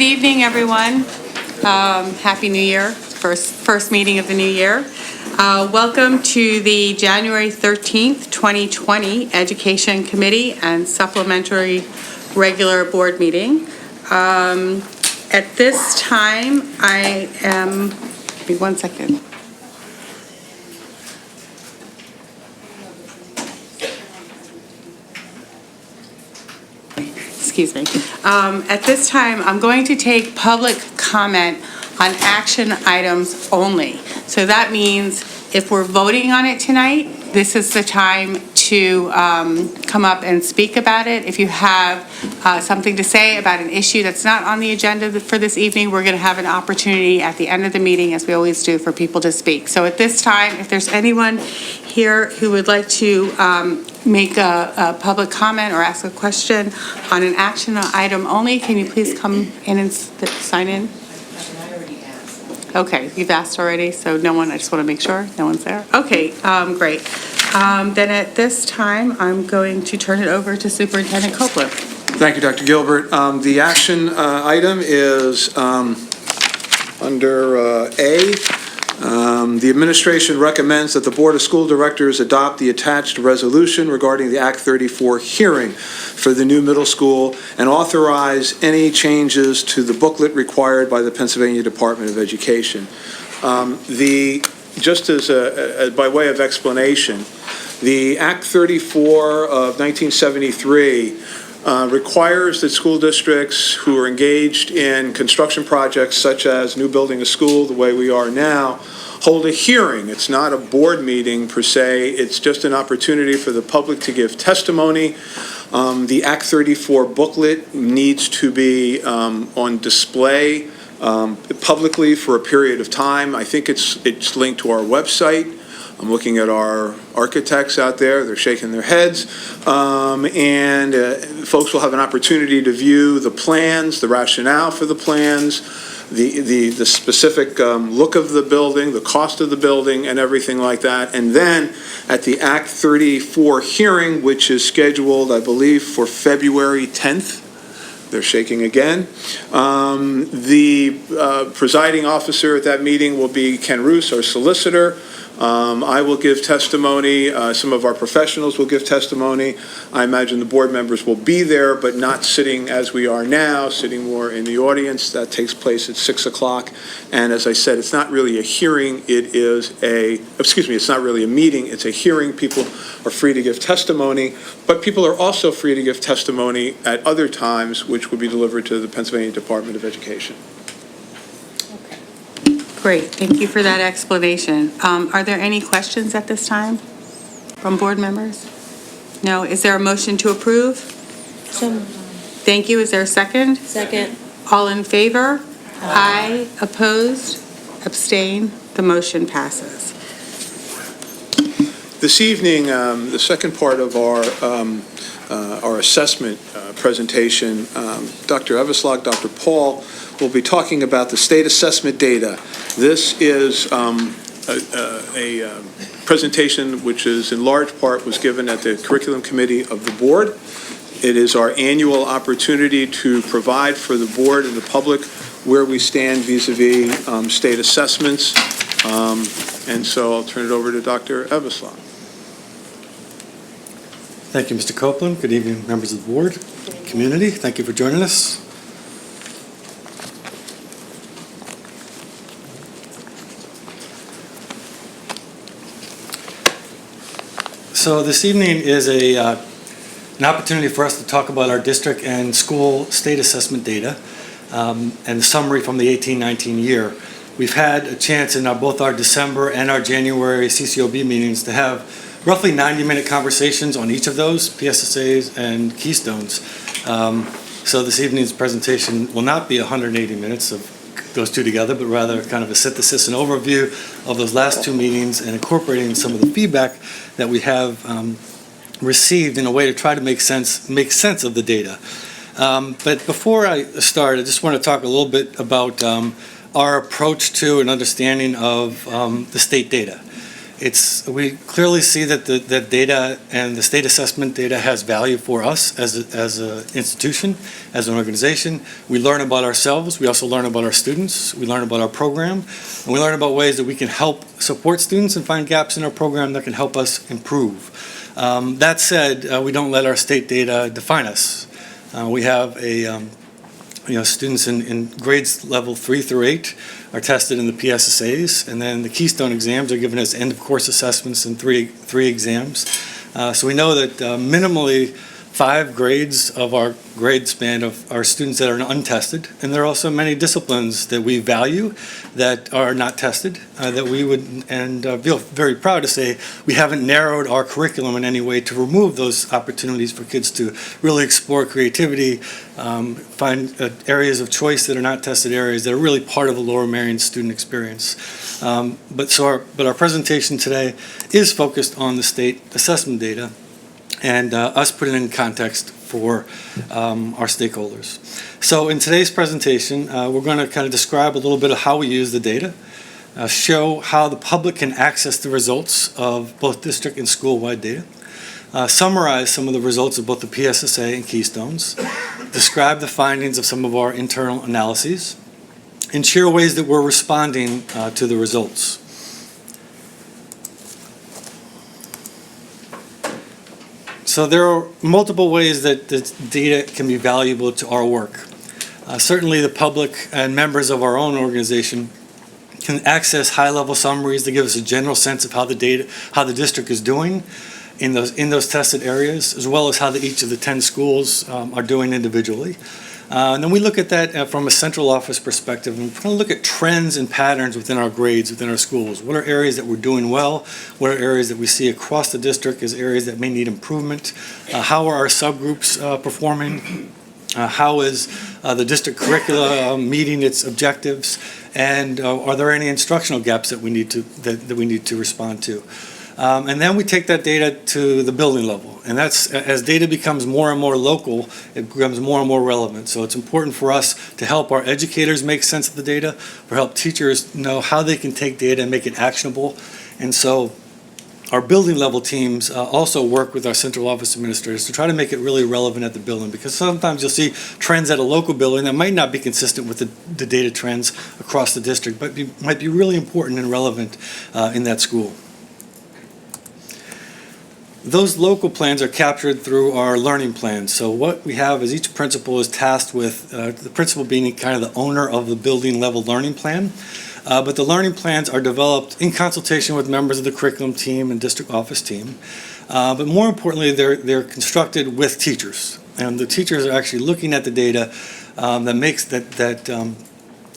Good evening, everyone. Happy New Year, first meeting of the new year. Welcome to the January 13th, 2020 Education Committee and Supplementary Regular Board Meeting. At this time, I am, give me 1 second. Excuse me. At this time, I'm going to take public comment on action items only. So that means if we're voting on it tonight, this is the time to come up and speak about it. If you have something to say about an issue that's not on the agenda for this evening, we're going to have an opportunity at the end of the meeting, as we always do, for people to speak. So at this time, if there's anyone here who would like to make a public comment or ask a question on an action item only, can you please come in and sign in? I already asked. Okay, you've asked already, so no one, I just want to make sure no one's there. Okay, great. Then at this time, I'm going to turn it over to Superintendent Copeland. Thank you, Dr. Gilbert. The action item is under A. The administration recommends that the Board of School Directors adopt the attached resolution regarding the Act 34 hearing for the new middle school and authorize any changes to the booklet required by the Pennsylvania Department of Education. Just as by way of explanation, the Act 34 of 1973 requires that school districts who are engaged in construction projects such as new building a school the way we are now hold a hearing. It's not a board meeting per se, it's just an opportunity for the public to give testimony. The Act 34 booklet needs to be on display publicly for a period of time. I think it's linked to our website. I'm looking at our architects out there, they're shaking their heads. And folks will have an opportunity to view the plans, the rationale for the plans, the specific look of the building, the cost of the building, and everything like that. And then at the Act 34 hearing, which is scheduled, I believe, for February 10th, they're shaking again. The presiding officer at that meeting will be Ken Roos, our solicitor. I will give testimony. Some of our professionals will give testimony. I imagine the board members will be there, but not sitting as we are now, sitting more in the audience. That takes place at 6 o'clock. And as I said, it's not really a hearing. It's not really a meeting. It's a hearing. People are free to give testimony, but people are also free to give testimony at other times, which would be delivered to the Pennsylvania Department of Education. Great, thank you for that explanation. Are there any questions at this time from board members? No, is there a motion to approve? Thank you, is there a second? Second. All in favor? Aye. Opposed? Abstain? The motion passes. This evening, the second part of our assessment presentation, Dr. Everslag, Dr. Paul will be talking about the state assessment data. This is a presentation which is in large part was given at the curriculum committee of the board. It is our annual opportunity to provide for the board and the public where we stand vis-a-vis state assessments. And so I'll turn it over to Dr. Everslag. Thank you, Mr. Copeland. Good evening, members of the board, community. Thank you for joining us. So this evening is an opportunity for us to talk about our district and school state assessment data and the summary from the 18-19 year. We've had a chance in both our December and our January CCOB meetings to have roughly 90-minute conversations on each of those, PSSAs and Keystones. So this evening's presentation will not be 180 minutes of those two together, but rather kind of a synthesis and overview of those last two meetings and incorporating some of the feedback that we have received in a way to try to make sense of the data. But before I start, I just want to talk a little bit about our approach to and understanding of the state data. We clearly see that that data and the state assessment data has value for us as an institution, as an organization. We learn about ourselves. We also learn about our students. We learn about our program. And we learn about ways that we can help support students and find gaps in our program that can help us improve. That said, we don't let our state data define us. We have students in grades level 3 through 8 are tested in the PSSAs, and then the Keystone exams are given as end-of-course assessments in three exams. So we know that minimally 5 grades of our grade span of our students that are untested, and there are also many disciplines that we value that are not tested, that we would, and feel very proud to say we haven't narrowed our curriculum in any way to remove those opportunities for kids to really explore creativity, find areas of choice that are not tested areas that are really part of the Lower Merion student experience. But our presentation today is focused on the state assessment data and us putting it in context for our stakeholders. So in today's presentation, we're going to kind of describe a little bit of how we use the data, show how the public can access the results of both district and school-wide data, summarize some of the results of both the PSSA and Keystones, describe the findings of some of our internal analyses, and share ways that we're responding to the results. So there are multiple ways that this data can be valuable to our work. Certainly the public and members of our own organization can access high-level summaries that give us a general sense of how the district is doing in those tested areas, as well as how each of the 10 schools are doing individually. And then we look at that from a central office perspective, and we're going to look at trends and patterns within our grades, within our schools. What are areas that we're doing well? What are areas that we see across the district as areas that may need improvement? How are our subgroups performing? How is the district curricula meeting its objectives? And are there any instructional gaps that we need to respond to? And then we take that data to the building level. And that's, as data becomes more and more local, it becomes more and more relevant. So it's important for us to help our educators make sense of the data, or help teachers know how they can take data and make it actionable. And so our building level teams also work with our central office administrators to try to make it really relevant at the building, because sometimes you'll see trends at a local building that might not be consistent with the data trends across the district, but might be really important and relevant in that school. Those local plans are captured through our learning plans. So what we have is each principal is tasked with, the principal being kind of the owner of the building level learning plan. But the learning plans are developed in consultation with members of the curriculum team and district office team. But more importantly, they're constructed with teachers. And the teachers are actually looking at the data that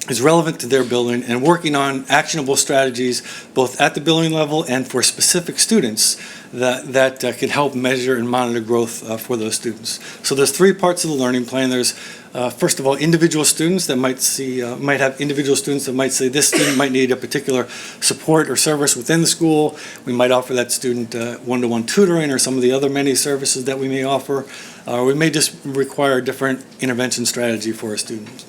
is relevant to their building and working on actionable strategies both at the building level and for specific students that can help measure and monitor growth for those students. So there's 3 parts of the learning plan. There's first of all, individual students that might have individual students that might say this student might need a particular support or service within the school. We might offer that student one-to-one tutoring or some of the other many services that we may offer. We may just require a different intervention strategy for a student.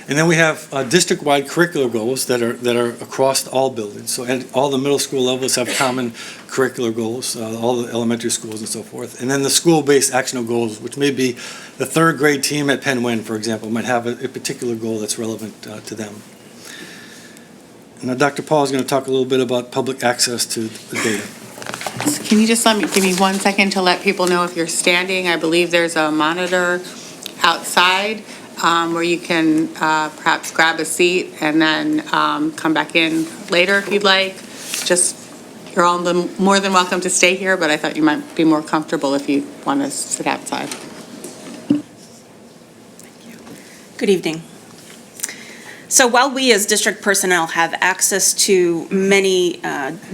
And then we have district-wide curricular goals that are across all buildings. So all the middle school levels have common curricular goals, all the elementary schools and so forth. And then the school-based actionable goals, which may be the 3rd grade team at Penn Wynne, for example, might have a particular goal that's relevant to them. Now, Dr. Paul is going to talk a little bit about public access to the data. Can you just give me 1 second to let people know if you're standing? I believe there's a monitor outside where you can perhaps grab a seat and then come back in later if you'd like. You're all more than welcome to stay here, but I thought you might be more comfortable if you want to sit outside. Good evening. So while we as district personnel have access to many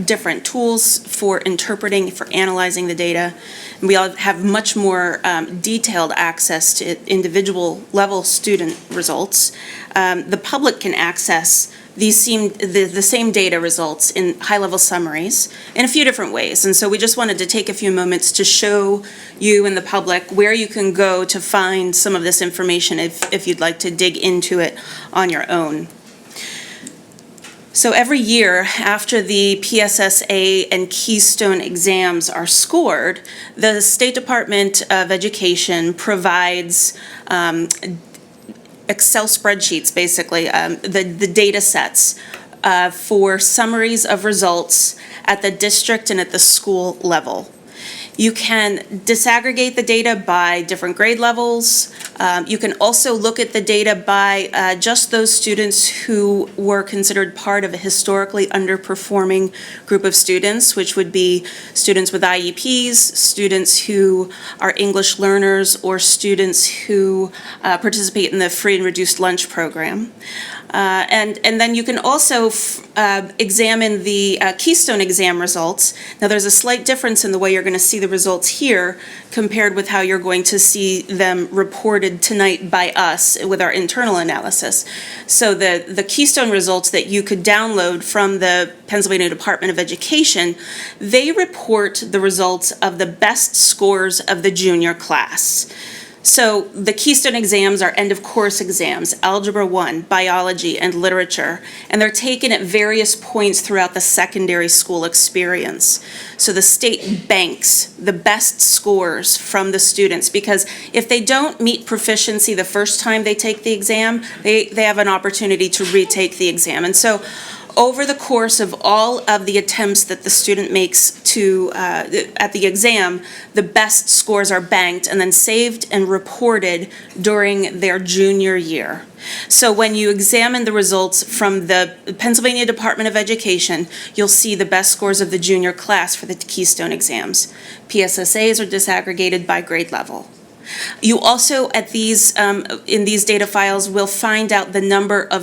different tools for interpreting, for analyzing the data, and we all have much more detailed access to individual level student results, the public can access the same data results in high-level summaries in a few different ways. And so we just wanted to take a few moments to show you and the public where you can go to find some of this information if you'd like to dig into it on your own. So every year, after the PSSA and Keystone exams are scored, the State Department of Education provides Excel spreadsheets, basically, the data sets for summaries of results at the district and at the school level. You can disaggregate the data by different grade levels. You can also look at the data by just those students who were considered part of a historically underperforming group of students, which would be students with IEPs, students who are English learners, or students who participate in the free and reduced lunch program. And then you can also examine the Keystone exam results. Now, there's a slight difference in the way you're going to see the results here compared with how you're going to see them reported tonight by us with our internal analysis. So the Keystone results that you could download from the Pennsylvania Department of Education, they report the results of the best scores of the junior class. So the Keystone exams are end-of-course exams, Algebra 1, Biology, and Literature, and they're taken at various points throughout the secondary school experience. So the state banks the best scores from the students, because if they don't meet proficiency the first time they take the exam, they have an opportunity to retake the exam. And so over the course of all of the attempts that the student makes at the exam, the best scores are banked and then saved and reported during their junior year. So when you examine the results from the Pennsylvania Department of Education, you'll see the best scores of the junior class for the Keystone exams. PSSAs are disaggregated by grade level. You also, at these in these data files, will find out the number of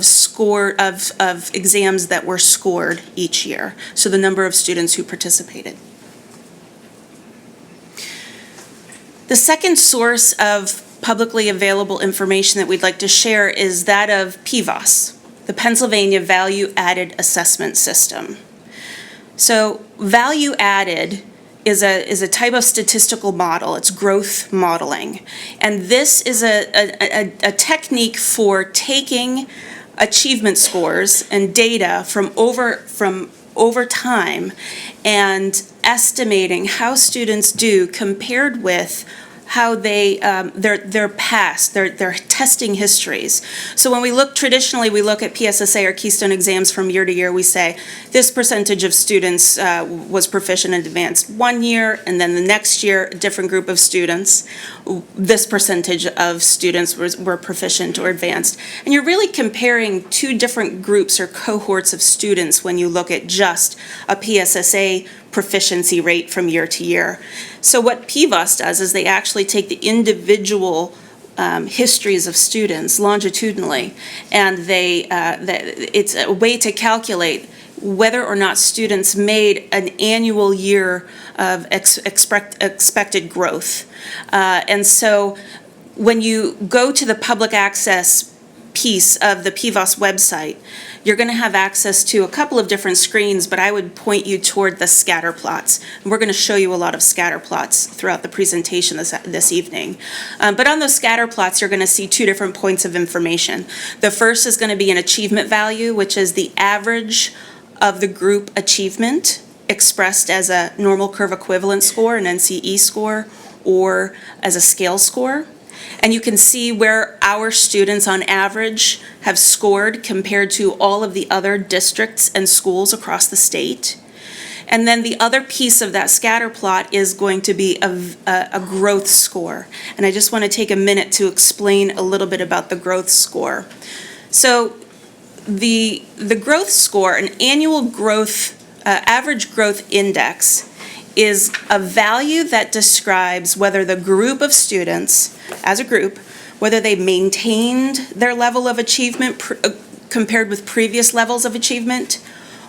exams that were scored each year, so the number of students who participated. The second source of publicly available information that we'd like to share is that of PVAS, the Pennsylvania Value Added Assessment System. So value added is a type of statistical model. It's growth modeling. And this is a technique for taking achievement scores and data from over time and estimating how students do compared with how they their past, their testing histories. So when we look traditionally, we look at PSSA or Keystone exams from year to year. We say this percentage of students was proficient and advanced one year, and then the next year, a different group of students, this percentage of students were proficient or advanced. And you're really comparing two different groups or cohorts of students when you look at just a PSSA proficiency rate from year to year. So what PVAS does is they actually take the individual histories of students longitudinally, and it's a way to calculate whether or not students made an annual year of expected growth. And so when you go to the public access piece of the PVAS website, you're going to have access to a couple of different screens, but I would point you toward the scatter plots. And we're going to show you a lot of scatter plots throughout the presentation this evening. But on those scatter plots, you're going to see two different points of information. The first is going to be an achievement value, which is the average of the group achievement expressed as a normal curve equivalent score, an NCE score, or as a scale score. And you can see where our students on average have scored compared to all of the other districts and schools across the state. And then the other piece of that scatter plot is going to be a growth score. And I just want to take a minute to explain a little bit about the growth score. So the growth score, an annual growth, average growth index, is a value that describes whether the group of students, as a group, whether they maintained their level of achievement compared with previous levels of achievement,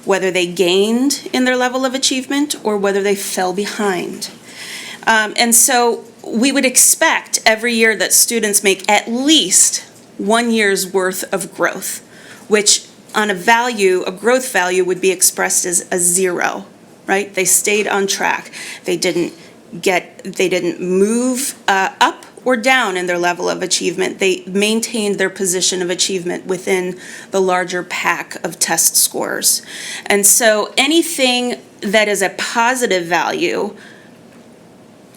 whether they gained in their level of achievement, or whether they fell behind. And so we would expect every year that students make at least 1 year's worth of growth, which on a growth value would be expressed as a 0. Right? They stayed on track. They didn't move up or down in their level of achievement. They maintained their position of achievement within the larger pack of test scores. And so anything that is a positive value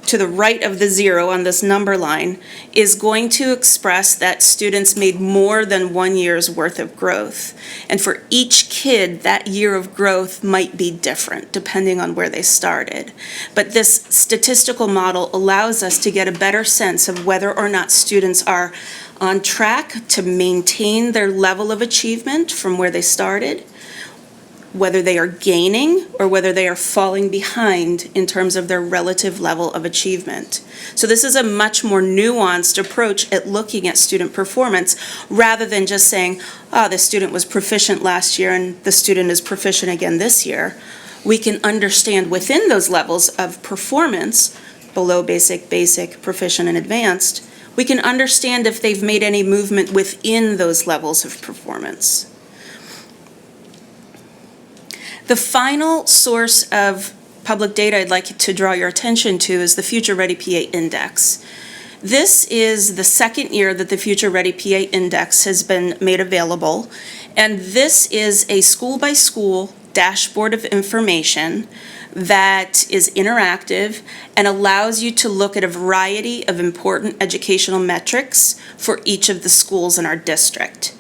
to the right of the 0 on this number line is going to express that students made more than 1 year's worth of growth. And for each kid, that year of growth might be different depending on where they started. But this statistical model allows us to get a better sense of whether or not students are on track to maintain their level of achievement from where they started, whether they are gaining or whether they are falling behind in terms of their relative level of achievement. So this is a much more nuanced approach at looking at student performance rather than just saying, the student was proficient last year and the student is proficient again this year. We can understand within those levels of performance, below basic, basic, proficient, and advanced, we can understand if they've made any movement within those levels of performance. The final source of public data I'd like to draw your attention to is the Future Ready PA Index. This is the second year that the Future Ready PA Index has been made available, and this is a school-by-school dashboard of information that is interactive and allows you to look at a variety of important educational metrics for each of the schools in our district.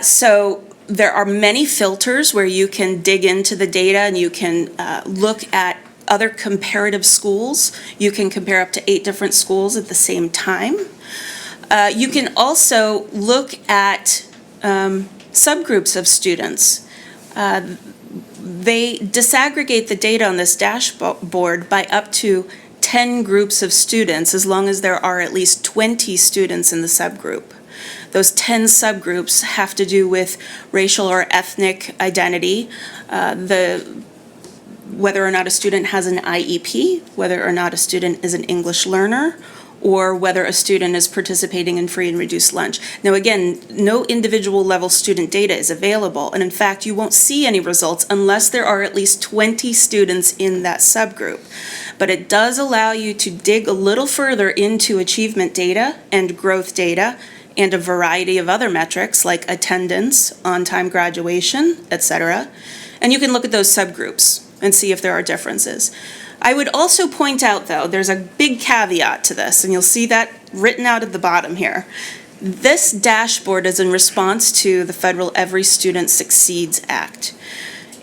So there are many filters where you can dig into the data and you can look at other comparative schools. You can compare up to 8 different schools at the same time. You can also look at subgroups of students. They disaggregate the data on this dashboard by up to 10 groups of students, as long as there are at least 20 students in the subgroup. Those 10 subgroups have to do with racial or ethnic identity, whether or not a student has an IEP, whether or not a student is an English learner, or whether a student is participating in free and reduced lunch. Now again, no individual level student data is available, and in fact, you won't see any results unless there are at least 20 students in that subgroup. But it does allow you to dig a little further into achievement data and growth data and a variety of other metrics like attendance, on-time graduation, etc. And you can look at those subgroups and see if there are differences. I would also point out, though, there's a big caveat to this, and you'll see that written out at the bottom here. This dashboard is in response to the federal Every Student Succeeds Act.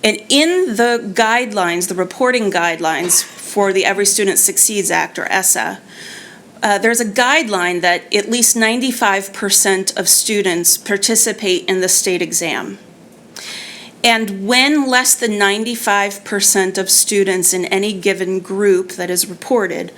And in the guidelines, the reporting guidelines for the Every Student Succeeds Act, or ESSA, there's a guideline that at least 95% of students participate in the state exam. And when less than 95% of students in any given group that is reported,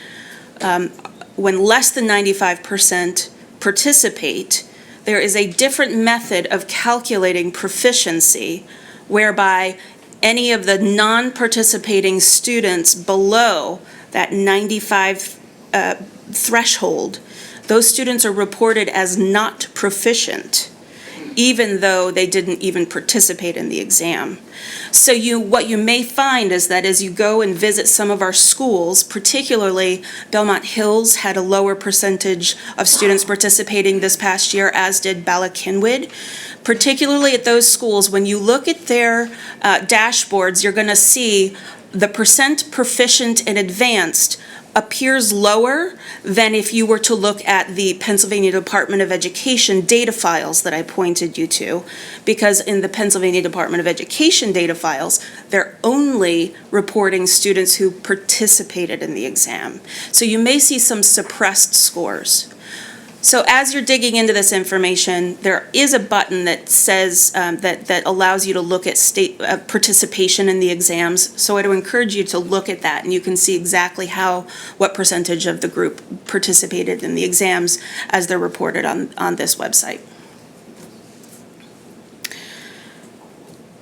when less than 95% participate, there is a different method of calculating proficiency whereby any of the non-participating students below that 95 threshold, those students are reported as not proficient, even though they didn't even participate in the exam. So what you may find is that as you go and visit some of our schools, particularly Belmont Hills had a lower percentage of students participating this past year, as did Bala Cynwyd. Particularly at those schools, when you look at their dashboards, you're going to see the percent proficient and advanced appears lower than if you were to look at the Pennsylvania Department of Education data files that I pointed you to, because in the Pennsylvania Department of Education data files, they're only reporting students who participated in the exam. So you may see some suppressed scores. So as you're digging into this information, there is a button that says that allows you to look at state participation in the exams. So I would encourage you to look at that, and you can see exactly what percentage of the group participated in the exams as they're reported on this website.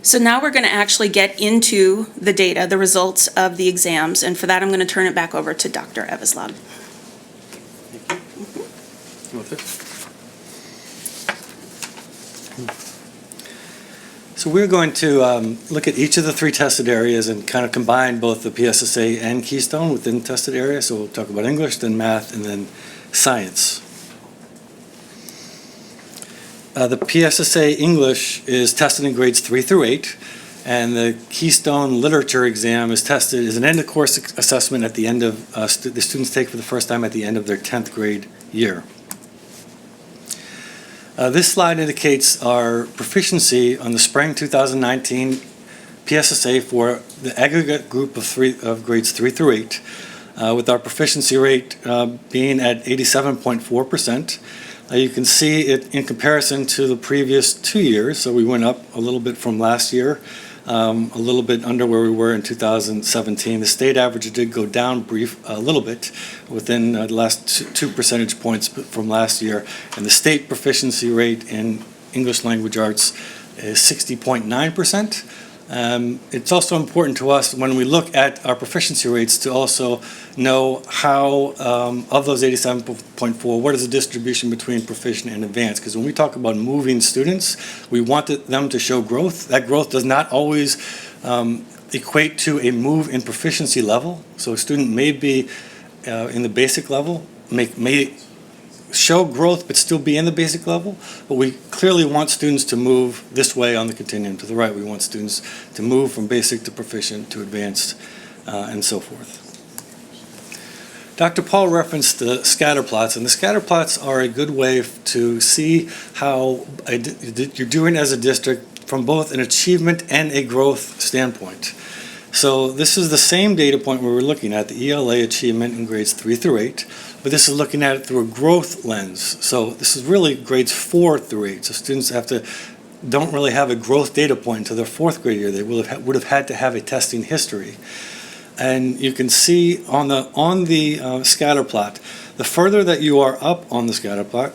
So now we're going to actually get into the data, the results of the exams, and for that I'm going to turn it back over to Dr. Eveslab. So we're going to look at each of the 3 tested areas and kind of combine both the PSSA and Keystone within tested areas. So we'll talk about English, then math, and then science. The PSSA English is tested in grades 3 through 8, and the Keystone Literature exam is an end-of-course assessment at the end of, the students take for the first time at the end of their 10th grade year. This slide indicates our proficiency on the spring 2019 PSSA for the aggregate group of grades 3 through 8, with our proficiency rate being at 87.4%. You can see it in comparison to the previous 2 years, so we went up a little bit from last year, a little bit under where we were in 2017. The state average did go down a little bit within the last 2 percentage points from last year, and the state proficiency rate in English language arts is 60.9%. It's also important to us when we look at our proficiency rates to also know how, of those 87.4, what is the distribution between proficient and advanced? Because when we talk about moving students, we want them to show growth. That growth does not always equate to a move in proficiency level. So a student may be in the basic level, may show growth but still be in the basic level, but we clearly want students to move this way on the continuum to the right. We want students to move from basic to proficient to advanced and so forth. Dr. Paul referenced the scatter plots, and the scatter plots are a good way to see how you're doing as a district from both an achievement and a growth standpoint. So this is the same data point where we're looking at the ELA achievement in grades 3 through 8, but this is looking at it through a growth lens. So this is really grades 4 through 8. So students don't really have a growth data point until their 4th grade year. They would have had to have a testing history. And you can see on the scatter plot, the further that you are up on the scatter plot,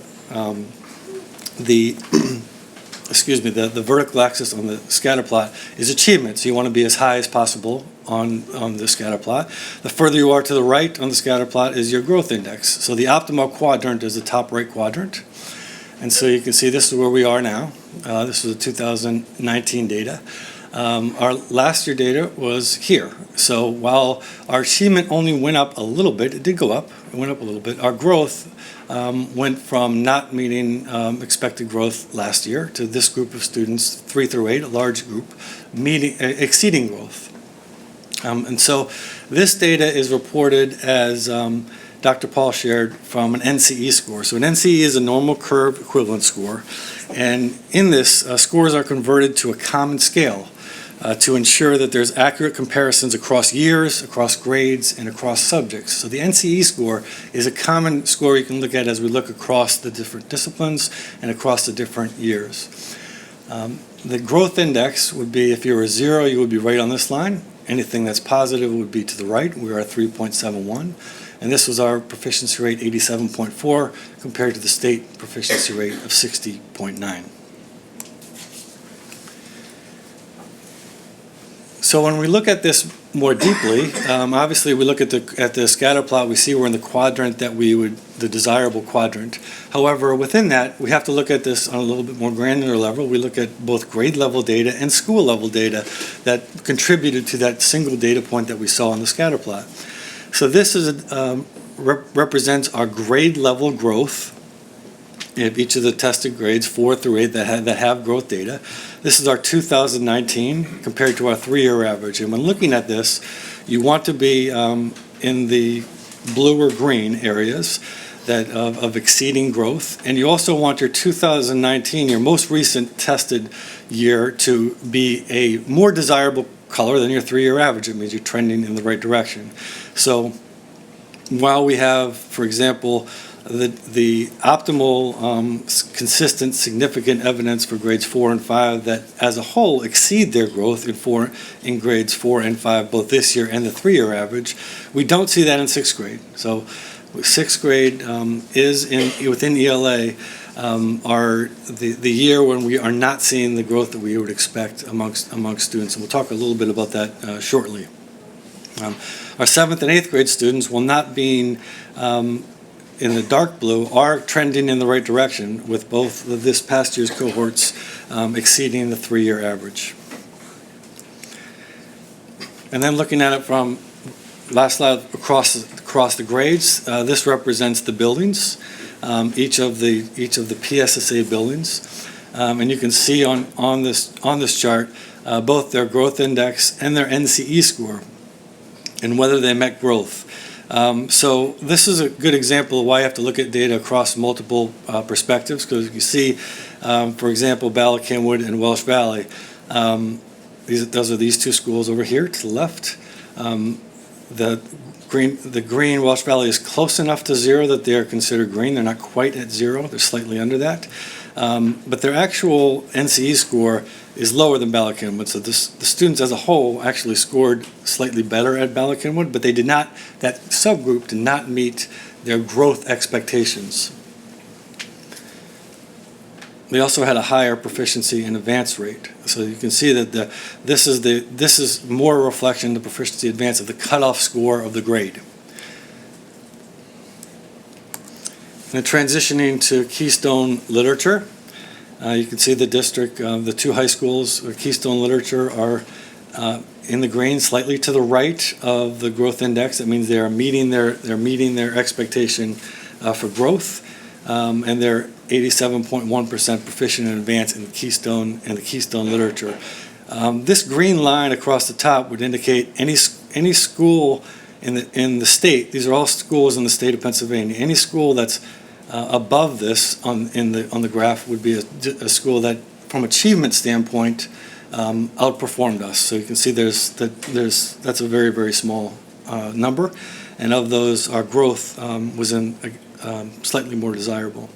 the vertical axis on the scatter plot is achievement. So you want to be as high as possible on the scatter plot. The further you are to the right on the scatter plot is your growth index. So the optimal quadrant is the top right quadrant. And so you can see this is where we are now. This is the 2019 data. Our last year data was here. So while our achievement only went up a little bit, it did go up, it went up a little bit, our growth went from not meeting expected growth last year to this group of students, 3 through 8, a large group, exceeding growth. And so this data is reported as Dr. Paul shared from an NCE score. So an NCE is a normal curve equivalent score. And in this, scores are converted to a common scale to ensure that there's accurate comparisons across years, across grades, and across subjects. So the NCE score is a common score you can look at as we look across the different disciplines and across the different years. The growth index would be, if you were a 0, you would be right on this line. Anything that's positive would be to the right. We are at 3.71. And this was our proficiency rate, 87.4, compared to the state proficiency rate of 60.9. So when we look at this more deeply, obviously we look at the scatter plot, we see we're in the quadrant the desirable quadrant. However, within that, we have to look at this on a little bit more granular level. We look at both grade level data and school level data that contributed to that single data point that we saw on the scatter plot. So this represents our grade level growth of each of the tested grades, 4 through 8, that have growth data. This is our 2019 compared to our 3-year average. And when looking at this, you want to be in the blue or green areas of exceeding growth. And you also want your 2019, your most recent tested year, to be a more desirable color than your 3-year average. It means you're trending in the right direction. So while we have, for example, the optimal, consistent, significant evidence for grades 4 and 5 that as a whole exceed their growth in grades 4 and 5, both this year and the 3-year average, we don't see that in 6th grade. So 6th grade is within ELA the year when we are not seeing the growth that we would expect amongst students. And we'll talk a little bit about that shortly. Our 7th and 8th grade students, will not be in the dark blue, are trending in the right direction with both of this past year's cohorts exceeding the 3-year average. And then looking at it from Last slide, across the grades, this represents the buildings, each of the PSSA buildings. And you can see on this chart, both their growth index and their NCE score, and whether they met growth. So this is a good example of why you have to look at data across multiple perspectives, because you see, for example, Bala Cynwyd and Welsh Valley. Those are these two schools over here to the left. The green Welsh Valley is close enough to zero that they are considered green. They're not quite at zero. They're slightly under that. But their actual NCE score is lower than Bala Cynwyd. So the students as a whole actually scored slightly better at Bala Cynwyd, but that subgroup did not meet their growth expectations. They also had a higher proficiency and advance rate. So you can see that this is more a reflection of the proficiency advance of the cutoff score of the grade. And transitioning to Keystone Literature, you can see the district, the two high schools, Keystone Literature, are in the green, slightly to the right of the growth index. That means they're meeting their expectation for growth, and they're 87.1% proficient in advance in the Keystone Literature. This green line across the top would indicate any school in the state. These are all schools in the state of Pennsylvania. Any school that's above this on the graph would be a school that, from achievement standpoint, outperformed us. So you can see that's a very, very small number, and of those, our growth was slightly more desirable.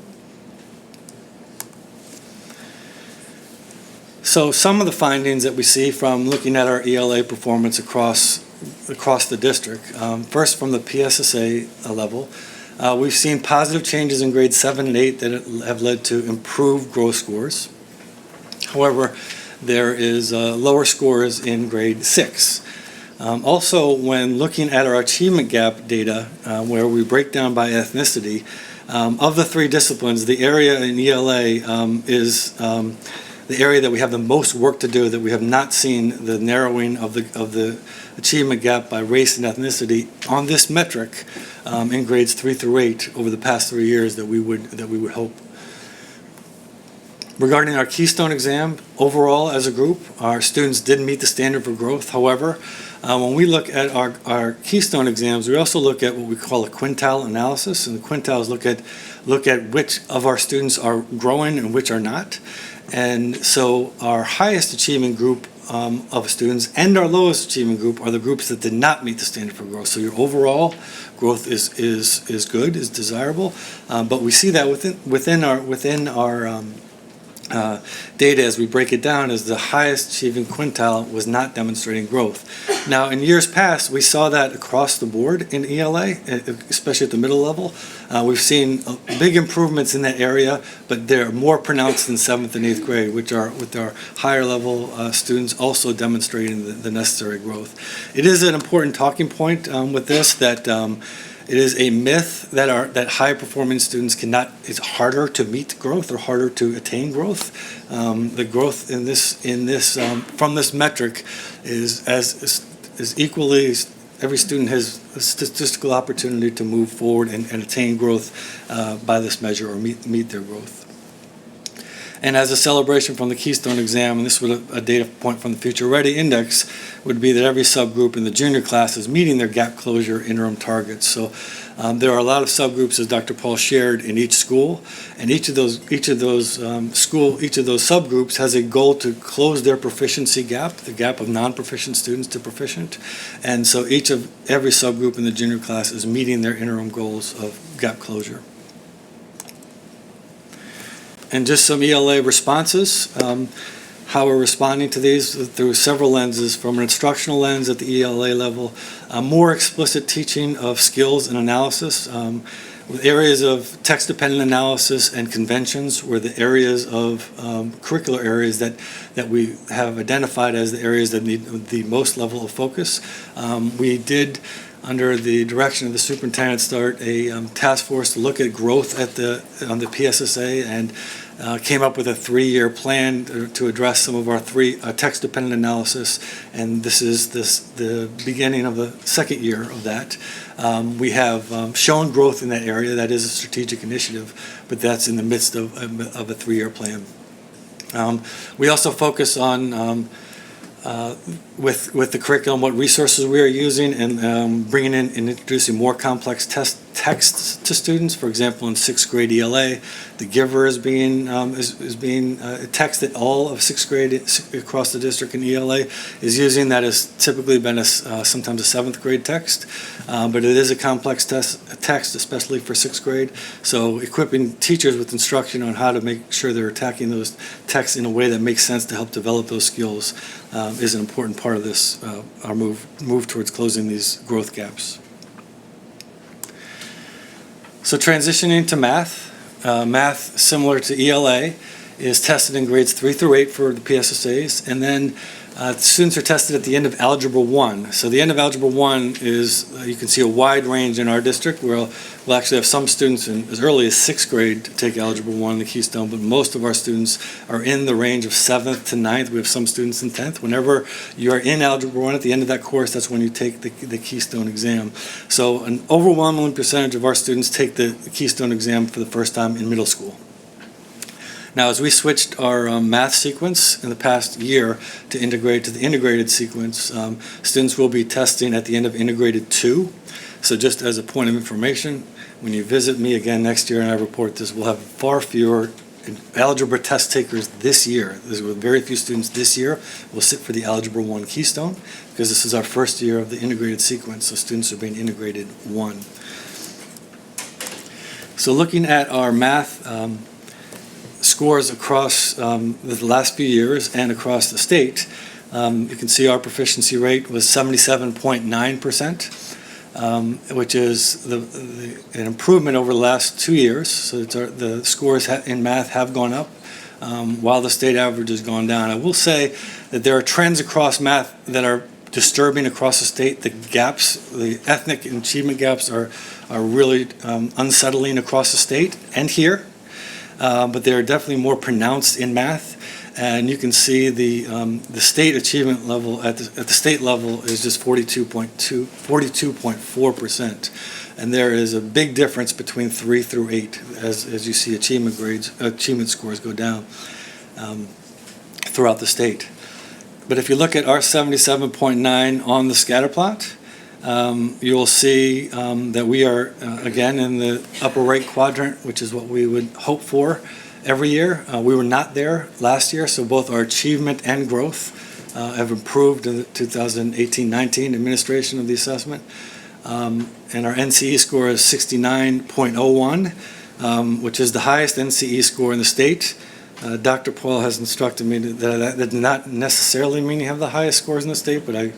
So some of the findings that we see from looking at our ELA performance across the district, first from the PSSA level, we've seen positive changes in grades 7 and 8 that have led to improved growth scores. However, there is lower scores in grade 6. Also, when looking at our achievement gap data, where we break down by ethnicity, of the three disciplines, the area in ELA is the area that we have the most work to do, that we have not seen the narrowing of the achievement gap by race and ethnicity on this metric in grades 3 through 8 over the past 3 years that we would hope. Regarding our Keystone exam, overall as a group, our students did meet the standard for growth. However, when we look at our Keystone exams, we also look at what we call a quintile analysis, and the quintiles look at which of our students are growing and which are not. And so our highest achieving group of students and our lowest achieving group are the groups that did not meet the standard for growth. So your overall growth is good, is desirable, but we see that within our data as we break it down, as the highest achieving quintile was not demonstrating growth. Now, in years past, we saw that across the board in ELA, especially at the middle level. We've seen big improvements in that area, but they're more pronounced in 7th and 8th grade, which are with our higher level students also demonstrating the necessary growth. It is an important talking point with this that it is a myth that high-performing students it's harder to meet growth or harder to attain growth. The growth in this from this metric is equally, every student has a statistical opportunity to move forward and attain growth by this measure or meet their growth. And as a celebration from the Keystone exam, and this was a data point from the Future Ready Index, would be that every subgroup in the junior class is meeting their gap closure interim targets. So there are a lot of subgroups, as Dr. Paul shared, in each school, and each of those subgroups has a goal to close their proficiency gap, the gap of non-proficient students to proficient. And so every subgroup in the junior class is meeting their interim goals of gap closure. And just some ELA responses, how we're responding to these through several lenses, from an instructional lens at the ELA level, more explicit teaching of skills and analysis, with areas of text-dependent analysis and conventions were the areas of curricular areas that we have identified as the areas that need the most level of focus. We did under the direction of the superintendent, start a task force to look at growth on the PSSA, and came up with a 3-year plan to address some of our text-dependent analysis, and this is the beginning of the second year of that. We have shown growth in that area. That is a strategic initiative, but that's in the midst of a 3-year plan. We also focus on with the curriculum, what resources we are using, and bringing in and introducing more complex texts to students. For example, in 6th grade ELA, the Giver is being a text that all of 6th grade across the district in ELA is using. That has typically been sometimes a 7th grade text, but it is a complex text, especially for 6th grade. So equipping teachers with instruction on how to make sure they're attacking those texts in a way that makes sense to help develop those skills is an important part of this, our move towards closing these growth gaps. So transitioning to math, math similar to ELA is tested in grades 3 through 8 for the PSSAs, and then students are tested at the end of Algebra 1. So the end of Algebra 1 is, you can see a wide range in our district, where we'll actually have some students in as early as 6th grade to take Algebra 1 in the Keystone, but most of our students are in the range of 7th to 9th. We have some students in 10th. Whenever you are in Algebra 1 at the end of that course, that's when you take the Keystone exam. So an overwhelming percentage of our students take the Keystone exam for the first time in middle school. Now, as we switched our math sequence in the past year to the integrated sequence, students will be testing at the end of Integrated 2. So just as a point of information, when you visit me again next year and I report this, we'll have far fewer algebra test takers this year. There's very few students this year will sit for the Algebra 1 Keystone, because this is our first year of the integrated sequence, so students are being integrated 1. So looking at our math scores across the last few years and across the state, you can see our proficiency rate was 77.9%, which is an improvement over the last 2 years. So the scores in math have gone up, while the state average has gone down. I will say that there are trends across math that are disturbing across the state. The gaps, the ethnic achievement gaps are really unsettling across the state and here. But they're definitely more pronounced in math, and you can see the state achievement level at the state level is just 42.4%, and there is a big difference between 3 through 8 as you see achievement scores go down throughout the state. But if you look at our 77.9 on the scatter plot, you will see that we are, again, in the upper right quadrant, which is what we would hope for every year. We were not there last year, so both our achievement and growth have improved in the 2018-19 administration of the assessment. And our NCE score is 69.01, which is the highest NCE score in the state. Dr. Paul has instructed me that does not necessarily mean you have the highest scores in the state, but I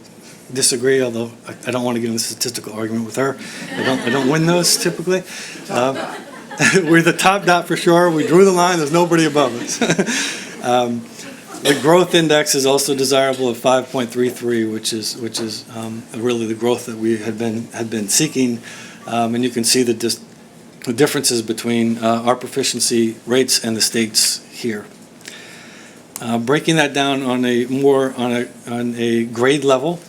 disagree, although I don't want to get in a statistical argument with her. I don't win those typically. We're the top dot for sure. We drew the line. There's nobody above us. The growth index is also desirable at 5.33, which is really the growth that we had been seeking. And you can see the differences between our proficiency rates and the state's here. Breaking that down on a grade level,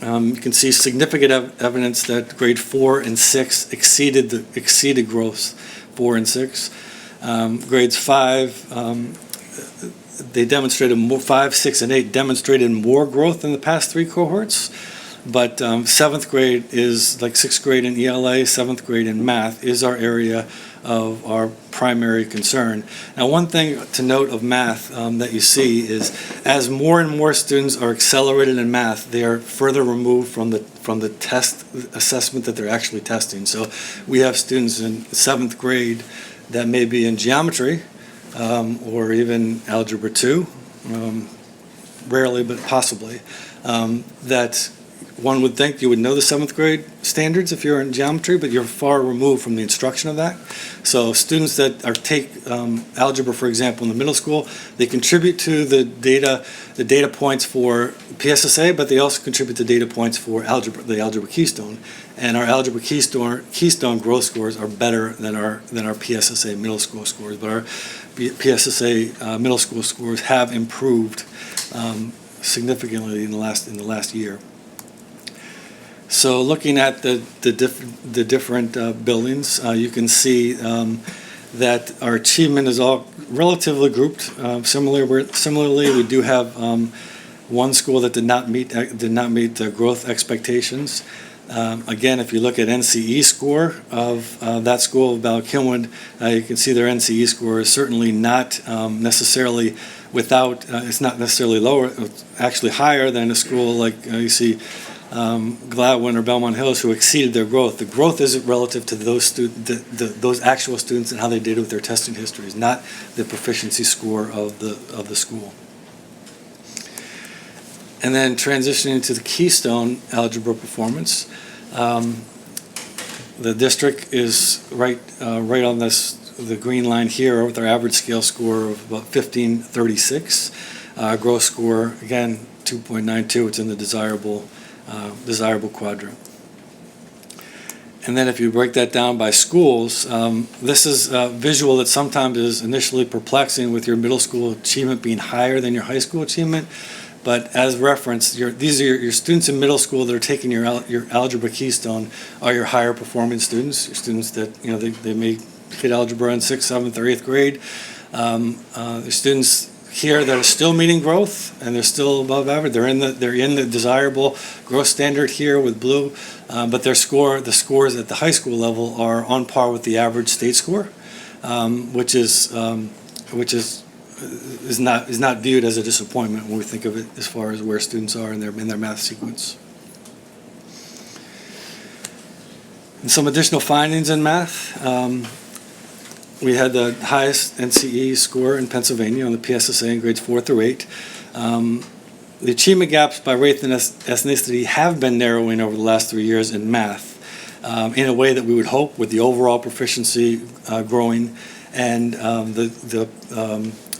you can see significant evidence that grade 4 and 6 exceeded growth 4 and 6. Grades 5, they demonstrated more. 5, 6, and 8 demonstrated more growth in the past 3 cohorts. But 7th grade is like 6th grade in ELA, 7th grade in math is our area of our primary concern. Now, one thing to note of math that you see is as more and more students are accelerated in math, they are further removed from the test assessment that they're actually testing. So we have students in 7th grade that may be in geometry or even Algebra 2, rarely but possibly, that one would think you would know the 7th grade standards if you're in geometry, but you're far removed from the instruction of that. So students that take algebra, for example, in the middle school, they contribute to the data points for PSSA, but they also contribute to data points for the algebra keystone. And our algebra keystone growth scores are better than our PSSA middle school scores, but our PSSA middle school scores have improved significantly in the last year. So looking at the different buildings, you can see that our achievement is all relatively grouped. Similarly, we do have one school that did not meet the growth expectations. Again, if you look at NCE score of that school of Ballackinwood, you can see their NCE score is certainly not necessarily it's not necessarily lower, it's actually higher than a school like you see Gladwin or Belmont Hills, who exceeded their growth. The growth isn't relative to those actual students and how they did with their testing histories, not the proficiency score of the school. And then transitioning to the Keystone algebra performance, the district is right on the green line here with our average scale score of about 1536. Growth score, again, 2.92. It's in the desirable quadrant. And then if you break that down by schools, this is a visual that sometimes is initially perplexing with your middle school achievement being higher than your high school achievement. But as reference, these are your students in middle school that are taking your algebra keystone are your higher performing students, your students that, they may hit algebra in 6th, 7th, or 8th grade. The students here that are still meeting growth and they're still above average. They're in the desirable growth standard here with blue, but the scores at the high school level are on par with the average state score, which is not viewed as a disappointment when we think of it as far as where students are in their math sequence. And some additional findings in math. We had the highest NCE score in Pennsylvania on the PSSA in grades 4 through 8. The achievement gaps by race and ethnicity have been narrowing over the last 3 years in math in a way that we would hope, with the overall proficiency growing and the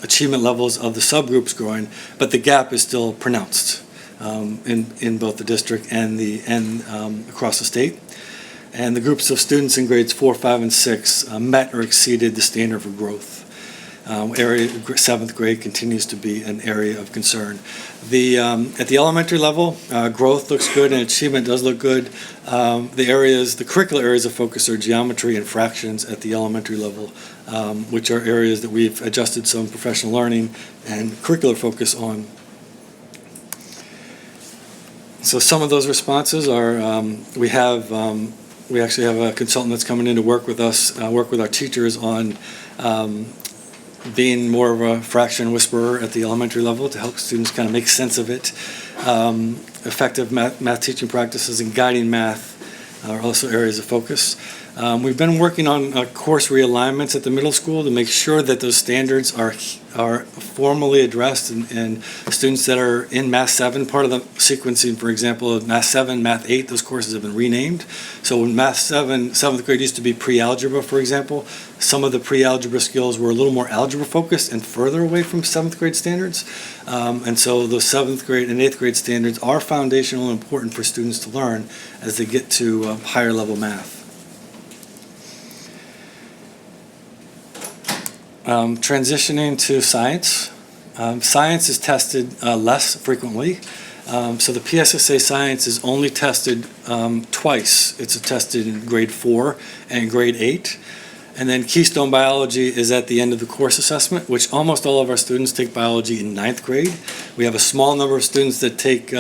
achievement levels of the subgroups growing, but the gap is still pronounced in both the district and across the state. And the groups of students in grades 4, 5, and 6 met or exceeded the standard for growth. 7th grade continues to be an area of concern. At the elementary level, growth looks good and achievement does look good. The curricular areas of focus are geometry and fractions at the elementary level, which are areas that we've adjusted some professional learning and curricular focus on. So some of those responses are, we actually have a consultant that's coming in to work with us, work with our teachers on being more of a fraction whisperer at the elementary level to help students kind of make sense of it. Effective math teaching practices and guiding math are also areas of focus. We've been working on course realignments at the middle school to make sure that those standards are formally addressed, and students that are in Math 7, part of the sequencing, for example, of Math 7, Math 8, those courses have been renamed. So when Math 7, 7th grade used to be pre-algebra, for example, some of the pre-algebra skills were a little more algebra focused and further away from 7th grade standards. And so the 7th grade and 8th grade standards are foundational and important for students to learn as they get to higher level math. Transitioning to science. Science is tested less frequently. So the PSSA science is only tested twice. It's tested in grade 4 and grade 8. And then Keystone Biology is at the end of the course assessment, which almost all of our students take biology in 9th grade. We have a small number of students that take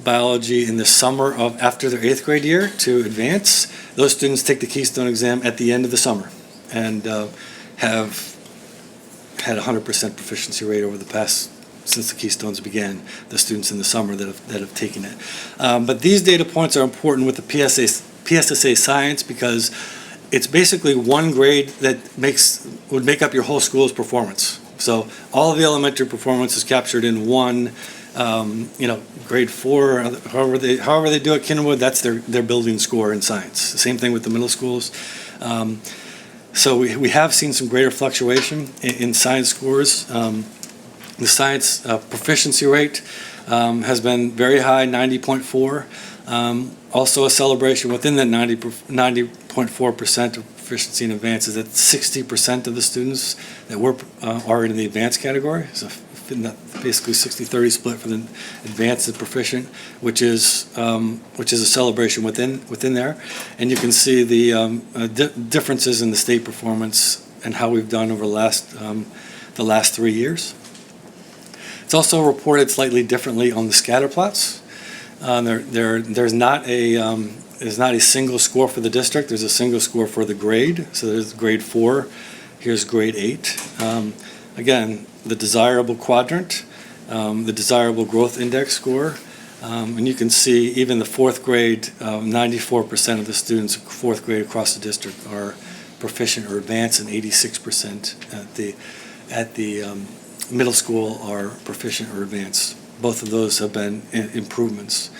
biology in the summer after their 8th grade year to advance. Those students take the Keystone exam at the end of the summer and have had 100% proficiency rate over the past, since the Keystones began, the students in the summer that have taken it. But these data points are important with the PSSA science because it's basically one grade that would make up your whole school's performance. So all of the elementary performance is captured in one grade 4, however they do at Kinwood, that's their building score in science. Same thing with the middle schools. So we have seen some greater fluctuation in science scores. The science proficiency rate has been very high, 90.4. Also a celebration within that 90.4% of proficiency in advance is that 60% of the students that are in the advanced category. So basically 60-30 split for the advanced and proficient, which is a celebration within there. And you can see the differences in the state performance and how we've done over the last 3 years. It's also reported slightly differently on the scatter plots. There's not a single score for the district. There's a single score for the grade. So there's grade 4. Here's grade 8. Again, the desirable quadrant, the desirable growth index score, and you can see even the fourth grade, 94% of the students in fourth grade across the district are proficient or advanced, and 86% at the middle school are proficient or advanced. Both of those have been improvements.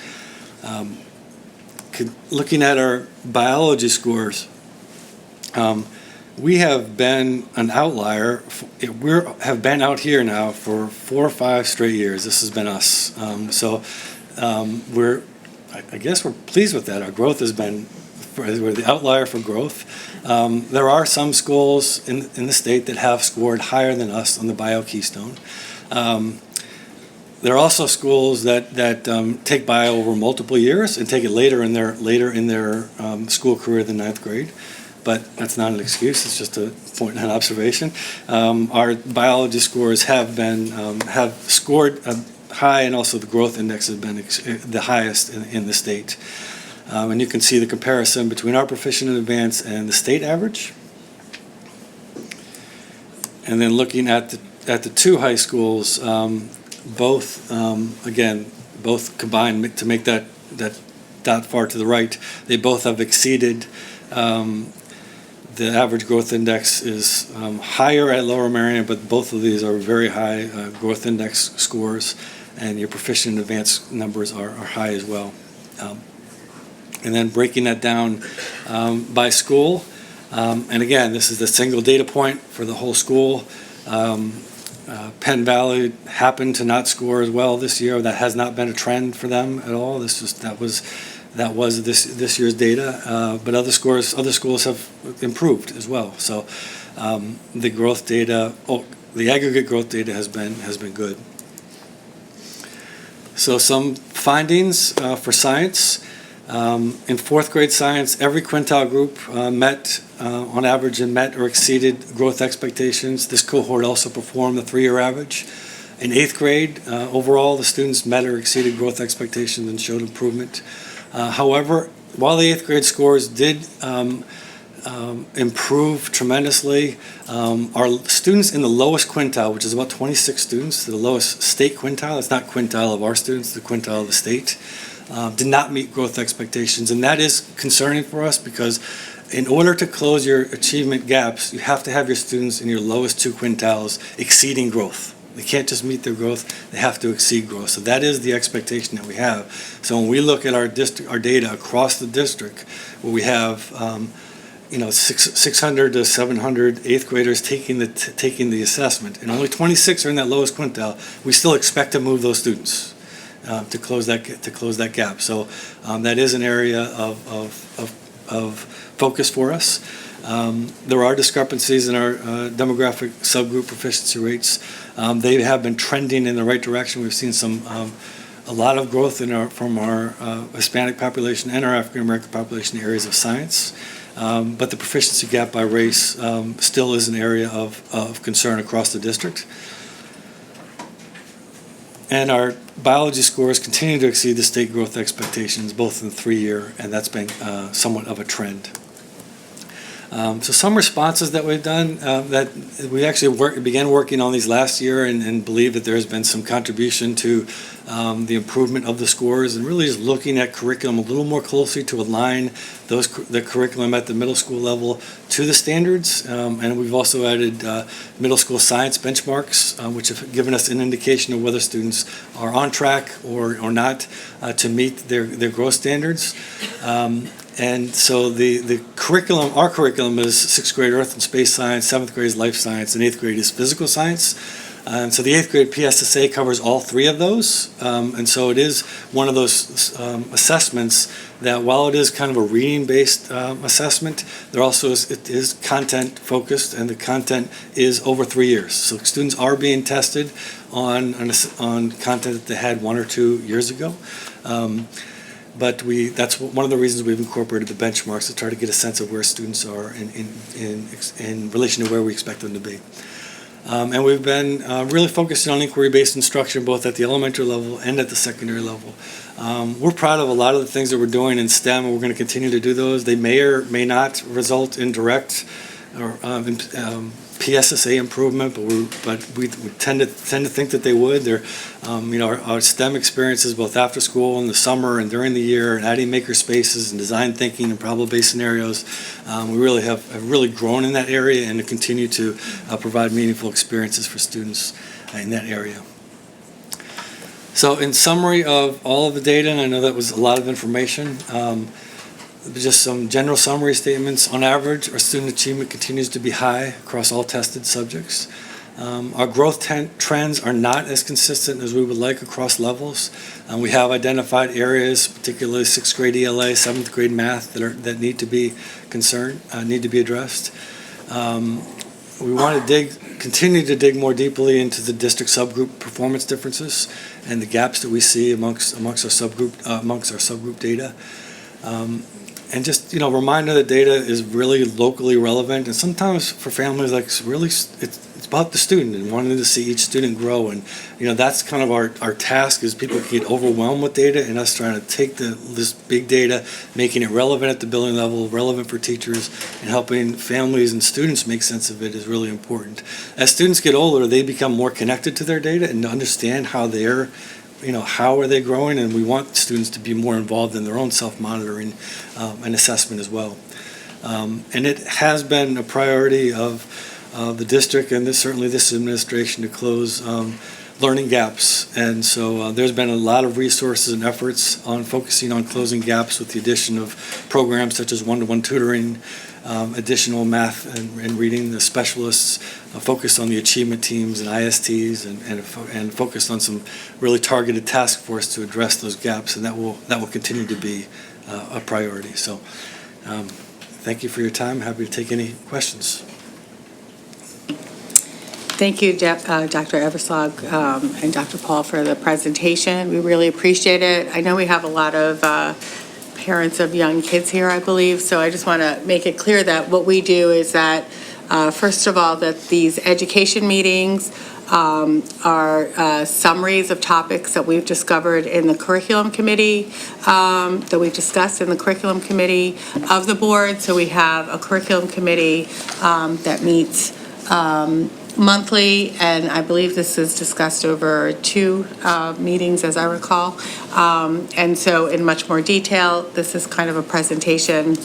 Looking at our biology scores, we have been an outlier. We have been out here now for 4 or 5 straight years. This has been us. I guess we're pleased with that. Our growth has been, we're the outlier for growth. There are some schools in the state that have scored higher than us on the Bio Keystone. There are also schools that take bio over multiple years and take it later in their school career than 9th grade. But that's not an excuse. It's just a point and observation. Our biology scores have scored high, and also the growth index has been the highest in the state. And you can see the comparison between our proficient and advanced and the state average. And then looking at the 2 high schools, both combined to make that far to the right. They both have exceeded. The average growth index is higher at Lower Merion, but both of these are very high growth index scores, and your proficient and advanced numbers are high as well. And then breaking that down by school, and again, this is the single data point for the whole school. Penn Valley happened to not score as well this year. That has not been a trend for them at all. That was this year's data. But other schools have improved as well. So the growth data, the aggregate growth data has been good. So some findings for science. In 4th grade science, every quintile group met on average and met or exceeded growth expectations. This cohort also performed the 3-year average. In 8th grade, overall, the students met or exceeded growth expectations and showed improvement. However, while the 8th grade scores did improve tremendously, our students in the lowest quintile, which is about 26 students, the lowest state quintile, it's not quintile of our students, the quintile of the state, did not meet growth expectations. And that is concerning for us, because in order to close your achievement gaps, you have to have your students in your lowest 2 quintiles exceeding growth. They can't just meet their growth, they have to exceed growth. So that is the expectation that we have. So when we look at our data across the district, where we have 600 to 700 8th graders taking the assessment, and only 26 are in that lowest quintile, we still expect to move those students to close that gap. So that is an area of focus for us. There are discrepancies in our demographic subgroup proficiency rates. They have been trending in the right direction. We've seen a lot of growth from our Hispanic population and our African American population in areas of science. But the proficiency gap by race still is an area of concern across the district. And our biology scores continue to exceed the state growth expectations, both in the 3-year, and that's been somewhat of a trend. So some responses that we've done, that we actually began working on these last year and believe that there has been some contribution to the improvement of the scores, and really just looking at curriculum a little more closely to align the curriculum at the middle school level to the standards. And we've also added middle school science benchmarks, which have given us an indication of whether students are on track or not to meet their growth standards. And so the curriculum, our curriculum is 6th grade earth and space science, 7th grade is life science, and 8th grade is physical science. And so the 8th grade PSSA covers all three of those. And so it is one of those assessments that, while it is kind of a reading-based assessment, there also it is content-focused, and the content is over 3 years. So students are being tested on content that they had 1 or 2 years ago. But that's one of the reasons we've incorporated the benchmarks, to try to get a sense of where students are in relation to where we expect them to be. And we've been really focusing on inquiry-based instruction, both at the elementary level and at the secondary level. We're proud of a lot of the things that we're doing in STEM, and we're going to continue to do those. They may or may not result in direct or PSSA improvement, but we tend to think that they would. They're, our STEM experiences, both after school in the summer and during the year, and adding maker spaces and design thinking and problem-based scenarios, we really have really grown in that area, and to continue to provide meaningful experiences for students in that area. So, in summary of all of the data, and I know that was a lot of information. Just some general summary statements. On average, our student achievement continues to be high across all tested subjects. Our growth trends are not as consistent as we would like across levels. We have identified areas, particularly 6th grade ELA, 7th grade math, that need to be need to be addressed. We want to continue to dig more deeply into the district subgroup performance differences and the gaps that we see amongst our subgroup data. And just, reminder that data is really locally relevant, and sometimes for families, it's about the student and wanting to see each student grow. And, that's kind of our task, is people get overwhelmed with data, and us trying to take this big data, making it relevant at the building level, relevant for teachers, and helping families and students make sense of it is really important. As students get older, they become more connected to their data and understand how how are they growing, and we want students to be more involved in their own self-monitoring and assessment as well. And it has been a priority of the district, and certainly this administration, to close learning gaps. And so there's been a lot of resources and efforts on focusing on closing gaps with the addition of programs such as one-to-one tutoring, additional math and reading. The specialists focused on the achievement teams and ISTs, and focused on some really targeted task force to address those gaps, and that will continue to be a priority. So thank you for your time. Happy to take any questions. Thank you, Dr. Everslog and Dr. Paul, for the presentation. We really appreciate it. I know we have a lot of parents of young kids here, I believe, so I just want to make it clear that what we do is that, first of all, that these education meetings are summaries of topics that we've discovered in the curriculum committee, that we've discussed in the curriculum committee of the board. So we have a curriculum committee that meets monthly, and I believe this is discussed over 2 meetings, as I recall. And so in much more detail, this is kind of a presentation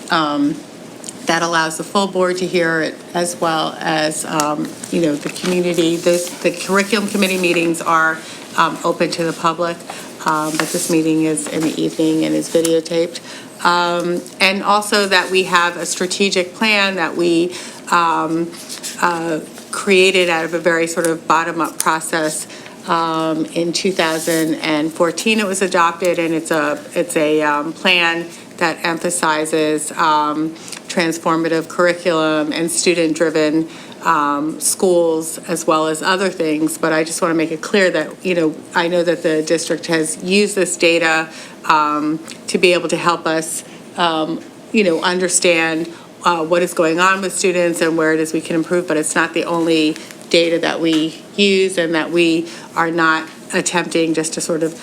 that allows the full board to hear it, as well as, the community. The curriculum committee meetings are open to the public, but this meeting is in the evening and is videotaped. And also that we have a strategic plan that we created out of a very sort of bottom-up process. In 2014, it was adopted, and it's a plan that emphasizes transformative curriculum and student-driven schools, as well as other things. But I just want to make it clear that, I know that the district has used this data to be able to help us, understand what is going on with students and where it is we can improve, but it's not the only data that we use, and that we are not attempting just to sort of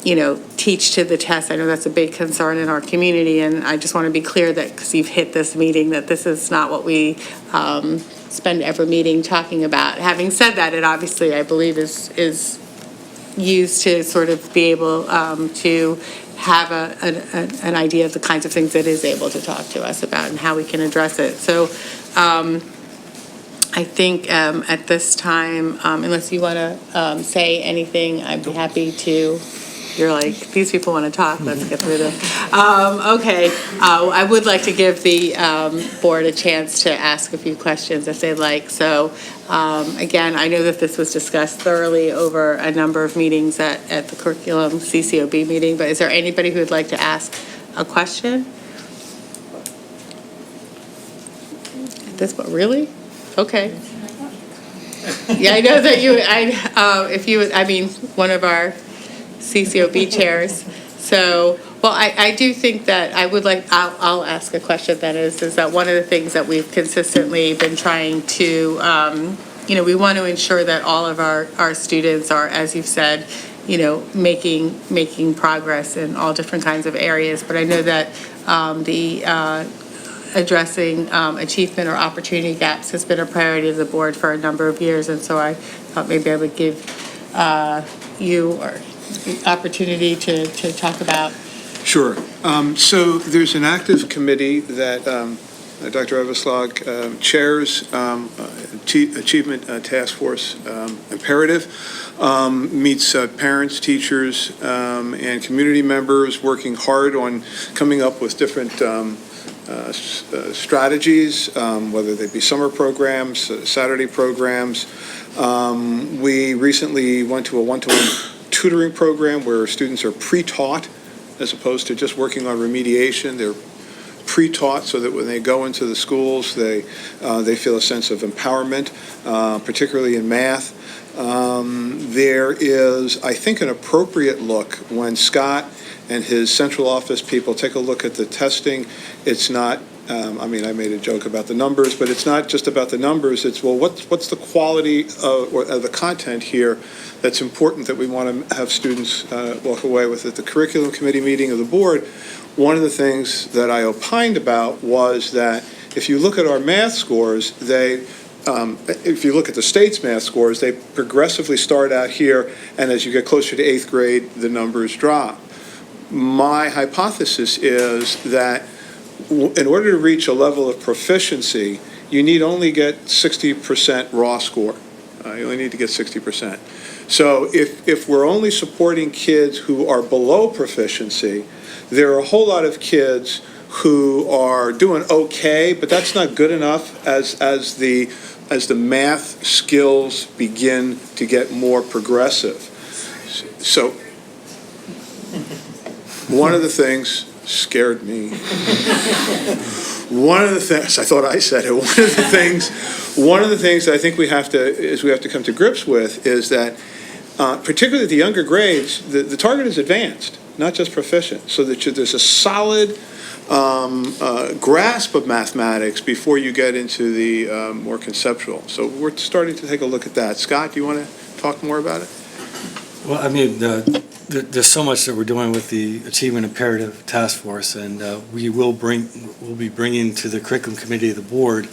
teach to the test. I know that's a big concern in our community, and I just want to be clear that, because you've hit this meeting, that this is not what we spend every meeting talking about. Having said that, it obviously, I believe, is used to sort of be able to have an idea of the kinds of things it is able to talk to us about and how we can address it. So I think at this time, unless you want to say anything, I'd be happy to. You're like, these people want to talk, let's get through this. Okay, I would like to give the board a chance to ask a few questions if they'd like. So again, I know that this was discussed thoroughly over a number of meetings at the curriculum CCOB meeting, but is there anybody who would like to ask a question? At this point, really? Okay. Yeah, I know that one of our CCOB chairs. So, well, I do think that I'll ask a question then is that one of the things that we've consistently been trying to, we want to ensure that all of our students are, as you've said, making progress in all different kinds of areas. But I know that addressing achievement or opportunity gaps has been a priority of the board for a number of years. And so I thought maybe I would give you the opportunity to talk about. Sure. So there's an active committee that Dr. Everslag chairs, Achievement Task Force Imperative, meets parents, teachers, and community members working hard on coming up with different strategies, whether they be summer programs, Saturday programs. We recently went to a one-to-one tutoring program where students are pre-taught as opposed to just working on remediation. They're pre-taught so that when they go into the schools, they feel a sense of empowerment, particularly in math. There is, I think, an appropriate look when Scott and his central office people take a look at the testing. It's not, I made a joke about the numbers, but it's not just about the numbers. It's, well, what's the quality of the content here that's important that we want to have students walk away with. At the curriculum committee meeting of the board, one of the things that I opined about was that if you look at our math scores, if you look at the state's math scores, they progressively start out here, and as you get closer to 8th grade, the numbers drop. My hypothesis is that in order to reach a level of proficiency, you need only get 60% raw score. You only need to get 60%. So if we're only supporting kids who are below proficiency, there are a whole lot of kids who are doing okay, but that's not good enough as the math skills begin to get more progressive. So one of the things scared me. One of the things, I thought I said it, one of the things that I think we have to come to grips with is that particularly at the younger grades, the target is advanced, not just proficient, so that there's a solid grasp of mathematics before you get into the more conceptual. So we're starting to take a look at that. Scott, do you want to talk more about it? Well, there's so much that we're doing with the Achievement Imperative Task Force, and we'll be bringing to the curriculum committee of the board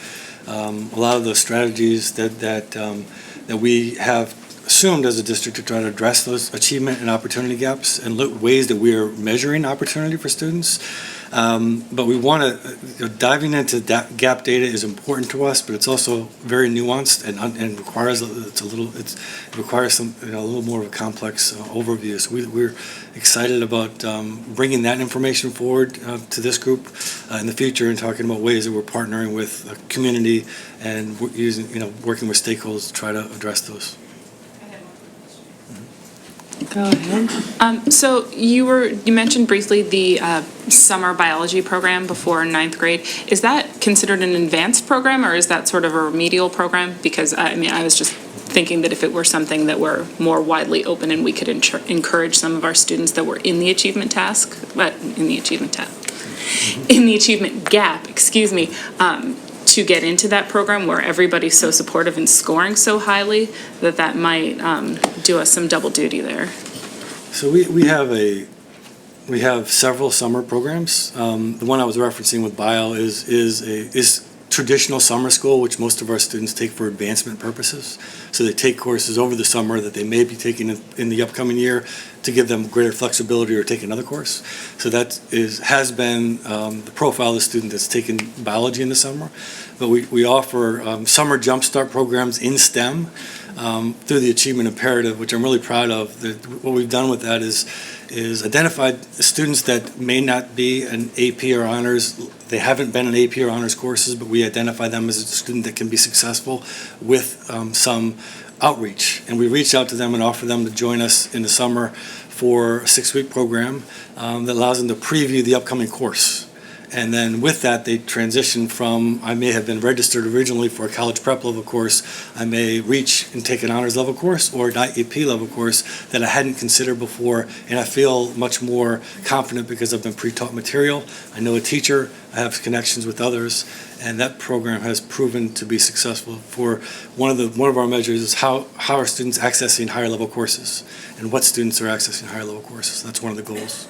a lot of those strategies that we have assumed as a district to try to address those achievement and opportunity gaps and ways that we are measuring opportunity for students. But we want to, diving into that gap data is important to us, but it's also very nuanced and requires it requires some a little more of a complex overview. So we're excited about bringing that information forward to this group in the future and talking about ways that we're partnering with the community and working with stakeholders to try to address those. Go ahead. So you mentioned briefly the summer biology program before 9th grade. Is that considered an advanced program, or is that sort of a remedial program? Because I was just thinking that if it were something that were more widely open and we could encourage some of our students that were in the achievement gap, to get into that program where everybody's so supportive and scoring so highly, that might do us some double duty there. So we have several summer programs. The one I was referencing with bio is traditional summer school, which most of our students take for advancement purposes. So they take courses over the summer that they may be taking in the upcoming year to give them greater flexibility or take another course. So that has been the profile of the student that's taken biology in the summer. But we offer summer jumpstart programs in STEM through the Achievement Imperative, which I'm really proud of. What we've done with that is identified students that may not be an AP or honors. They haven't been in AP or honors courses, but we identify them as a student that can be successful with some outreach. And we reach out to them and offer them to join us in the summer for a 6-week program that allows them to preview the upcoming course. And then with that, they transition from, I may have been registered originally for a college prep level course, I may reach and take an honors level course or an IEP level course that I hadn't considered before, and I feel much more confident because I've been pre-taught material. I know a teacher, I have connections with others, and that program has proven to be successful. For one of our measures is how are students accessing higher level courses, and what students are accessing higher level courses. That's one of the goals.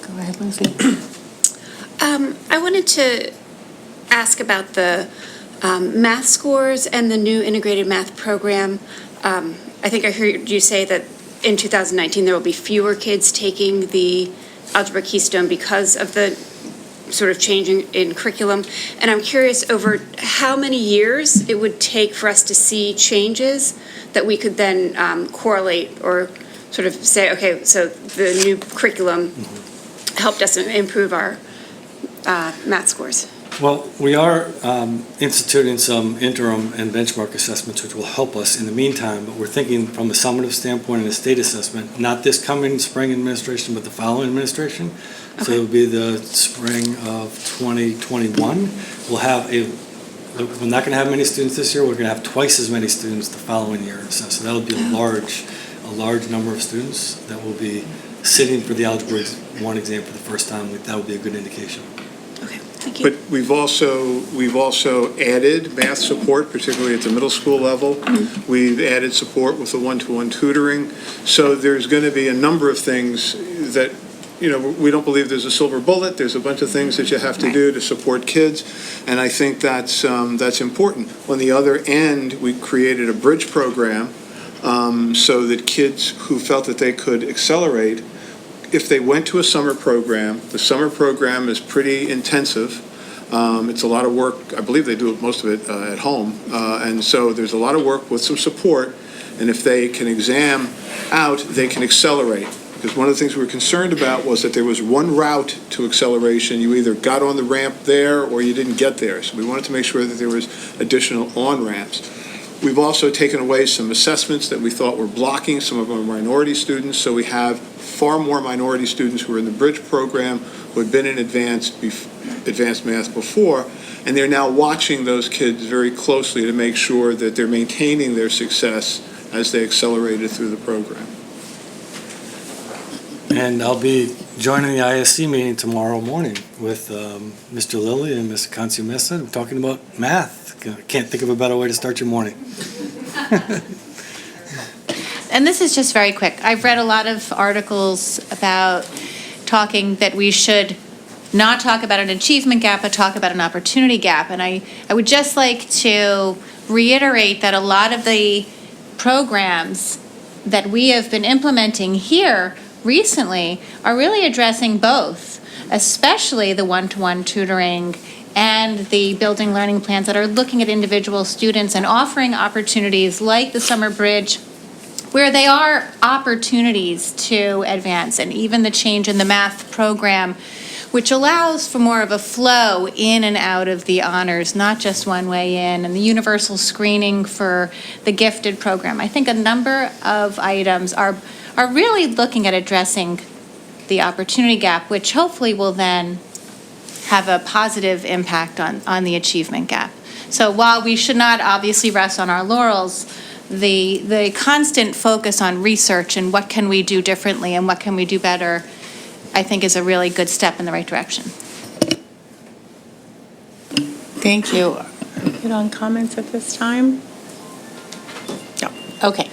Go ahead, Lucy. I wanted to ask about the math scores and the new integrated math program. I think I heard you say that in 2019 there will be fewer kids taking the Algebra Keystone because of the sort of change in curriculum. And I'm curious over how many years it would take for us to see changes that we could then correlate or sort of say, okay, so the new curriculum helped us improve our math scores. Well, we are instituting some interim and benchmark assessments which will help us in the meantime, but we're thinking from a summative standpoint and a state assessment, not this coming spring administration, but the following administration. Okay. So it'll be the spring of 2021. We're not going to have many students this year. We're going to have twice as many students the following year. So that'll be a large number of students that will be sitting for the Algebra 1 exam for the first time. That would be a good indication. Okay, thank you. But we've also added math support, particularly at the middle school level. We've added support with the one-to-one tutoring. So there's going to be a number of things that, we don't believe there's a silver bullet. There's a bunch of things that you have to do to support kids, and I think that's important. On the other end, we created a bridge program so that kids who felt that they could accelerate, if they went to a summer program, the summer program is pretty intensive. It's a lot of work. I believe they do most of it at home. And so there's a lot of work with some support. And if they can exam out, they can accelerate. Because one of the things we were concerned about was that there was one route to acceleration. You either got on the ramp there or you didn't get there. So we wanted to make sure that there was additional on-ramps. We've also taken away some assessments that we thought were blocking some of our minority students. So we have far more minority students who are in the bridge program who had been in advanced math before, and they're now watching those kids very closely to make sure that they're maintaining their success as they accelerated through the program. And I'll be joining the ISC meeting tomorrow morning with Mr. Lilly and Ms. Consummessa. We're talking about math. Can't think of a better way to start your morning. And this is just very quick. I've read a lot of articles about talking that we should not talk about an achievement gap, but talk about an opportunity gap. And I would just like to reiterate that a lot of the programs that we have been implementing here recently are really addressing both, especially the one-to-one tutoring and the building learning plans that are looking at individual students and offering opportunities like the Summer Bridge, where they are opportunities to advance, and even the change in the math program, which allows for more of a flow in and out of the honors, not just one way in, and the universal screening for the gifted program. I think a number of items are really looking at addressing the opportunity gap, which hopefully will then have a positive impact on the achievement gap. So while we should not obviously rest on our laurels, the constant focus on research and what can we do differently and what can we do better, I think is a really good step in the right direction. Thank you. Are we good on comments at this time? Okay,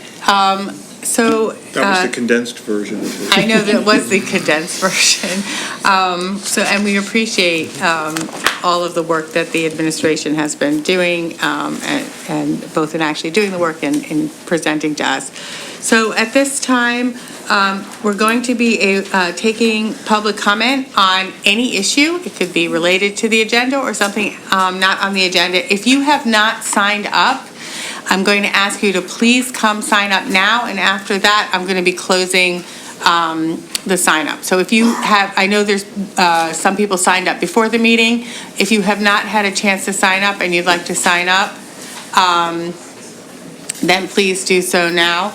so. That was the condensed version of it. I know that was the condensed version. And we appreciate all of the work that the administration has been doing, and both in actually doing the work and in presenting to us. So at this time, we're going to be taking public comment on any issue. It could be related to the agenda or something not on the agenda. If you have not signed up, I'm going to ask you to please come sign up now, and after that, I'm going to be closing the sign up. So if you have, I know there's some people signed up before the meeting. If you have not had a chance to sign up and you'd like to sign up, then please do so now.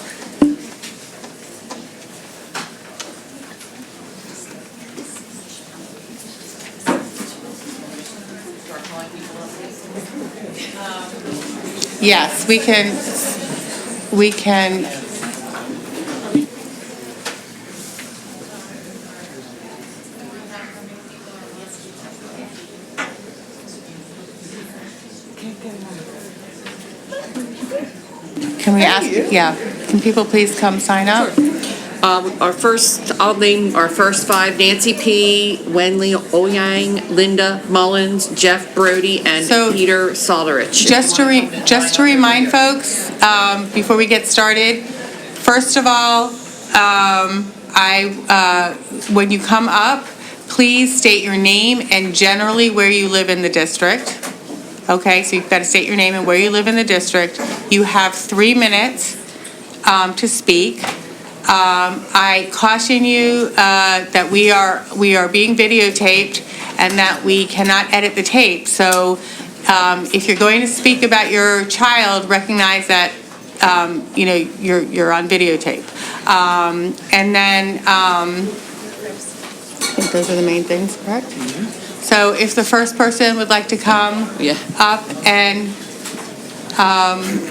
Yes, we can, can we ask, yeah, can people please come sign up? I'll name our first five: Nancy P., Wenli Oyang, Linda Mullins, Jeff Brody, and So- Peter Solderich. Just to remind folks, before we get started, first of all, when you come up, please state your name and generally where you live in the district. Okay, so you've got to state your name and where you live in the district. You have 3 minutes to speak. I caution you that we are being videotaped and that we cannot edit the tape. So if you're going to speak about your child, recognize that you're on videotape. And then I think those are the main things, correct? So if the first person would like to come up and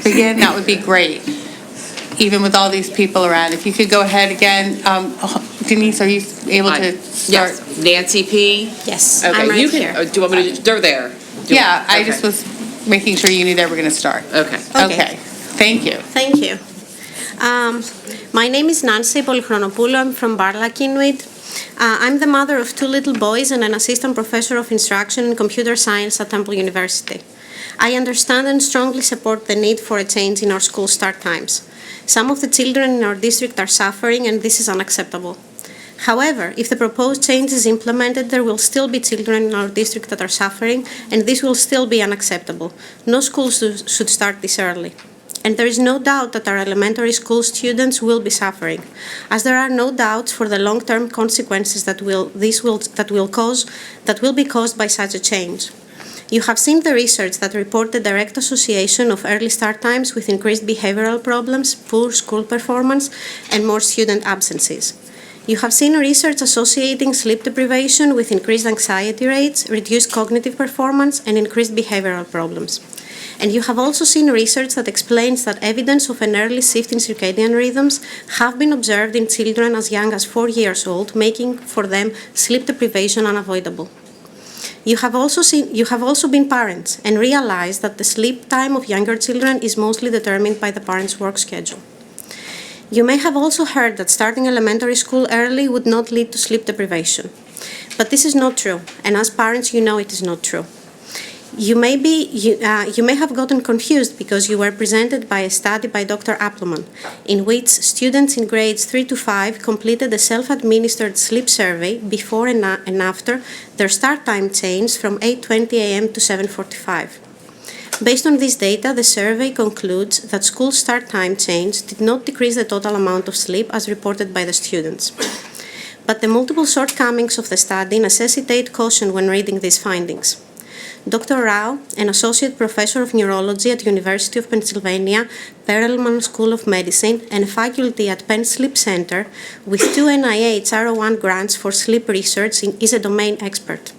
begin, that would be great, even with all these people around. If you could go ahead again. Denise, are you able to start? Yes, Nancy P. Yes, Okay, I'm right you can. here. Do you want me to? They're there. Yeah, I Okay. just was making sure you knew that we're going to start. Okay. Okay, thank you. Thank you. My name is Nancy Polychronopoulou. I'm from Barla, Kinuit. I'm the mother of 2 little boys and an assistant professor of instruction in computer science at Temple University. I understand and strongly support the need for a change in our school start times. Some of the children in our district are suffering, and this is unacceptable. However, if the proposed change is implemented, there will still be children in our district that are suffering, and this will still be unacceptable. No school should start this early. And there is no doubt that our elementary school students will be suffering, as there are no doubts for the long-term consequences that will be caused by such a change. You have seen the research that report the direct association of early start times with increased behavioral problems, poor school performance, and more student absences. You have seen research associating sleep deprivation with increased anxiety rates, reduced cognitive performance, and increased behavioral problems. And you have also seen research that explains that evidence of an early shift in circadian rhythms have been observed in children as young as 4 years old, making for them sleep deprivation unavoidable. You have also been parents and realized that the sleep time of younger children is mostly determined by the parents' work schedule. You may have also heard that starting elementary school early would not lead to sleep deprivation. But this is not true, and as parents you know it is not true. You may have gotten confused because you were presented by a study by Dr. Appleman, in which students in grades 3 to 5 completed a self-administered sleep survey before and after their start time changed from 8:20 a.m. to 7:45. Based on this data, the survey concludes that school start time change did not decrease the total amount of sleep as reported by the students. But the multiple shortcomings of the study necessitate caution when reading these findings. Dr. Rao, an associate professor of neurology at University of Pennsylvania, Perelman School of Medicine, and faculty at Penn Sleep Center, with 2 NIH R01 grants for sleep research, is a domain expert.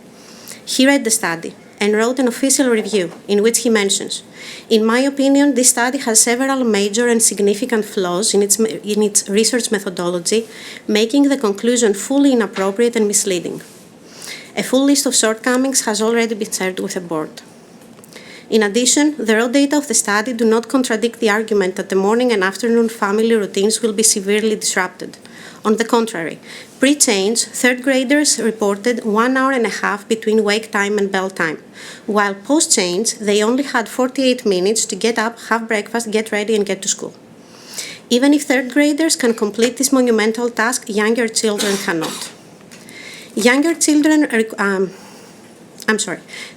He read the study and wrote an official review in which he mentions, "In my opinion, this study has several major and significant flaws in its research methodology, making the conclusion fully inappropriate and misleading." A full list of shortcomings has already been shared with the board. In addition, the raw data of the study do not contradict the argument that the morning and afternoon family routines will be severely disrupted. On the contrary, pre-change, third graders reported 1 hour and a half between wake time and bell time, while post-change, they only had 48 minutes to get up, have breakfast, get ready, and get to school. Even if third graders can complete this monumental task, younger children cannot.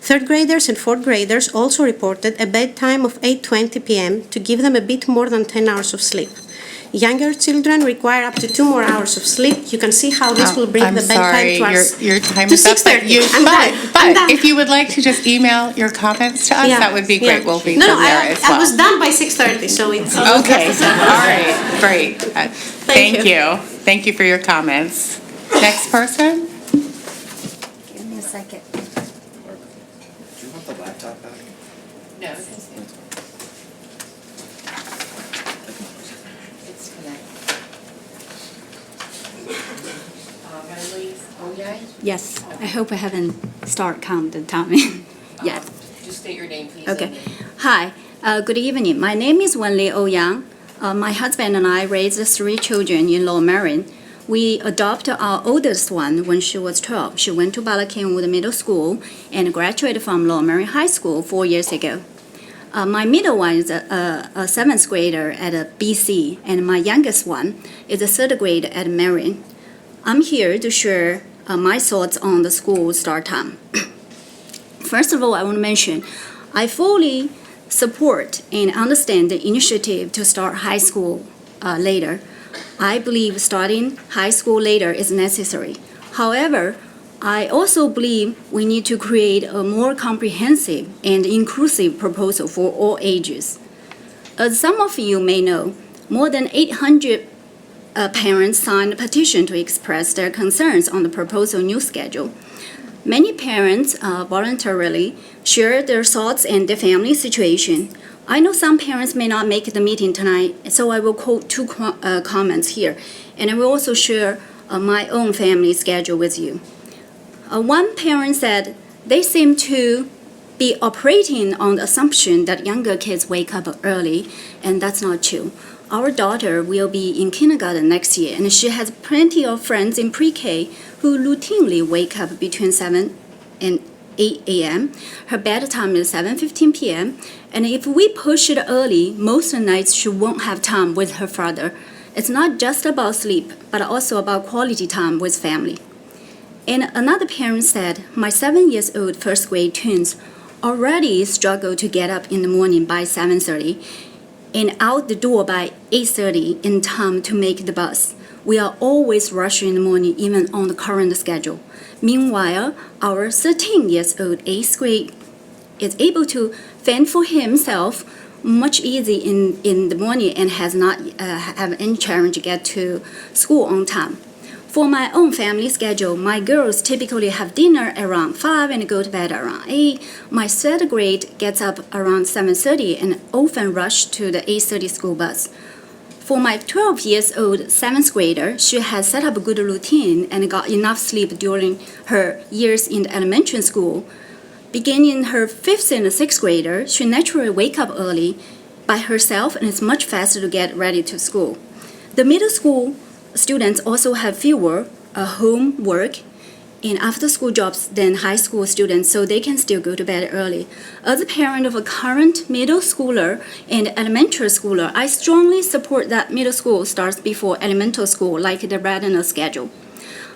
Third graders and fourth graders also reported a bedtime of 8:20 p.m. to give them a bit more than 10 hours of sleep. Younger children require up to 2 more hours of sleep. You can see how this will bring the bedtime to us. Your time to is up. 6:30. But if you would like to just email your comments to us, that would be great. We'll read them there as well. I was done by 6:30, so it's Okay, all right, great. Thank you. Thank you for your comments. Next person? Give me a second. Do you want the laptop back? No. It's connected. Yes, I hope I haven't started counting the time yet. Just state your name, please. Okay. Hi, good evening. My name is Wenli Ouyang. My husband and I raised 3 children in Lower Merion. We adopted our oldest one when she was 12. She went to Balakinwood Middle School and graduated from Lower Merion High School 4 years ago. My middle one is a 7th grader at BC, and my youngest one is a 3rd grader at Merion. I'm here to share my thoughts on the school start time. First of all, I want to mention, I fully support and understand the initiative to start high school later. I believe starting high school later is necessary. However, I also believe we need to create a more comprehensive and inclusive proposal for all ages. As some of you may know, more than 800 parents signed a petition to express their concerns on the proposal new schedule. Many parents voluntarily share their thoughts and their family situation. I know some parents may not make the meeting tonight, so I will quote 2 comments here, and I will also share my own family schedule with you. One parent said they seem to be operating on the assumption that younger kids wake up early, and that's not true. Our daughter will be in kindergarten next year, and she has plenty of friends in pre-K who routinely wake up between 7 and 8 a.m. Her bedtime is 7:15 p.m., and if we push it early, most nights she won't have time with her father. It's not just about sleep, but also about quality time with family. And another parent said, my 7-year-old first grade twins already struggle to get up in the morning by 7:30 and out the door by 8:30 in time to make the bus. We are always rushing in the morning, even on the current schedule. Meanwhile, our 13-year-old 8th grade is able to fend for himself much easy in the morning and has not have any challenge to get to school on time. For my own family schedule, my girls typically have dinner around 5 and go to bed around 8. My 3rd grade gets up around 7:30 and often rush to the 8:30 school bus. For my 12-year-old 7th grader, she has set up a good routine and got enough sleep during her years in the elementary school. Beginning her 5th and 6th grader, she naturally wakes up early by herself and is much faster to get ready to school. The middle school students also have fewer homework and after-school jobs than high school students, so they can still go to bed early. As a parent of a current middle schooler and elementary schooler, I strongly support that middle school starts before elementary school, like the Radina schedule.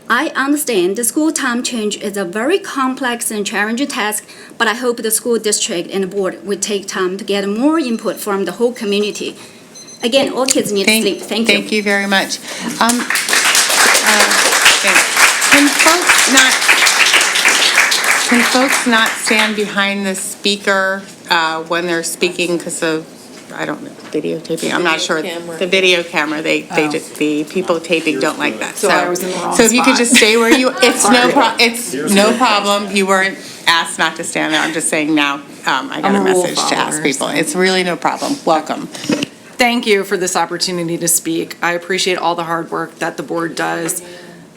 I understand the school time change is a very complex and challenging task, but I hope the school district and the board would take time to get more input from the whole community. Again, all kids need sleep. Thank you. Thank you very much. Can folks not stand behind the speaker when they're speaking because of, I don't know, videotaping? I'm not sure. The video camera, the people taping don't like that. So I was in the wrong So if you could spot. just stay where you, it's no problem. You weren't asked not to stand there. I'm just saying now, I got I'm a a rule message to ask follower, people. so. It's really no problem. Welcome. Thank you for this opportunity to speak. I appreciate all the hard work that the board does.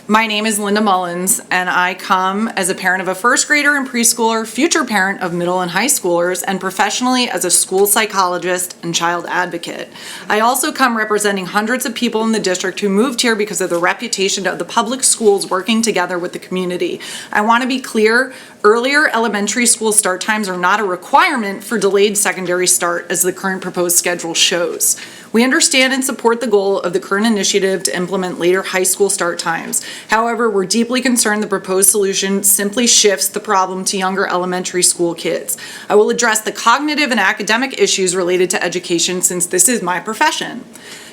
My name is Linda Mullins, and I come as a parent of a first grader and preschooler, future parent of middle and high schoolers, and professionally as a school psychologist and child advocate. I also come representing hundreds of people in the district who moved here because of the reputation of the public schools working together with the community. I want to be clear, earlier elementary school start times are not a requirement for delayed secondary start as the current proposed schedule shows. We understand and support the goal of the current initiative to implement later high school start times. However, we're deeply concerned the proposed solution simply shifts the problem to younger elementary school kids. I will address the cognitive and academic issues related to education since this is my profession.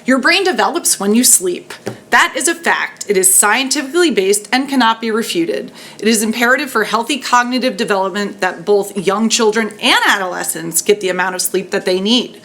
Your brain develops when you sleep. That is a fact. It is scientifically based and cannot be refuted. It is imperative for healthy cognitive development that both young children and adolescents get the amount of sleep that they need.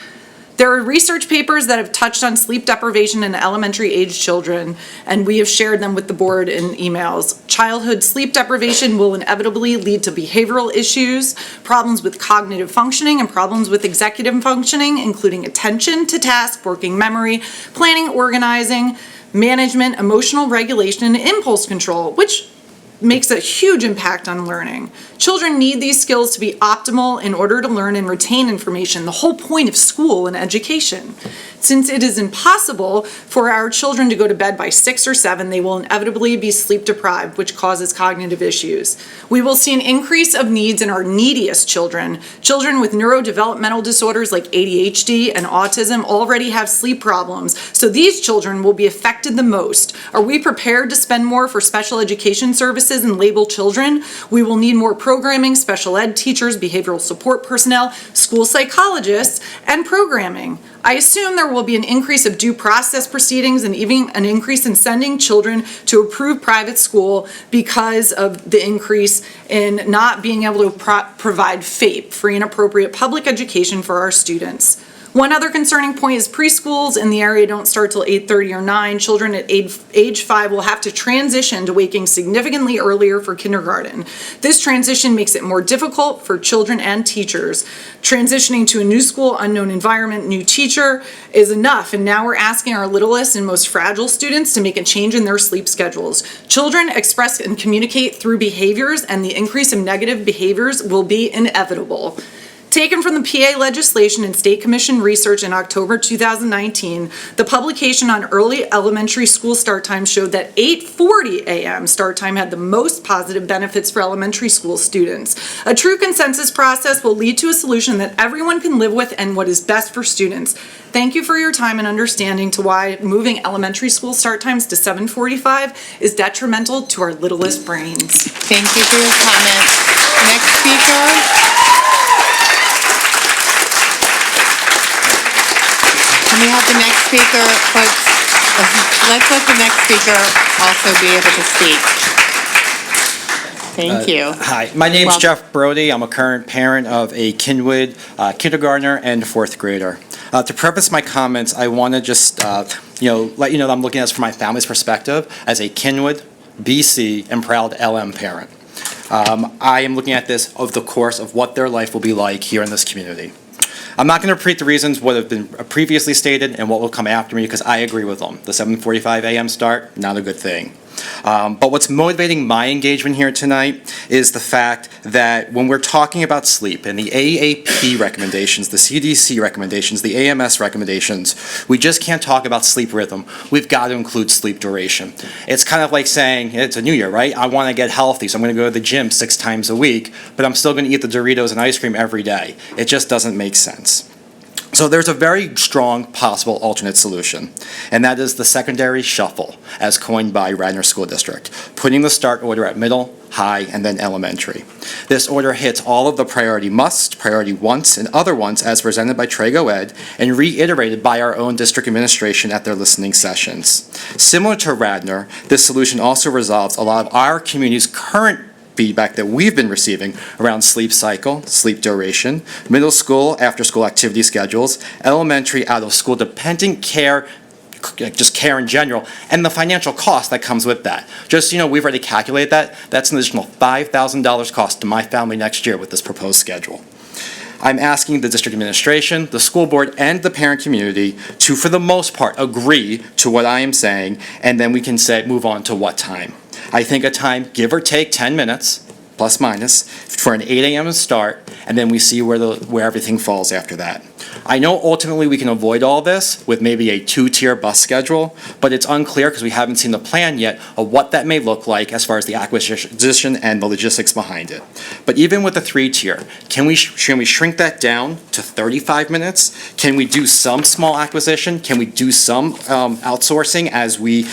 There are research papers that have touched on sleep deprivation in elementary age children, and we have shared them with the board in emails. Childhood sleep deprivation will inevitably lead to behavioral issues, problems with cognitive functioning, and problems with executive functioning, including attention to task, working memory, planning, organizing, management, emotional regulation, and impulse control, which makes a huge impact on learning. Children need these skills to be optimal in order to learn and retain information, the whole point of school and education. Since it is impossible for our children to go to bed by 6 or 7, they will inevitably be sleep deprived, which causes cognitive issues. We will see an increase of needs in our neediest children. Children with neurodevelopmental disorders like ADHD and autism already have sleep problems, so these children will be affected the most. Are we prepared to spend more for special education services and label children? We will need more programming, special ed teachers, behavioral support personnel, school psychologists, and programming. I assume there will be an increase of due process proceedings and even an increase in sending children to approved private school because of the increase in not being able to provide FAPE, free and appropriate public education for our students. One other concerning point is preschools in the area don't start till 8:30 or 9. Children at age 5 will have to transition to waking significantly earlier for kindergarten. This transition makes it more difficult for children and teachers. Transitioning to a new school, unknown environment, new teacher is enough, and now we're asking our littlest and most fragile students to make a change in their sleep schedules. Children express and communicate through behaviors, and the increase of negative behaviors will be inevitable. Taken from the PA legislation and State Commission research in October 2019, the publication on early elementary school start time showed that 8:40 a.m. start time had the most positive benefits for elementary school students. A true consensus process will lead to a solution that everyone can live with and what is best for students. Thank you for your time and understanding to why moving elementary school start times to 7:45 is detrimental to our littlest brains. Thank you for your comments. Next speaker. Can we have the next speaker, folks? Let's let the next speaker also be able to speak. Thank you. Hi, my name's Welcome. Jeff Brody. I'm a current parent of a Kinwood kindergartner and fourth grader. To preface my comments, I want to just let you know that I'm looking at this from my family's perspective as a Kinwood, BC, and proud LM parent. I am looking at this over the course of what their life will be like here in this community. I'm not going to repeat the reasons what have been previously stated and what will come after me because I agree with them. The 7:45 a.m. start, not a good thing. But what's motivating my engagement here tonight is the fact that when we're talking about sleep and the AAP recommendations, the CDC recommendations, the AMS recommendations, we just can't talk about sleep rhythm. We've got to include sleep duration. It's kind of like saying, it's a new year, right? I want to get healthy, so I'm going to go to the gym 6 times a week, but I'm still going to eat the Doritos and ice cream every day. It just doesn't make sense. So there's a very strong possible alternate solution, and that is the secondary shuffle, as coined by Radnor School District, putting the start order at middle, high, and then elementary. This order hits all of the priority musts, priority wants, and other wants as presented by Trago Ed and reiterated by our own district administration at their listening sessions. Similar to Radnor, this solution also resolves a lot of our community's current feedback that we've been receiving around sleep cycle, sleep duration, middle school after-school activity schedules, elementary out-of-school dependent care, just care in general, and the financial cost that comes with that. Just, we've already calculated that. That's an additional $5,000 cost to my family next year with this proposed schedule. I'm asking the district administration, the school board, and the parent community to, for the most part, agree to what I am saying, and then we can move on to what time. I think a time, give or take 10 minutes, plus minus, for an 8 a.m. start, and then we see where everything falls after that. I know ultimately we can avoid all this with maybe a 2-tier bus schedule, but it's unclear because we haven't seen the plan yet of what that may look like as far as the acquisition and the logistics behind it. But even with the 3-tier, can we shrink that down to 35 minutes? Can we do some small acquisition? Can we do some outsourcing as we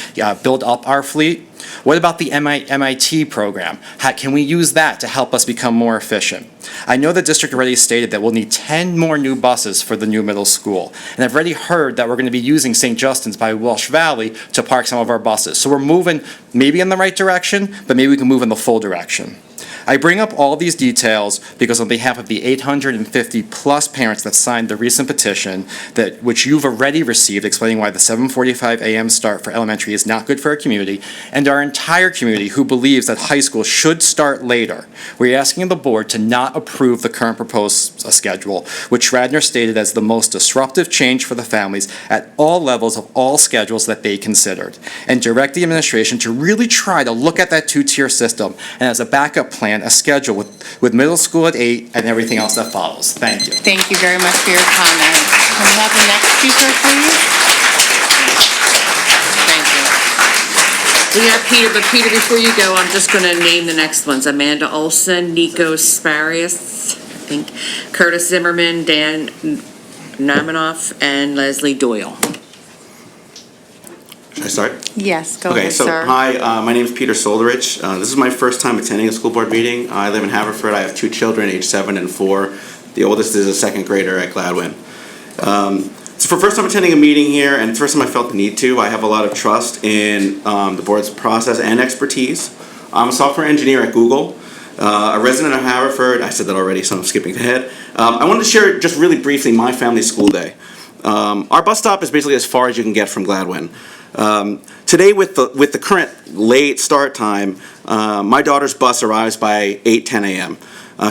build up our fleet? What about the MIT program? Can we use that to help us become more efficient? I know the district already stated that we'll need 10 more new buses for the new middle school. And I've already heard that we're going to be using St. Justin's by Welsh Valley to park some of our buses. So we're moving maybe in the right direction, but maybe we can move in the full direction. I bring up all these details because on behalf of the 850-plus parents that signed the recent petition, which you've already received, explaining why the 7:45 a.m. start for elementary is not good for our community, and our entire community who believes that high school should start later, we're asking the board to not approve the current proposed schedule, which Radnor stated as the most disruptive change for the families at all levels of all schedules that they considered, and direct the administration to really try to look at that 2-tier system and as a backup plan, a schedule with middle school at 8 and everything else that follows. Thank you. Thank you very much for your comment. Can we have the next speaker, please? Thank you. We have Peter, but Peter, before you go, I'm just going to name the next ones. Amanda Olson, Nico Sparius, I think, Curtis Zimmerman, Dan Namanoff, and Leslie Doyle. Should I start? Yes, go Okay, ahead, so sir. hi, my name is Peter Solderich. This is my first time attending a school board meeting. I live in Haverford. I have 2 children, age 7 and 4. The oldest is a 2nd grader at Gladwin. So for the first time attending a meeting here, and the first time I felt the need to, I have a lot of trust in the board's process and expertise. I'm a software engineer at Google, a resident of Haverford. I said that already, so I'm skipping ahead. I wanted to share just really briefly my family's school day. Our bus stop is basically as far as you can get from Gladwin. Today, with the current late start time, my daughter's bus arrives by 8:10 a.m.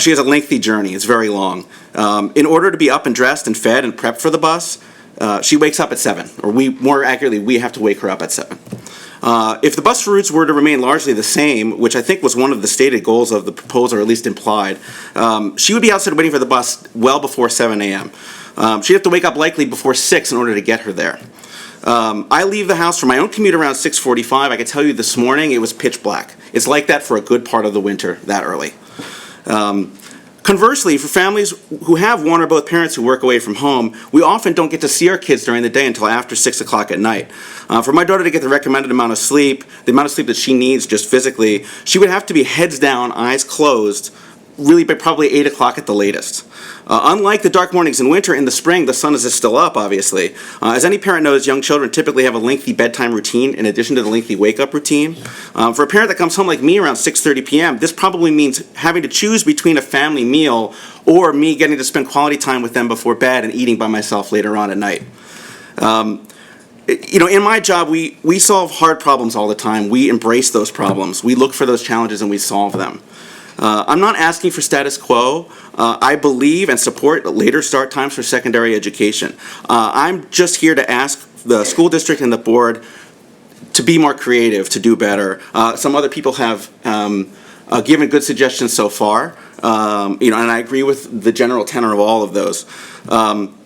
She has a lengthy journey. It's very long. In order to be up and dressed and fed and prepped for the bus, she wakes up at 7, or more accurately, we have to wake her up at 7. If the bus routes were to remain largely the same, which I think was one of the stated goals of the proposal, or at least implied, she would be outside waiting for the bus well before 7 a.m. She'd have to wake up likely before 6 in order to get her there. I leave the house for my own commute around 6:45. I can tell you this morning it was pitch black. It's like that for a good part of the winter that early. Conversely, for families who have one or both parents who work away from home, we often don't get to see our kids during the day until after 6 o'clock at night. For my daughter to get the recommended amount of sleep, the amount of sleep that she needs just physically, she would have to be heads down, eyes closed, really by probably 8 o'clock at the latest. Unlike the dark mornings in winter, in the spring, the sun is still up, obviously. As any parent knows, young children typically have a lengthy bedtime routine in addition to the lengthy wake-up routine. For a parent that comes home like me around 6:30 p.m., this probably means having to choose between a family meal or me getting to spend quality time with them before bed and eating by myself later on at night. In my job, we solve hard problems all the time. We embrace those problems. We look for those challenges and we solve them. I'm not asking for status quo. I believe and support later start times for secondary education. I'm just here to ask the school district and the board to be more creative, to do better. Some other people have given good suggestions so far, and I agree with the general tenor of all of those.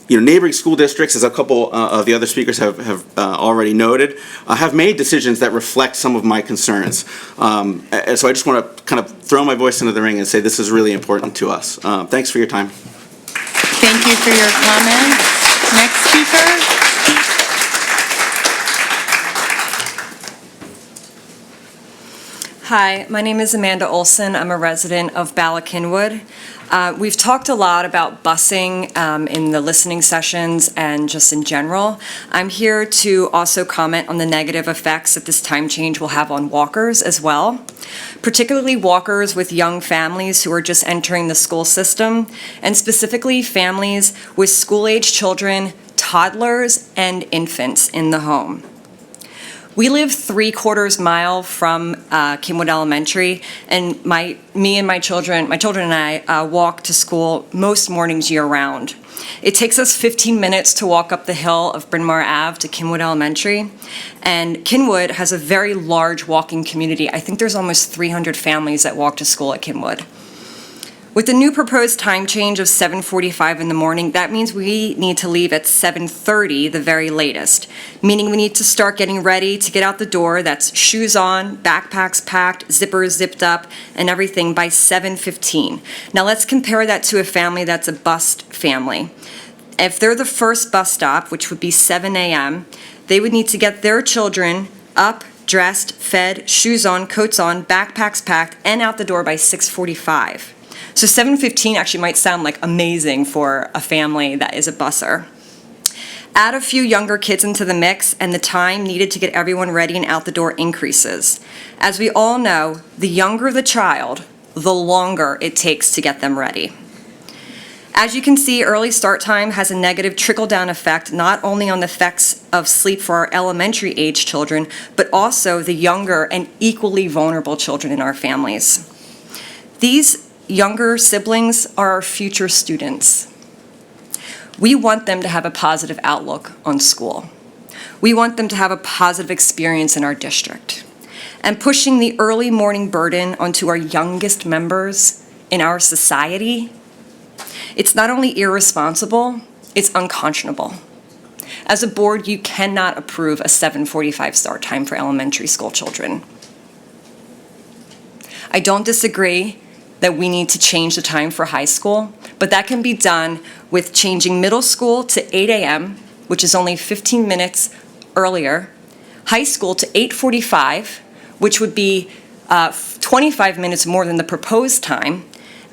Neighboring school districts, as a couple of the other speakers have already noted, have made decisions that reflect some of my concerns. And so I just want to kind of throw my voice into the ring and say this is really important to us. Thanks for your time. Thank you for your comment. Next speaker. Hi, my name is Amanda Olson. I'm a resident of Bala-Cynwyd. We've talked a lot about busing in the listening sessions and just in general. I'm here to also comment on the negative effects that this time change will have on walkers as well, particularly walkers with young families who are just entering the school system, and specifically families with school-age children, toddlers, and infants in the home. We live 3/4 mile from Kinwood Elementary, and me and my children and I walk to school most mornings year-round. It takes us 15 minutes to walk up the hill of Bryn Mawr Ave to Kinwood Elementary, and Kinwood has a very large walking community. I think there's almost 300 families that walk to school at Kinwood. With the new proposed time change of 7:45 in the morning, that means we need to leave at 7:30, the very latest, meaning we need to start getting ready to get out the door. That's shoes on, backpacks packed, zippers zipped up, and everything by 7:15. Now let's compare that to a family that's a bus family. If they're the first bus stop, which would be 7 a.m., they would need to get their children up, dressed, fed, shoes on, coats on, backpacks packed, and out the door by 6:45. So 7:15 actually might sound like amazing for a family that is a busser. Add a few younger kids into the mix, and the time needed to get everyone ready and out the door increases. As we all know, the younger the child, the longer it takes to get them ready. As you can see, early start time has a negative trickle-down effect, not only on the effects of sleep for our elementary age children, but also the younger and equally vulnerable children in our families. These younger siblings are our future students. We want them to have a positive outlook on school. We want them to have a positive experience in our district. And pushing the early morning burden onto our youngest members in our society, it's not only irresponsible, it's unconscionable. As a board, you cannot approve a 7:45 start time for elementary school children. I don't disagree that we need to change the time for high school, but that can be done with changing middle school to 8 a.m., which is only 15 minutes earlier, high school to 8:45, which would be 25 minutes more than the proposed time,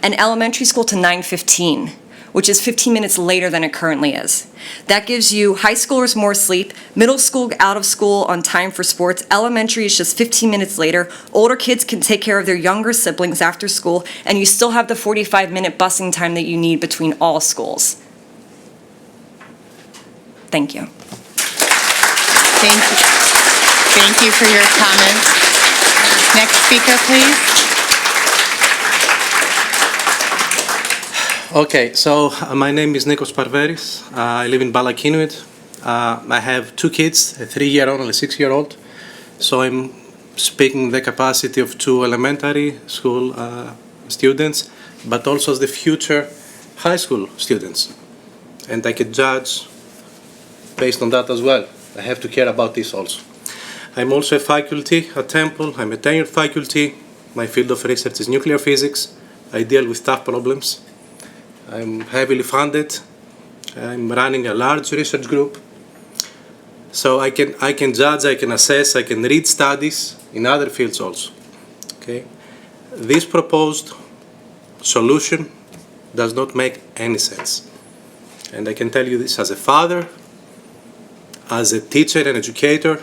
and elementary school to 9:15, which is 15 minutes later than it currently is. That gives you high schoolers more sleep, middle school out of school on time for sports, elementary is just 15 minutes later, older kids can take care of their younger siblings after school, and you still have the 45-minute busing time that you need between all schools. Thank you. Thank you. Thank you for your comments. Next speaker, please. Okay, so my name is Nikos Parveris. I live in Balakinwid. I have two kids, a 3-year-old and a 6-year-old. So I'm speaking in the capacity of two elementary school students, but also as the future high school students. And I can judge based on that as well. I have to care about this also. I'm also a faculty at Temple. I'm a tenured faculty. My field of research is nuclear physics. I deal with tough problems. I'm heavily funded. I'm running a large research group. So I can judge, I can assess, I can read studies in other fields also. Okay? This proposed solution does not make any sense. And I can tell you this as a father, as a teacher and educator.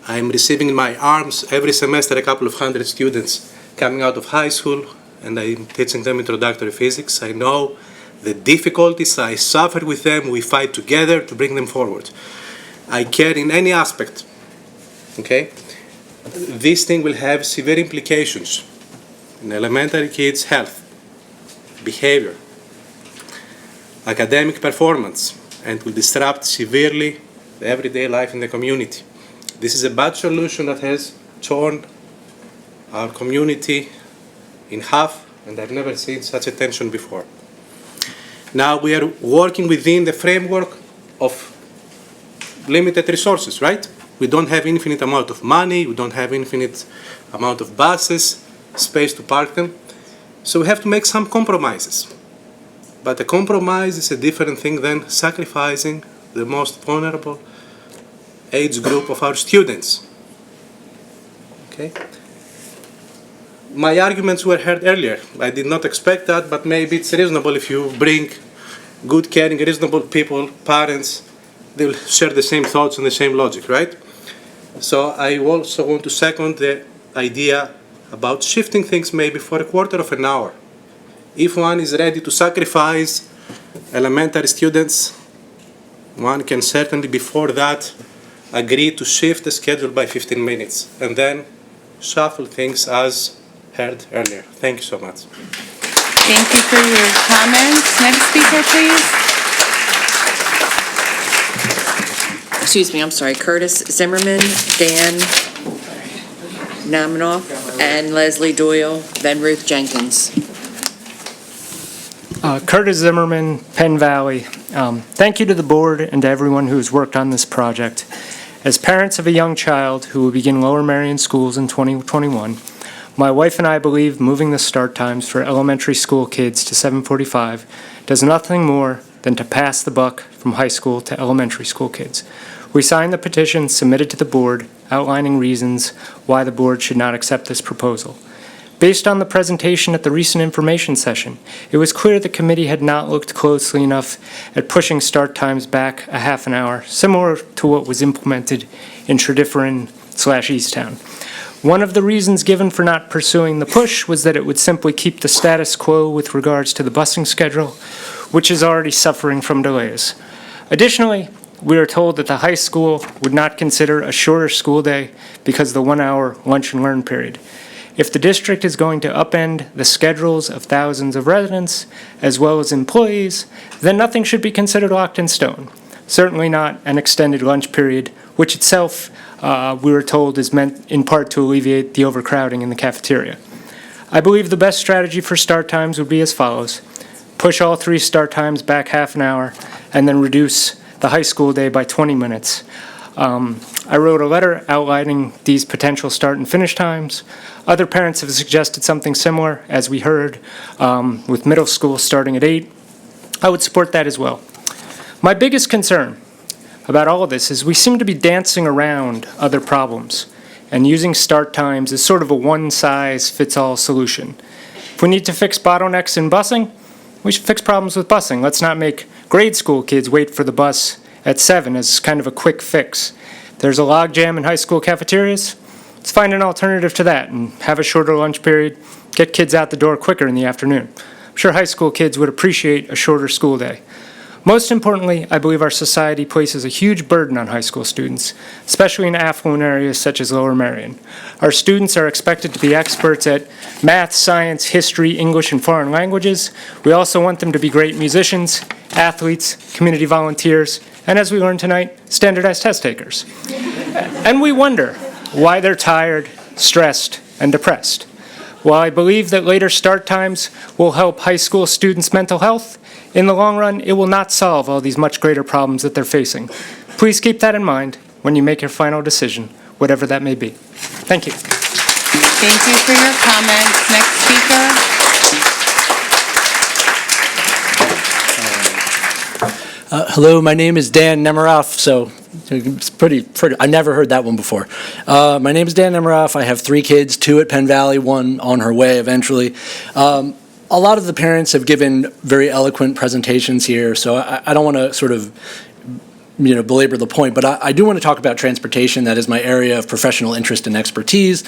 I'm receiving in my arms every semester a couple of hundred students coming out of high school, and I'm teaching them introductory physics. I know the difficulties, I suffer with them, we fight together to bring them forward. I care in any aspect, okay? This thing will have severe implications in elementary kids' health, behavior, academic performance, and will disrupt severely the everyday life in the community. This is a bad solution that has torn our community in half, and I've never seen such a tension before. Now we are working within the framework of limited resources, right? We don't have infinite amount of money, we don't have infinite amount of buses, space to park them. So we have to make some compromises. But a compromise is a different thing than sacrificing the most vulnerable age group of our students. Okay? My arguments were heard earlier. I did not expect that, but maybe it's reasonable if you bring good, caring, reasonable people, parents, they will share the same thoughts and the same logic, right? So I also want to second the idea about shifting things maybe for a quarter of an hour. If one is ready to sacrifice elementary students, one can certainly before that agree to shift the schedule by 15 minutes and then shuffle things as heard earlier. Thank you so much. Thank you for your comments. Next speaker, please. Excuse me, I'm sorry, Curtis Zimmerman, Dan Naminoff, and Leslie Doyle, then Ruth Jenkins. Curtis Zimmerman, Penn Valley. Thank you to the board and to everyone who has worked on this project. As parents of a young child who will begin Lower Merion schools in 2021, my wife and I believe moving the start times for elementary school kids to 7:45 does nothing more than to pass the buck from high school to elementary school kids. We signed the petition submitted to the board outlining reasons why the board should not accept this proposal. Based on the presentation at the recent information session, it was clear the committee had not looked closely enough at pushing start times back a half an hour, similar to what was implemented in Tredyffrin/Easttown. One of the reasons given for not pursuing the push was that it would simply keep the status quo with regards to the busing schedule, which is already suffering from delays. Additionally, we are told that the high school would not consider a shorter school day because of the 1-hour lunch and learn period. If the district is going to upend the schedules of thousands of residents as well as employees, then nothing should be considered locked in stone. Certainly not an extended lunch period, which itself, we were told, is meant in part to alleviate the overcrowding in the cafeteria. I believe the best strategy for start times would be as follows. Push all 3 start times back half an hour and then reduce the high school day by 20 minutes. I wrote a letter outlining these potential start and finish times. Other parents have suggested something similar, as we heard, with middle school starting at 8. I would support that as well. My biggest concern about all of this is we seem to be dancing around other problems and using start times as sort of a one-size-fits-all solution. If we need to fix bottlenecks in busing, we should fix problems with busing. Let's not make grade school kids wait for the bus at 7 as kind of a quick fix. There's a logjam in high school cafeterias. Let's find an alternative to that and have a shorter lunch period, get kids out the door quicker in the afternoon. I'm sure high school kids would appreciate a shorter school day. Most importantly, I believe our society places a huge burden on high school students, especially in affluent areas such as Lower Merion. Our students are expected to be experts at math, science, history, English, and foreign languages. We also want them to be great musicians, athletes, community volunteers, and as we learned tonight, standardized test takers. And we wonder why they're tired, stressed, and depressed. While I believe that later start times will help high school students' mental health, in the long run, it will not solve all these much greater problems that they're facing. Please keep that in mind when you make your final decision, whatever that may be. Thank you. Thank you for your comments. Next speaker. Hello, my name is Dan Nemiroff, so it's pretty, I never heard that one before. My name is Dan Nemiroff. I have 3 kids, 2 at Penn Valley, 1 on her way eventually. A lot of the parents have given very eloquent presentations here, so I don't want to sort of belabor the point, but I do want to talk about transportation. That is my area of professional interest and expertise.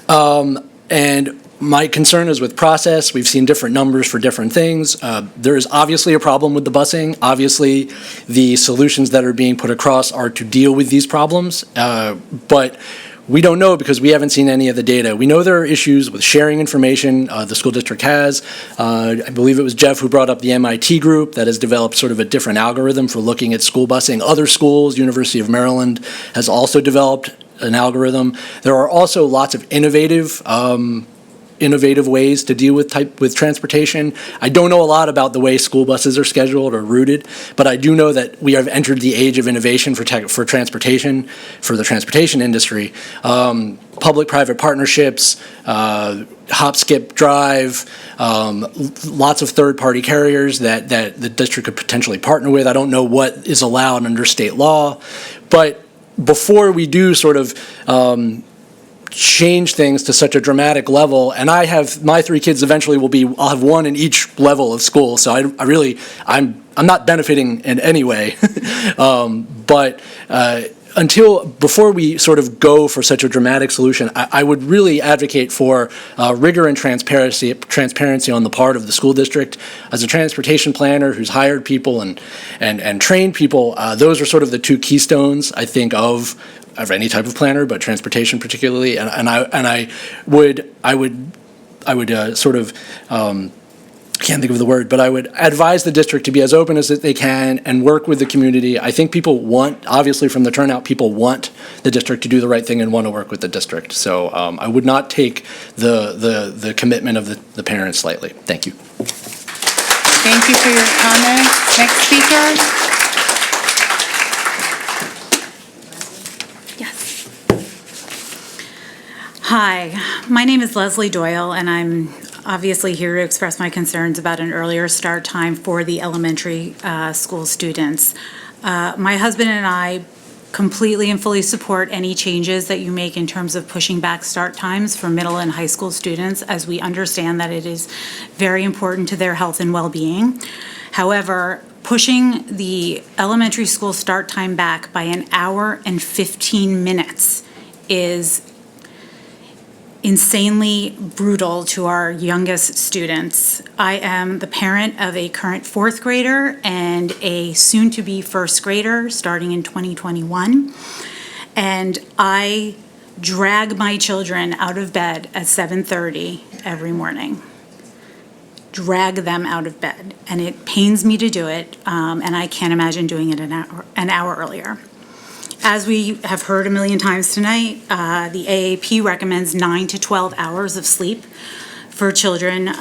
And my concern is with process. We've seen different numbers for different things. There is obviously a problem with the busing. Obviously, the solutions that are being put across are to deal with these problems, but we don't know because we haven't seen any of the data. We know there are issues with sharing information. The school district has. I believe it was Jeff who brought up the MIT group that has developed sort of a different algorithm for looking at school busing. Other schools, University of Maryland has also developed an algorithm. There are also lots of innovative ways to deal with transportation. I don't know a lot about the way school buses are scheduled or routed, but I do know that we have entered the age of innovation for transportation, for the transportation industry. Public-private partnerships, hop, skip, drive, lots of third-party carriers that the district could potentially partner with. I don't know what is allowed under state law, but before we do sort of change things to such a dramatic level, and I have my 3 kids eventually I'll have 1 in each level of school, so I'm not benefiting in any way, but before we sort of go for such a dramatic solution, I would really advocate for rigor and transparency on the part of the school district. As a transportation planner who's hired people and trained people, those are sort of the two keystones, I think, of any type of planner, but transportation particularly. And I would sort of can't think of the word, but I would advise the district to be as open as they can and work with the community. I think people want, obviously from the turnout, people want the district to do the right thing and want to work with the district. So I would not take the commitment of the parents lightly. Thank you. Thank you for your comments. Next speaker. Yes. Hi, my name is Leslie Doyle, and I'm obviously here to express my concerns about an earlier start time for the elementary school students. My husband and I completely and fully support any changes that you make in terms of pushing back start times for middle and high school students, as we understand that it is very important to their health and well-being. However, pushing the elementary school start time back by an hour and 15 minutes is insanely brutal to our youngest students. I am the parent of a current fourth grader and a soon-to-be first grader starting in 2021. And I drag my children out of bed at 7:30 every morning. Drag them out of bed. And it pains me to do it, and I can't imagine doing it an hour earlier. As we have heard a million times tonight, the AAP recommends 9 to 12 hours of sleep for children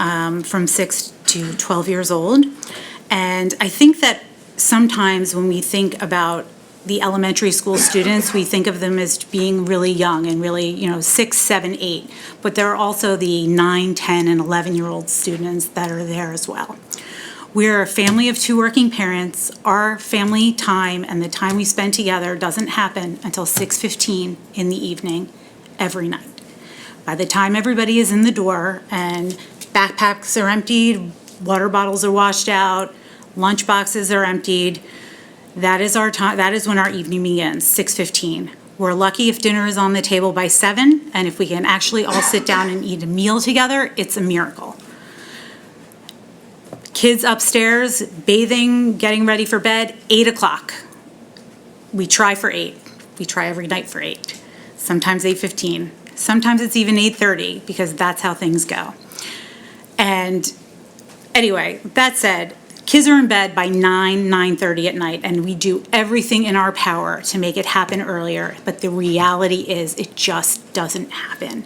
from 6 to 12 years old. And I think that sometimes when we think about the elementary school students, we think of them as being really young and really, 6, 7, 8. But there are also the 9, 10, and 11-year-old students that are there as well. We're a family of 2 working parents. Our family time and the time we spend together doesn't happen until 6:15 in the evening every night. By the time everybody is in the door and backpacks are emptied, water bottles are washed out, lunch boxes are emptied, that is our time. That is when our evening begins, 6:15. We're lucky if dinner is on the table by 7, and if we can actually all sit down and eat a meal together, it's a miracle. Kids upstairs, bathing, getting ready for bed, 8 o'clock. We try for 8. We try every night for 8. Sometimes 8:15. Sometimes it's even 8:30 because that's how things go. And anyway, that said, kids are in bed by 9:30 at night, and we do everything in our power to make it happen earlier, but the reality is it just doesn't happen.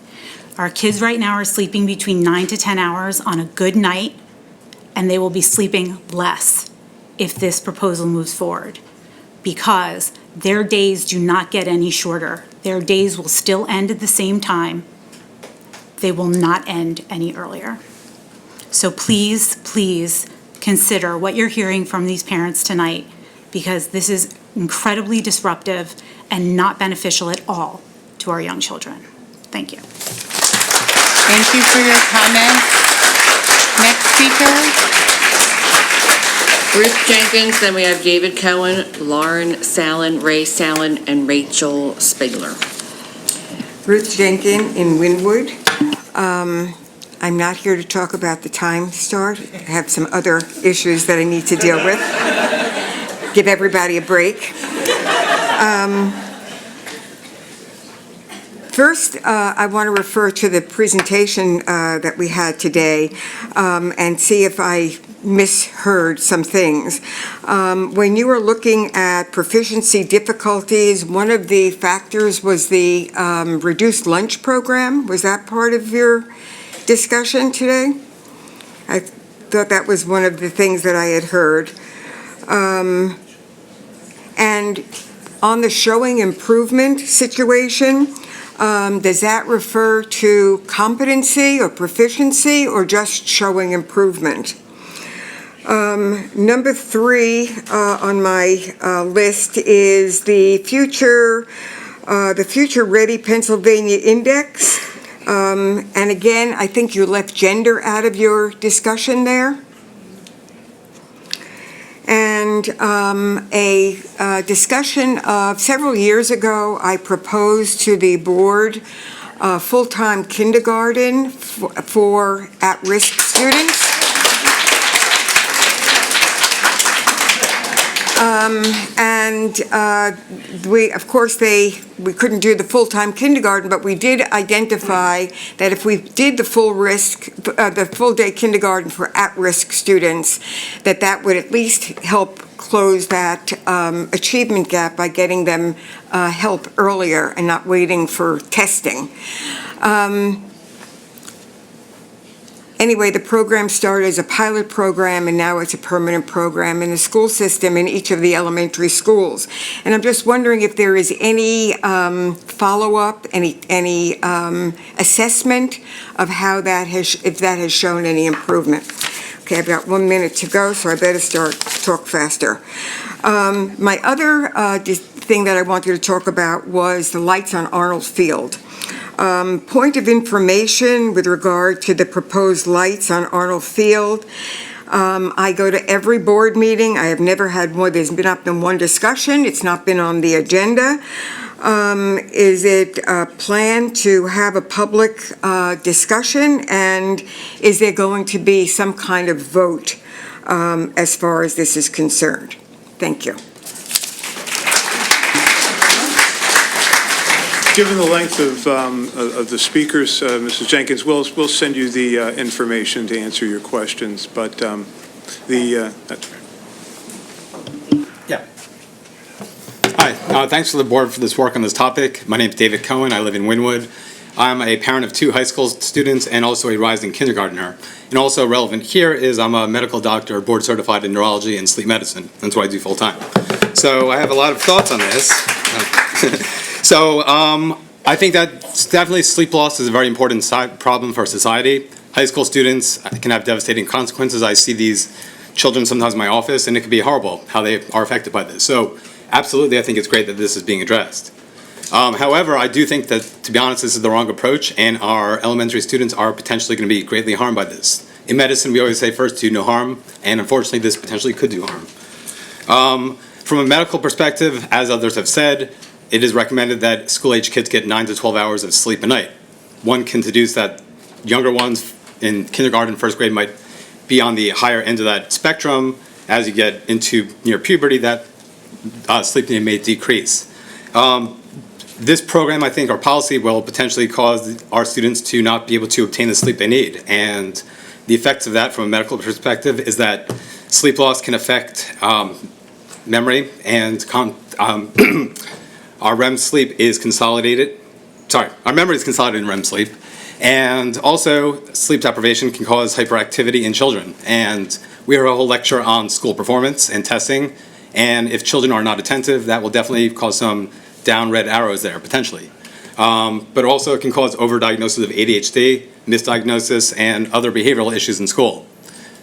Our kids right now are sleeping between 9 to 10 hours on a good night, and they will be sleeping less if this proposal moves forward, because their days do not get any shorter. Their days will still end at the same time. They will not end any earlier. So please, please consider what you're hearing from these parents tonight, because this is incredibly disruptive and not beneficial at all to our young children. Thank you. Thank you for your comments. Next speaker. Ruth Jenkins, then we have David Cohen, Lauren Sallin, Ray Sallin, and Rachel Spigler. Ruth Jenkins in Wynwood. I'm not here to talk about the time start. I have some other issues that I need to deal with. Give everybody a break. First, I want to refer to the presentation that we had today and see if I misheard some things. When you were looking at proficiency difficulties, one of the factors was the reduced lunch program. Was that part of your discussion today? I thought that was one of the things that I had heard. And on the showing improvement situation, does that refer to competency or proficiency or just showing improvement? Number 3 on my list is the Future Ready Pennsylvania Index. And again, I think you left gender out of your discussion there. And And a discussion of several years ago, I proposed to the board full-time kindergarten for at-risk students. We couldn't do the full-time kindergarten, but we did identify that if we did the full-day kindergarten for at-risk students, that would at least help close that achievement gap by getting them help earlier and not waiting for testing. Anyway, the program started as a pilot program, and now it's a permanent program in the school system in each of the elementary schools. And I'm just wondering if there is any follow-up, any assessment of how if that has shown any improvement. Okay, I've got 1 minute to go, so I better talk faster. My other thing that I wanted to talk about was the lights on Arnold Field. Point of information with regard to the proposed lights on Arnold Field. I go to every board meeting. I have never had one. There's not been one discussion. It's not been on the agenda. Is it planned to have a public discussion? And is there going to be some kind of vote as far as this is concerned? Thank you. Given the length of the speakers, Mrs. Jenkins, we'll send you the information to answer your questions, but Yeah. Hi, thanks to the board for this work on this topic. My name is David Cohen. I live in Wynwood. I'm a parent of 2 high school students and also a rising kindergartner. And also relevant here is I'm a medical doctor, board certified in neurology and sleep medicine. That's what I do full time. So I have a lot of thoughts on this. So I think that definitely sleep loss is a very important problem for society. High school students can have devastating consequences. I see these children sometimes in my office, and it can be horrible how they are affected by this. So absolutely, I think it's great that this is being addressed. However, I do think that, to be honest, this is the wrong approach, and our elementary students are potentially going to be greatly harmed by this. In medicine, we always say first do no harm, and unfortunately, this potentially could do harm. From a medical perspective, as others have said, it is recommended that school-age kids get 9 to 12 hours of sleep a night. One can deduce that younger ones in kindergarten, first grade might be on the higher end of that spectrum. As you get into near puberty, that sleep need may decrease. This program, I think, our policy will potentially cause our students to not be able to obtain the sleep they need. And the effects of that from a medical perspective is that sleep loss can affect memory and our REM sleep is consolidated. Our memory is consolidated in REM sleep. And also, sleep deprivation can cause hyperactivity in children. And we have a whole lecture on school performance and testing. And if children are not attentive, that will definitely cause some down red arrows there, potentially. But also, it can cause overdiagnosis of ADHD, misdiagnosis, and other behavioral issues in school.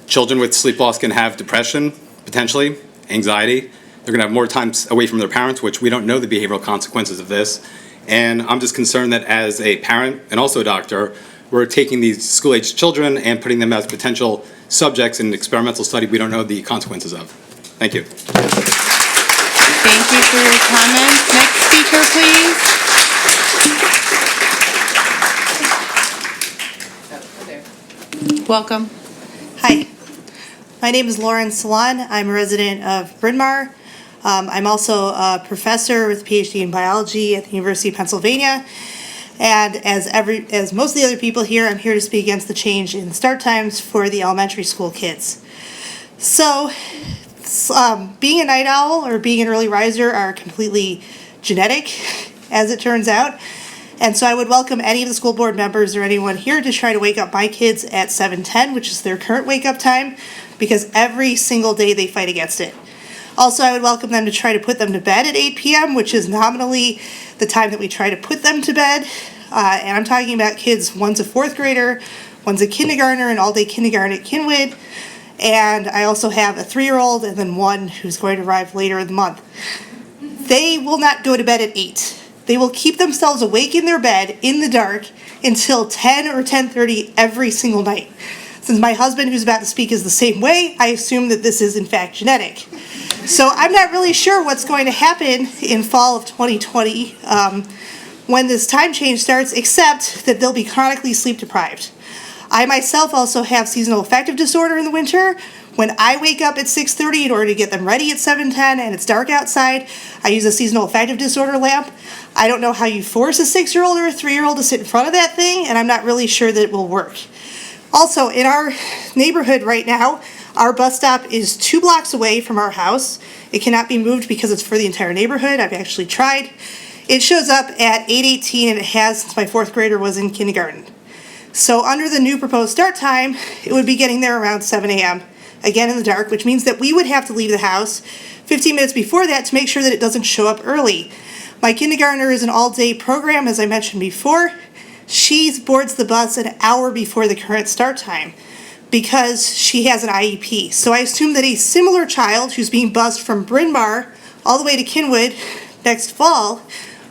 Children with sleep loss can have depression, potentially, anxiety. They're going to have more time away from their parents, which we don't know the behavioral consequences of this. And I'm just concerned that as a parent and also a doctor, we're taking these school-aged children and putting them as potential subjects in an experimental study we don't know the consequences of. Thank you. Thank you for your comments. Next speaker, please. Welcome. Hi, my name is Lauren Salon. I'm a resident of Bryn Mawr. I'm also a professor with a PhD in biology at the University of Pennsylvania. And as most of the other people here, I'm here to speak against the change in start times for the elementary school kids. So, being a night owl or being an early riser are completely genetic, as it turns out. And so I would welcome any of the school board members or anyone here to try to wake up my kids at 7:10, which is their current wake-up time, because every single day they fight against it. Also, I would welcome them to try to put them to bed at 8 p.m., which is nominally the time that we try to put them to bed. And I'm talking about kids, one's a 4th grader, one's a kindergartner, and all-day kindergarten at Kinwood. And I also have a 3-year-old and then one who's going to arrive later in the month. They will not go to bed at 8. They will keep themselves awake in their bed in the dark until 10 or 10:30 every single night. Since my husband, who's about to speak, is the same way, I assume that this is in fact genetic. So I'm not really sure what's going to happen in fall of 2020 when this time change starts, except that they'll be chronically sleep deprived. I myself also have seasonal affective disorder in the winter. When I wake up at 6:30 in order to get them ready at 7:10 and it's dark outside, I use a seasonal affective disorder lamp. I don't know how you force a 6-year-old or a 3-year-old to sit in front of that thing, and I'm not really sure that it will work. Also, in our neighborhood right now, our bus stop is 2 blocks away from our house. It cannot be moved because it's for the entire neighborhood. I've actually tried. It shows up at 8:18 and it has since my 4th grader was in kindergarten. So under the new proposed start time, it would be getting there around 7 a.m., again in the dark, which means that we would have to leave the house 15 minutes before that to make sure that it doesn't show up early. My kindergartner is an all-day program, as I mentioned before. She boards the bus an hour before the current start time because she has an IEP. So I assume that a similar child who's being bused from Bryn Mawr all the way to Kinwood next fall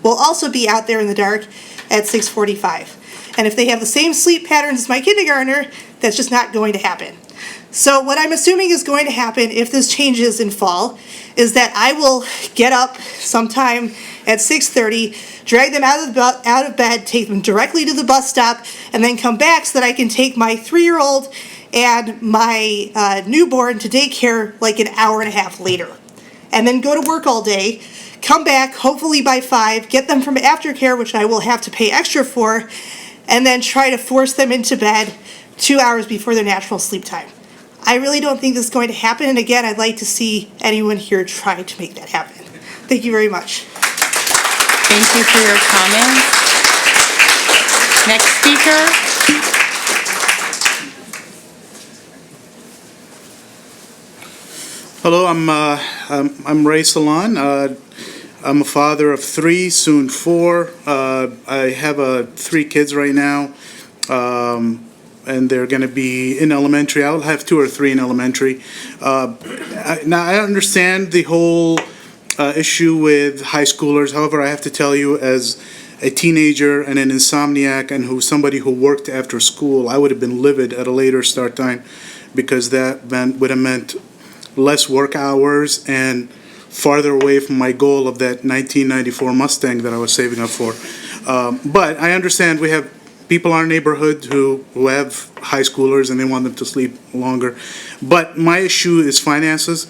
will also be out there in the dark at 6:45. And if they have the same sleep patterns as my kindergartner, that's just not going to happen. So what I'm assuming is going to happen if this changes in fall is that I will get up sometime at 6:30, drag them out of bed, take them directly to the bus stop, and then come back so that I can take my 3-year-old and my newborn to daycare like an hour and a half later. And then go to work all day, come back hopefully by 5, get them from aftercare, which I will have to pay extra for, and then try to force them into bed 2 hours before their natural sleep time. I really don't think this is going to happen, and again, I'd like to see anyone here try to make that happen. Thank you very much. Thank you for your comments. Next speaker. Hello, I'm Ray Salon. I'm a father of 3, soon 4. I have 3 kids right now, and they're going to be in elementary. I'll have 2 or 3 in elementary. Now, I understand the whole issue with high schoolers. However, I have to tell you, as a teenager and an insomniac and somebody who worked after school, I would have been livid at a later start time because that would have meant less work hours and farther away from my goal of that 1994 Mustang that I was saving up for. But I understand we have people in our neighborhood who have high schoolers and they want them to sleep longer. But my issue is finances.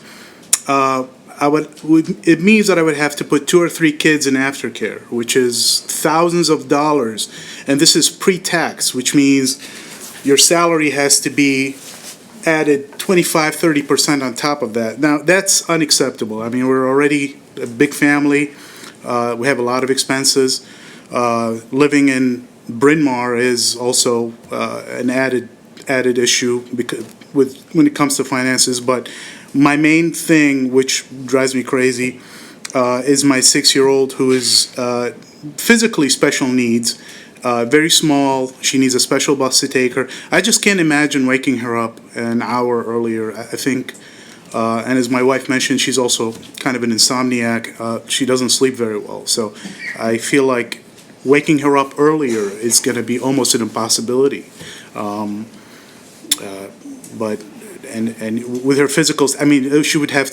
It means that I would have to put 2 or 3 kids in aftercare, which is thousands of dollars. And this is pre-tax, which means your salary has to be added 25-30% on top of that. Now, that's unacceptable. I mean, we're already a big family. We have a lot of expenses. Living in Bryn Mawr is also an added issue when it comes to finances. But my main thing, which drives me crazy, is my 6-year-old who is physically special needs. Very small. She needs a special bus to take her. I just can't imagine waking her up an hour earlier. I think, and as my wife mentioned, she's also kind of an insomniac. She doesn't sleep very well. So I feel like waking her up earlier is going to be almost an impossibility. But with her physicals, I mean, it would have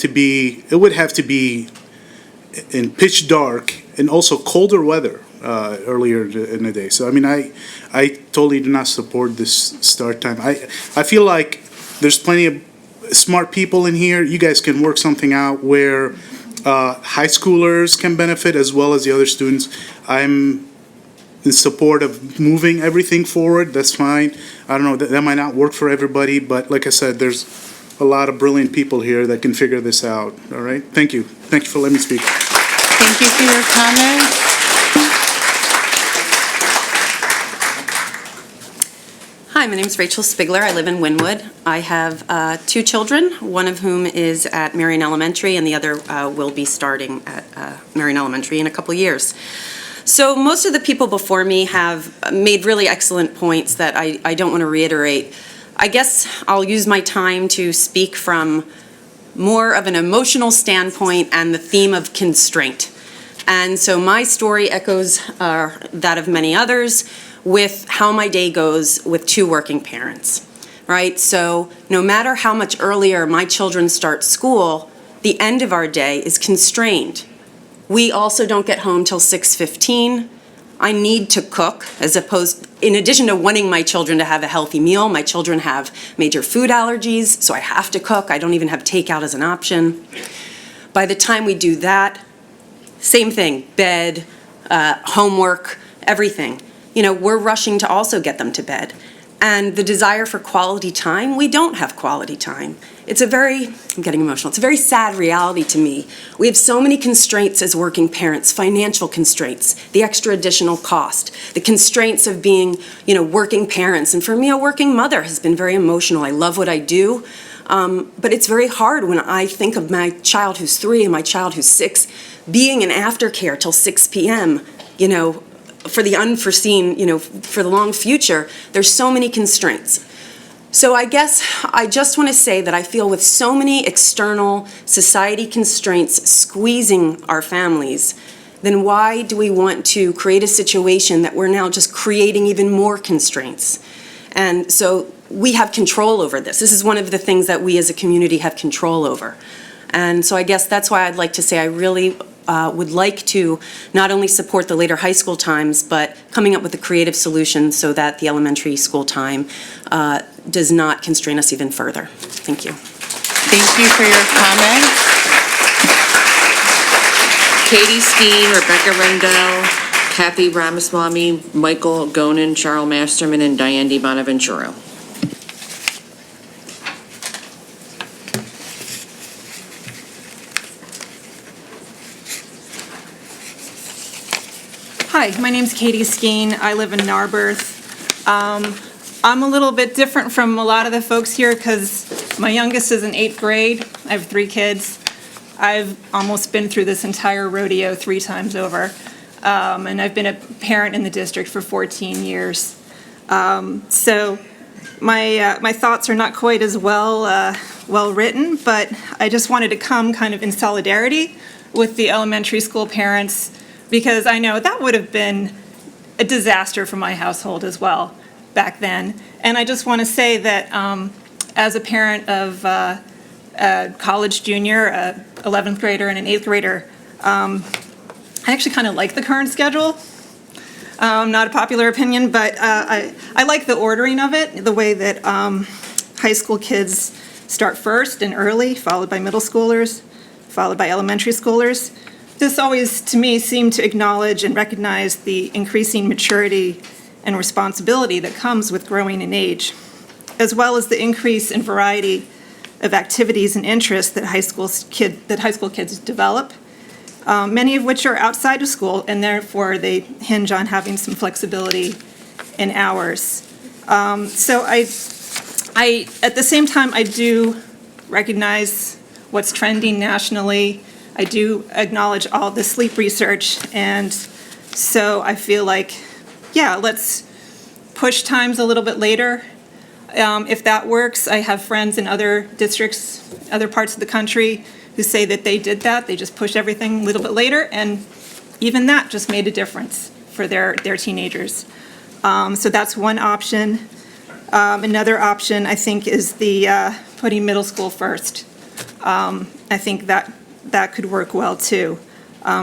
to be in pitch dark and also colder weather earlier in the day. So I mean, I totally do not support this start time. I feel like there's plenty of smart people in here. You guys can work something out where high schoolers can benefit as well as the other students. I'm in support of moving everything forward. That's fine. I don't know, that might not work for everybody, but like I said, there's a lot of brilliant people here that can figure this out. All right? Thank you. Thank you for letting me speak. Thank you for your comments. Hi, my name is Rachel Spigler. I live in Wynwood. I have 2 children, one of whom is at Marion Elementary, and the other will be starting at Marion Elementary in a couple years. So most of the people before me have made really excellent points that I don't want to reiterate. I guess I'll use my time to speak from more of an emotional standpoint and the theme of constraint. And so my story echoes that of many others with how my day goes with 2 working parents, right? So no matter how much earlier my children start school, the end of our day is constrained. We also don't get home till 6:15. I need to cook, in addition to wanting my children to have a healthy meal, my children have major food allergies, so I have to cook. I don't even have takeout as an option. By the time we do that, same thing, bed, homework, everything. We're rushing to also get them to bed. And the desire for quality time, we don't have quality time. I'm getting emotional, it's a very sad reality to me. We have so many constraints as working parents, financial constraints, the extra additional cost, the constraints of being, working parents. And for me, a working mother has been very emotional. I love what I do, but it's very hard when I think of my child who's 3 and my child who's 6, being in aftercare till 6 p.m., for the unforeseen, for the long future. There's so many constraints. So I guess I just want to say that I feel with so many external society constraints squeezing our families, then why do we want to create a situation that we're now just creating even more constraints? And so we have control over this. This is one of the things that we as a community have control over. And so I guess that's why I'd like to say I really would like to not only support the later high school times, but coming up with a creative solution so that the elementary school time does not constrain us even further. Thank you. Thank you for your comments. Katie Steen, Rebecca Rendell, Kathy Ramaswamy, Michael Gonin, Cheryl Masterman, and Diane Di Bonaventura. Hi, my name's Katie Skeen. I live in Narberth. I'm a little bit different from a lot of the folks here because my youngest is in 8th grade. I have 3 kids. I've almost been through this entire rodeo 3 times over. And I've been a parent in the district for 14 years. So my thoughts are not quite as well written, but I just wanted to come kind of in solidarity with the elementary school parents, because I know that would have been a disaster for my household as well back then. And I just want to say that as a parent of a college junior, a 11th grader, and an 8th grader, I actually kind of like the current schedule. Not a popular opinion, but I like the ordering of it, the way that high school kids start first and early, followed by middle schoolers, followed by elementary schoolers. This always, to me, seemed to acknowledge and recognize the increasing maturity and responsibility that comes with growing in age, as well as the increase in variety of activities and interests that high school kids develop, many of which are outside of school, and therefore they hinge on having some flexibility in hours. So I, at the same time, I do recognize what's trending nationally. I do acknowledge all the sleep research, and so I feel like, yeah, let's push times a little bit later. If that works, I have friends in other districts, other parts of the country, who say that they did that. They just pushed everything a little bit later, and even that just made a difference for their teenagers. So that's one option. Another option, I think, is the putting middle school first. I think that could work well, too,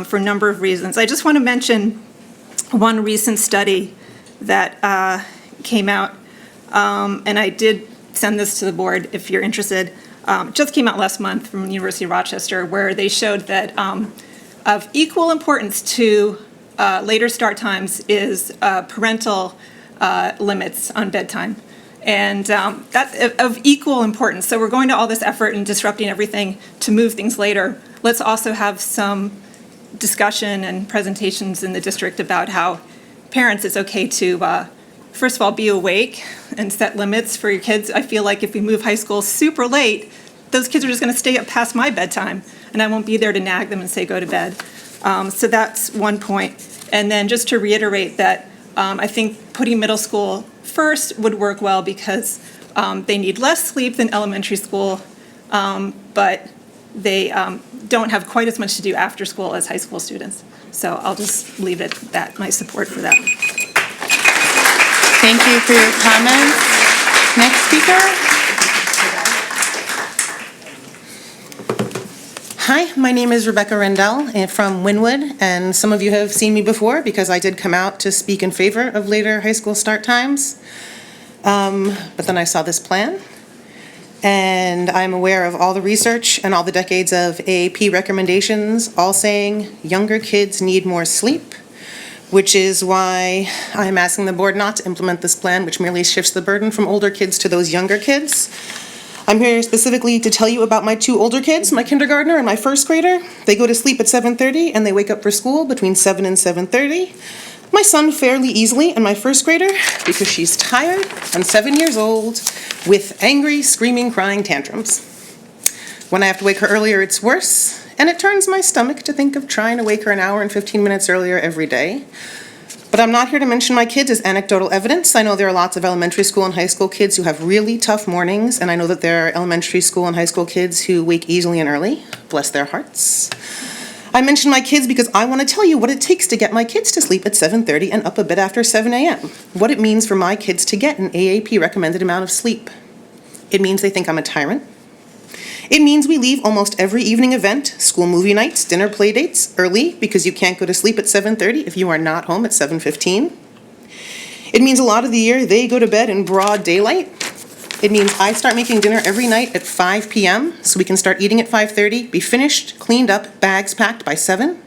for a number of reasons. I just want to mention one recent study that came out, and I did send this to the board if you're interested. It just came out last month from the University of Rochester, where they showed that of equal importance to later start times is parental limits on bedtime. And that's of equal importance. So we're going to all this effort and disrupting everything to move things later. Let's also have some discussion and presentations in the district about how parents, it's okay to, first of all, be awake and set limits for your kids. I feel like if we move high school super late, those kids are just going to stay up past my bedtime, and I won't be there to nag them and say go to bed. So that's one point. And then just to reiterate that I think putting middle school first would work well because they need less sleep than elementary school, but they don't have quite as much to do after school as high school students. So I'll just leave it at that, my support for that. Thank you for your comments. Next speaker. Hi, my name is Rebecca Rendell from Wynwood, and some of you have seen me before because I did come out to speak in favor of later high school start times. But then I saw this plan, and I'm aware of all the research and all the decades of AAP recommendations, all saying younger kids need more sleep, which is why I'm asking the board not to implement this plan, which merely shifts the burden from older kids to those younger kids. I'm here specifically to tell you about my two older kids, my kindergartner and my first grader. They go to sleep at 7:30 and they wake up for school between 7 and 7:30. My son fairly easily, and my first grader, because she's tired and 7 years old, with angry, screaming, crying tantrums. When I have to wake her earlier, it's worse, and it turns my stomach to think of trying to wake her an hour and 15 minutes earlier every day. But I'm not here to mention my kids as anecdotal evidence. I know there are lots of elementary school and high school kids who have really tough mornings, and I know that there are elementary school and high school kids who wake easily and early. Bless their hearts. I mention my kids because I want to tell you what it takes to get my kids to sleep at 7:30 and up a bit after 7 a.m. What it means for my kids to get an AAP recommended amount of sleep. It means they think I'm a tyrant. It means we leave almost every evening event, school movie nights, dinner play dates, early because you can't go to sleep at 7:30 if you are not home at 7:15. It means a lot of the year they go to bed in broad daylight. It means I start making dinner every night at 5 p.m. so we can start eating at 5:30, be finished, cleaned up, bags packed by 7.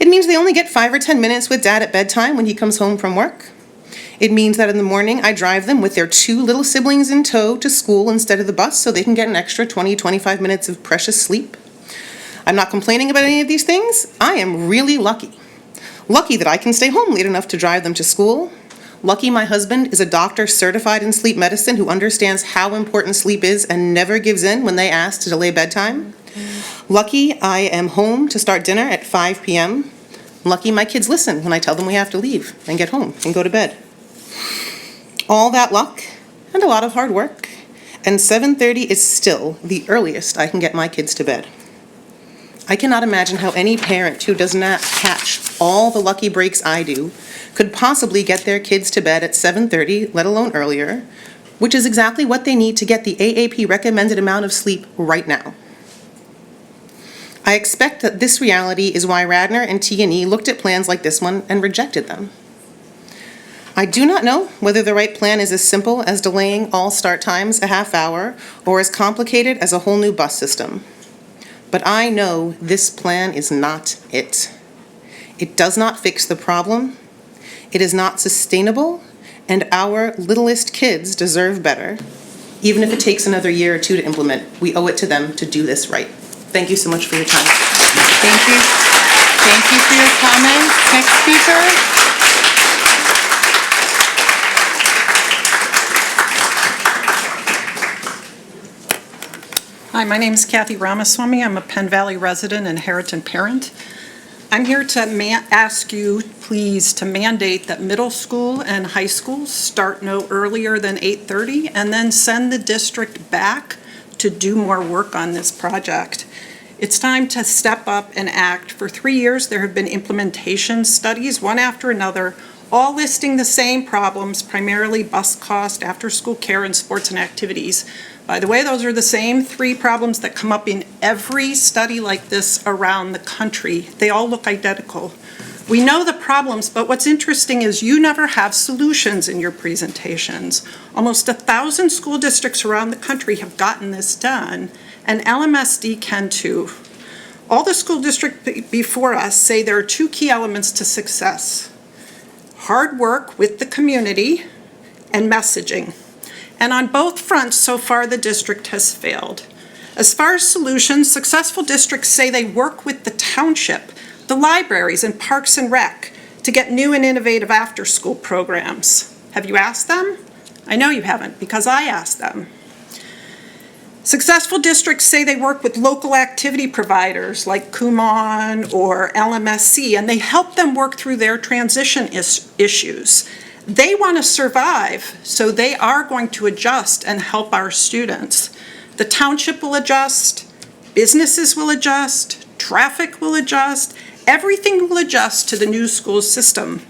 It means they only get 5 or 10 minutes with Dad at bedtime when he comes home from work. It means that in the morning I drive them with their 2 little siblings in tow to school instead of the bus so they can get an extra 20-25 minutes of precious sleep. I'm not complaining about any of these things. I am really lucky. Lucky that I can stay home late enough to drive them to school. Lucky my husband is a doctor certified in sleep medicine who understands how important sleep is and never gives in when they ask to delay bedtime. Lucky I am home to start dinner at 5 p.m. Lucky my kids listen when I tell them we have to leave and get home and go to bed. All that luck and a lot of hard work, and 7:30 is still the earliest I can get my kids to bed. I cannot imagine how any parent who does not catch all the lucky breaks I do could possibly get their kids to bed at 7:30, let alone earlier, which is exactly what they need to get the AAP recommended amount of sleep right now. I expect that this reality is why Radnor and T&E looked at plans like this one and rejected them. I do not know whether the right plan is as simple as delaying all start times a half hour or as complicated as a whole new bus system. But I know this plan is not it. It does not fix the problem. It is not sustainable, and our littlest kids deserve better. Even if it takes another year or two to implement, we owe it to them to do this right. Thank you so much for your time. Thank you. Thank you for your comments. Next speaker. Hi, my name is Kathy Ramaswamy. I'm a Penn Valley resident and Harriton parent. I'm here to ask you, please, to mandate that middle school and high schools start no earlier than 8:30 and then send the district back to do more work on this project. It's time to step up and act. For 3 years, there have been implementation studies, one after another, all listing the same problems, primarily bus cost, after-school care, and sports and activities. By the way, those are the same 3 problems that come up in every study like this around the country. They all look identical. We know the problems, but what's interesting is you never have solutions in your presentations. Almost 1,000 school districts around the country have gotten this done, and Lmsd can too. All the school districts before us say there are 2 key elements to success: hard work with the community and messaging. And on both fronts, so far, the district has failed. As far as solutions, successful districts say they work with the township, the libraries, and Parks and Rec to get new and innovative after-school programs. Have you asked them? I know you haven't, because I asked them. Successful districts say they work with local activity providers like Kumon or Lmsb, and they help them work through their transition issues. They want to survive, so they are going to adjust and help our students. The township will adjust, businesses will adjust, traffic will adjust, everything will adjust to the new school system.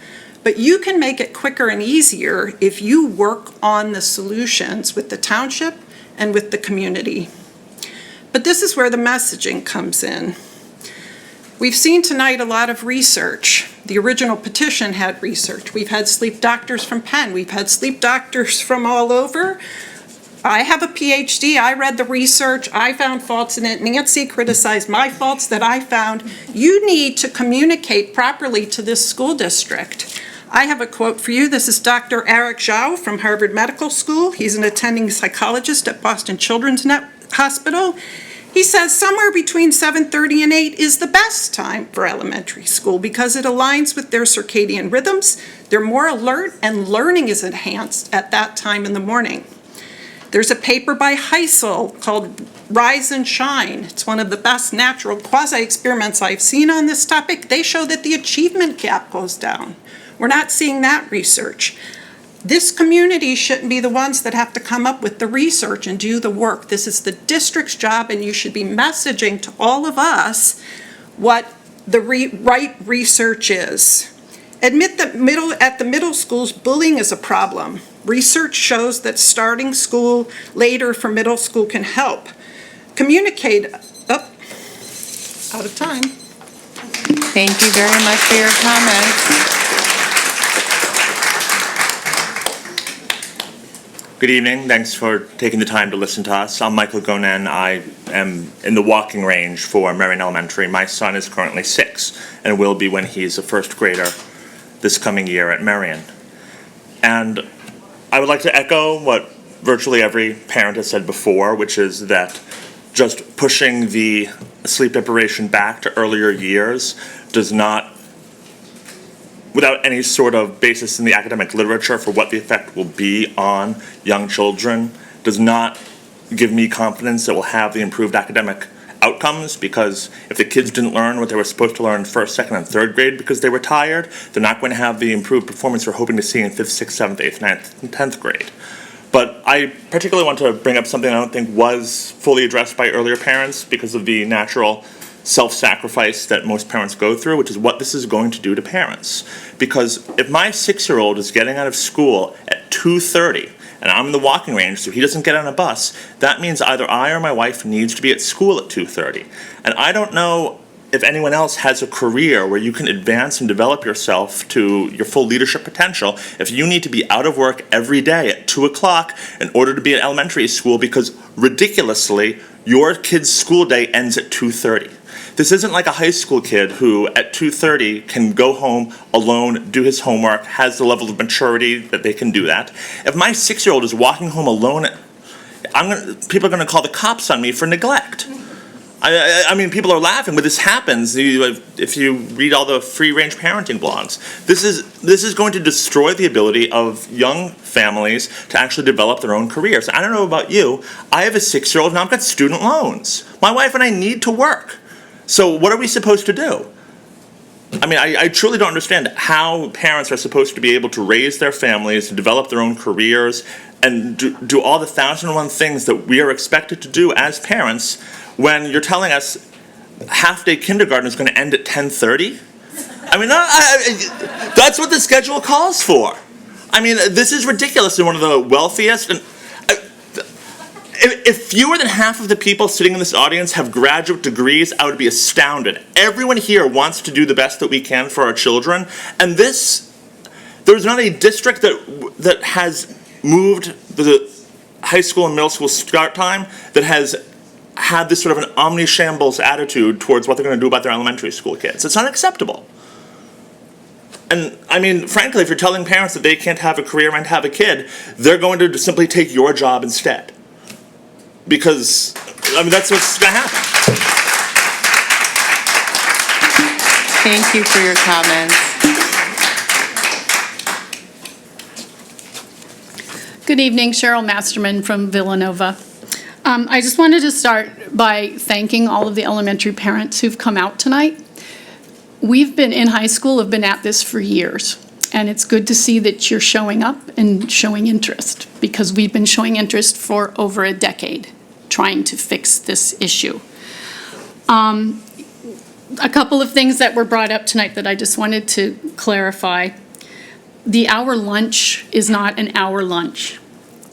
But you can make it quicker and easier if you work on the solutions with the township and with the community. But this is where the messaging comes in. We've seen tonight a lot of research. The original petition had research. We've had sleep doctors from Penn. We've had sleep doctors from all over. I have a PhD. I read the research. I found faults in it. Nancy criticized my faults that I found. You need to communicate properly to this school district. I have a quote for you. This is Dr. Eric Zhao from Harvard Medical School. He's an attending psychologist at Boston Children's Hospital. He says somewhere between 7:30 and 8 is the best time for elementary school because it aligns with their circadian rhythms. They're more alert and learning is enhanced at that time in the morning. There's a paper by Heisel called Rise and Shine. It's one of the best natural quasi-experiments I've seen on this topic. They show that the achievement gap goes down. We're not seeing that research. This community shouldn't be the ones that have to come up with the research and do the work. This is the district's job, and you should be messaging to all of us what the right research is. Admit that at the middle schools, bullying is a problem. Research shows that starting school later for middle school can help. Communicate, out of time. Thank you very much for your comments. Good evening. Thanks for taking the time to listen to us. I'm Michael Gonen. I am in the walking range for Marion Elementary. My son is currently 6 and will be when he's a first grader this coming year at Marion. And I would like to echo what virtually every parent has said before, which is that just pushing the sleep deprivation back to earlier years does not, without any sort of basis in the academic literature for what the effect will be on young children, does not give me confidence that we'll have the improved academic outcomes, because if the kids didn't learn what they were supposed to learn first, second, and third grade because they were tired, they're not going to have the improved performance we're hoping to see in 5th, 6th, 7th, 8th, 9th, and 10th grade. But I particularly want to bring up something I don't think was fully addressed by earlier parents because of the natural self-sacrifice that most parents go through, which is what this is going to do to parents. Because if my 6-year-old is getting out of school at 2:30, and I'm in the walking range so he doesn't get on a bus, that means either I or my wife needs to be at school at 2:30. And I don't know if anyone else has a career where you can advance and develop yourself to your full leadership potential if you need to be out of work every day at 2 o'clock in order to be at elementary school because, ridiculously, your kid's school day ends at 2:30. This isn't like a high school kid who at 2:30 can go home alone, do his homework, has the level of maturity that they can do that. If my 6-year-old is walking home alone, people are going to call the cops on me for neglect. I mean, people are laughing, but this happens. If you read all the free-range parenting blogs, this is going to destroy the ability of young families to actually develop their own careers. I don't know about you. I have a 6-year-old, and I've got student loans. My wife and I need to work. So what are we supposed to do? I mean, I truly don't understand how parents are supposed to be able to raise their families, to develop their own careers, and do all the 1,001 things that we are expected to do as parents when you're telling us half-day kindergarten is going to end at 10:30? I mean, that's what the schedule calls for. I mean, this is ridiculous in one of the wealthiest and if fewer than half of the people sitting in this audience have graduate degrees, I would be astounded. Everyone here wants to do the best that we can for our children, and there's not a district that has moved the high school and middle school start time that has had this sort of an omni-shambles attitude towards what they're going to do about their elementary school kids. It's unacceptable. And, I mean, frankly, if you're telling parents that they can't have a career and have a kid, they're going to simply take your job instead. Because, I mean, that's what's going to happen. Thank you for your comments. Good evening, Cheryl Masterman from Villanova. I just wanted to start by thanking all of the elementary parents who've come out tonight. We've been in high school, have been at this for years, and it's good to see that you're showing up and showing interest, because we've been showing interest for over a decade trying to fix this issue. A couple of things that were brought up tonight that I just wanted to clarify. The hour lunch is not an hour lunch.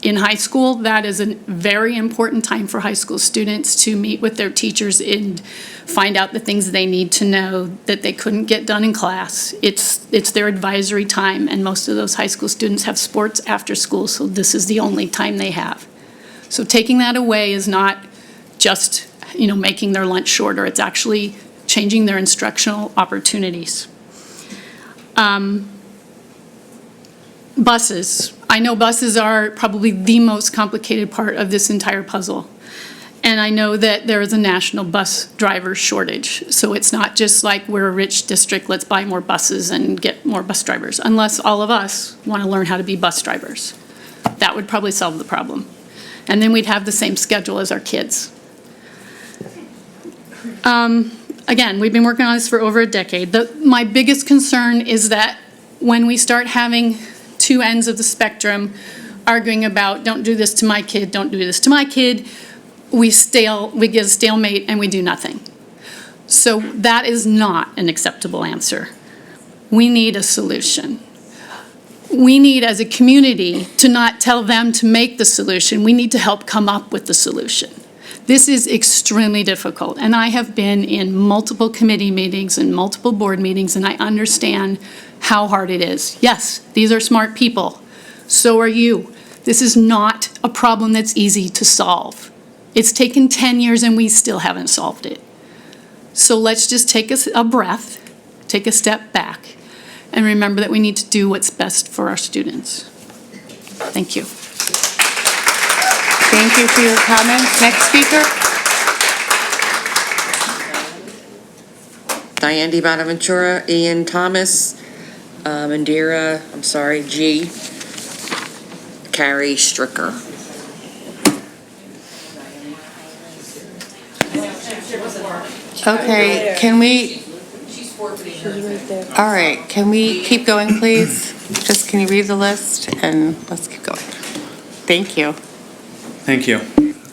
In high school, that is a very important time for high school students to meet with their teachers and find out the things they need to know that they couldn't get done in class. It's their advisory time, and most of those high school students have sports after school, so this is the only time they have. So taking that away is not just, making their lunch shorter. It's actually changing their instructional opportunities. Buses. I know buses are probably the most complicated part of this entire puzzle. And I know that there is a national bus driver shortage. So it's not just like we're a rich district, let's buy more buses and get more bus drivers, unless all of us want to learn how to be bus drivers. That would probably solve the problem. And then we'd have the same schedule as our kids. Again, we've been working on this for over a decade. My biggest concern is that when we start having two ends of the spectrum arguing about, don't do this to my kid, don't do this to my kid, we get a stalemate and we do nothing. So that is not an acceptable answer. We need a solution. We need, as a community, to not tell them to make the solution. We need to help come up with the solution. This is extremely difficult, and I have been in multiple committee meetings and multiple board meetings, and I understand how hard it is. Yes, these are smart people. So are you. This is not a problem that's easy to solve. It's taken 10 years, and we still haven't solved it. So let's just take a breath, take a step back, and remember that we need to do what's best for our students. Thank you. Thank you for your comments. Next speaker. Diane Di Bonaventura, Ian Thomas, Indira, G. Carrie Stricker. Okay, can we? All right, can we keep going, please? Just can you read the list and let's keep going. Thank you. Thank you.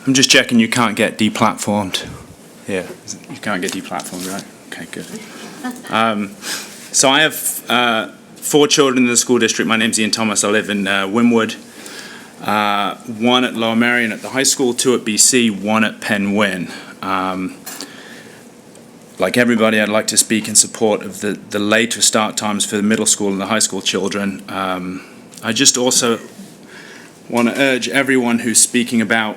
I'm just checking you can't get deplatformed. Yeah, you can't get deplatformed, right? Okay, good. So I have 4 children in the school district. My name's Ian Thomas. I live in Wynwood. 1 at Lower Merion at the high school, 2 at BC, 1 at Penn Wyn. Like everybody, I'd like to speak in support of the later start times for the middle school and the high school children. I just also want to urge everyone who's speaking about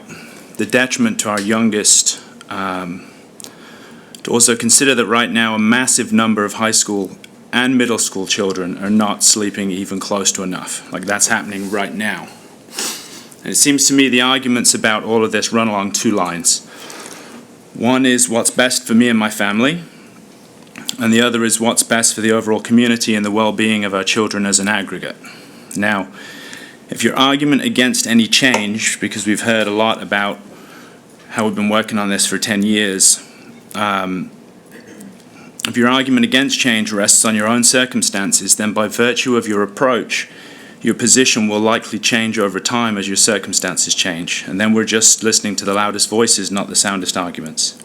the detriment to our youngest to also consider that right now a massive number of high school and middle school children are not sleeping even close to enough. Like that's happening right now. And it seems to me the arguments about all of this run along 2 lines. One is what's best for me and my family, and the other is what's best for the overall community and the well-being of our children as an aggregate. Now, if your argument against any change, because we've heard a lot about how we've been working on this for 10 years, if your argument against change rests on your own circumstances, then by virtue of your approach, your position will likely change over time as your circumstances change, and then we're just listening to the loudest voices, not the soundest arguments.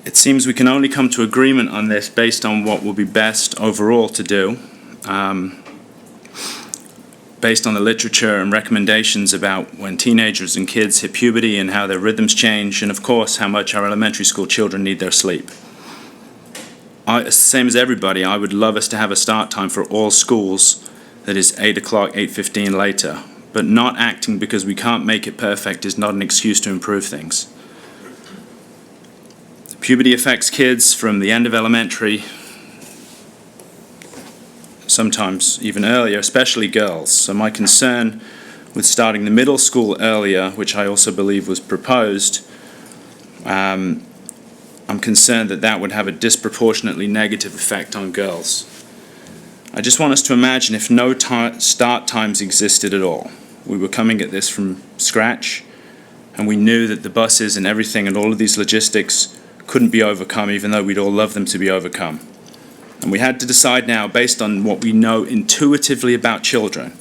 It seems we can only come to agreement on this based on what will be best overall to do, based on the literature and recommendations about when teenagers and kids hit puberty and how their rhythms change, and of course how much our elementary school children need their sleep. Same as everybody, I would love us to have a start time for all schools that is 8 o'clock, 8:15 later, but not acting because we can't make it perfect is not an excuse to improve things. Puberty affects kids from the end of elementary, sometimes even earlier, especially girls. So my concern with starting the middle school earlier, which I also believe was proposed, I'm concerned that that would have a disproportionately negative effect on girls. I just want us to imagine if no start times existed at all. We were coming at this from scratch, and we knew that the buses and everything and all of these logistics couldn't be overcome, even though we'd all love them to be overcome. And we had to decide now, based on what we know intuitively about children,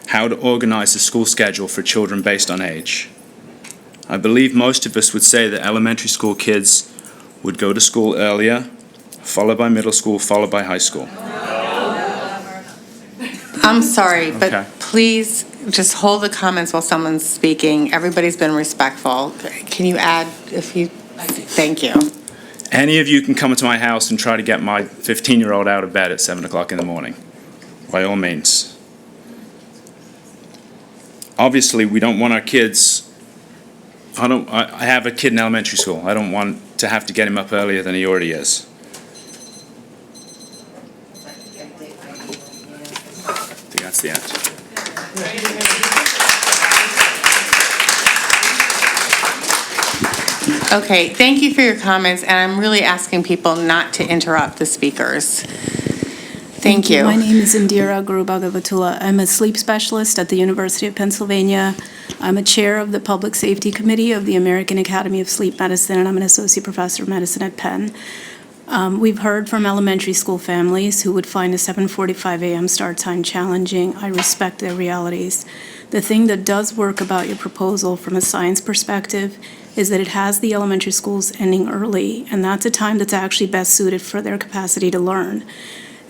how to organize a school schedule for children based on age. I believe most of us would say that elementary school kids would go to school earlier, followed by middle school, followed by high school. I'm sorry, but Okay. please just hold the comments while someone's speaking. Everybody's been respectful. Can you add if you, thank you. Any of you can come into my house and try to get my 15-year-old out of bed at 7 o'clock in the morning, by all means. Obviously, we don't want our kids, I have a kid in elementary school. I don't want to have to get him up earlier than he already is. I think that's the answer. Okay, thank you for your comments, and I'm really asking people not to interrupt the speakers. Thank you. My name is Indira Gurubagavatula. I'm a sleep specialist at the University of Pennsylvania. I'm a chair of the Public Safety Committee of the American Academy of Sleep Medicine, and I'm an associate professor of medicine at Penn. We've heard from elementary school families who would find a 7:45 a.m. start time challenging. I respect their realities. The thing that does work about your proposal from a science perspective is that it has the elementary schools ending early, and that's a time that's actually best suited for their capacity to learn.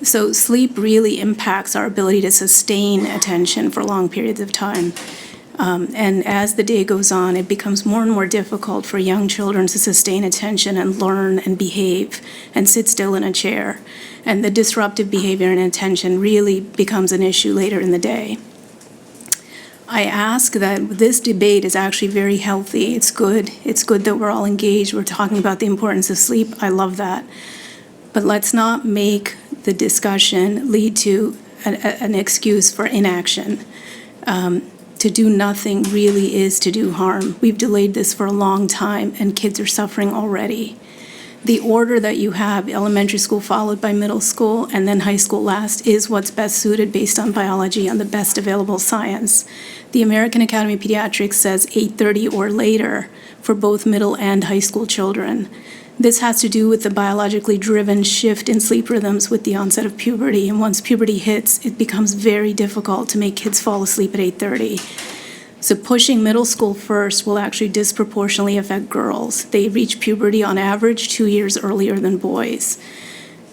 So sleep really impacts our ability to sustain attention for long periods of time. And as the day goes on, it becomes more and more difficult for young children to sustain attention and learn and behave and sit still in a chair. And the disruptive behavior and attention really becomes an issue later in the day. I ask that this debate is actually very healthy. It's good. It's good that we're all engaged. We're talking about the importance of sleep. I love that. But let's not make the discussion lead to an excuse for inaction. To do nothing really is to do harm. We've delayed this for a long time, and kids are suffering already. The order that you have, elementary school followed by middle school, and then high school last, is what's best suited based on biology and the best available science. The American Academy of Pediatrics says 8:30 or later for both middle and high school children. This has to do with the biologically driven shift in sleep rhythms with the onset of puberty, and once puberty hits, it becomes very difficult to make kids fall asleep at 8:30. So pushing middle school first will actually disproportionately affect girls. They reach puberty on average 2 years earlier than boys.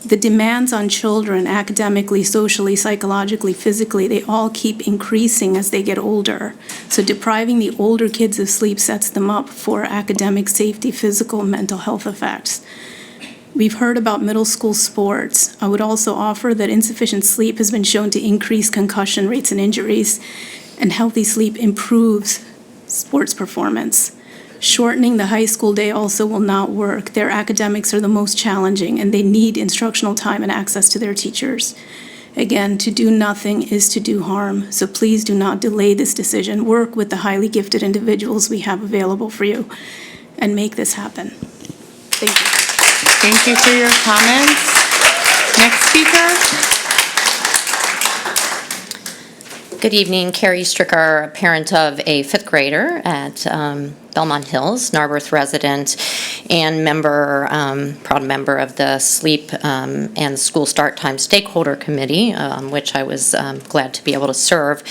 The demands on children, academically, socially, psychologically, physically, they all keep increasing as they get older. So depriving the older kids of sleep sets them up for academic, safety, physical, mental health effects. We've heard about middle school sports. I would also offer that insufficient sleep has been shown to increase concussion rates and injuries, and healthy sleep improves sports performance. Shortening the high school day also will not work. Their academics are the most challenging, and they need instructional time and access to their teachers. Again, to do nothing is to do harm, so please do not delay this decision. Work with the highly gifted individuals we have available for you and make this happen. Thank you. Thank you for your comments. Next speaker. Good evening, Carrie Stricker, a parent of a fifth grader at Belmont Hills, Narberth resident, and proud member of the Sleep and School Start Time Stakeholder Committee, which I was glad to be able to serve.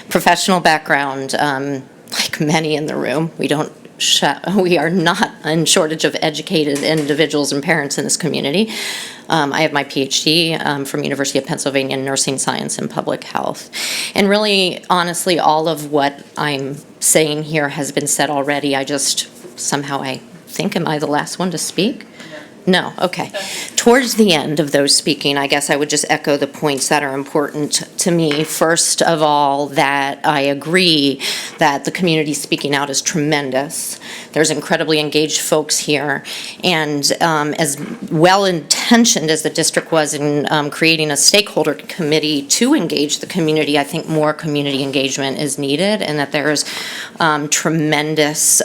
Professional background, like many in the room, we are not in shortage of educated individuals and parents in this community. I have my PhD from University of Pennsylvania in nursing science and public health. And really, honestly, all of what I'm saying here has been said already. I think, am I the last one to speak? No, okay. Towards the end of those speaking, I guess I would just echo the points that are important to me. First of all, that I agree that the community speaking out is tremendous. There's incredibly engaged folks here. And as well-intentioned as the district was in creating a stakeholder committee to engage the community, I think more community engagement is needed, and that there is tremendous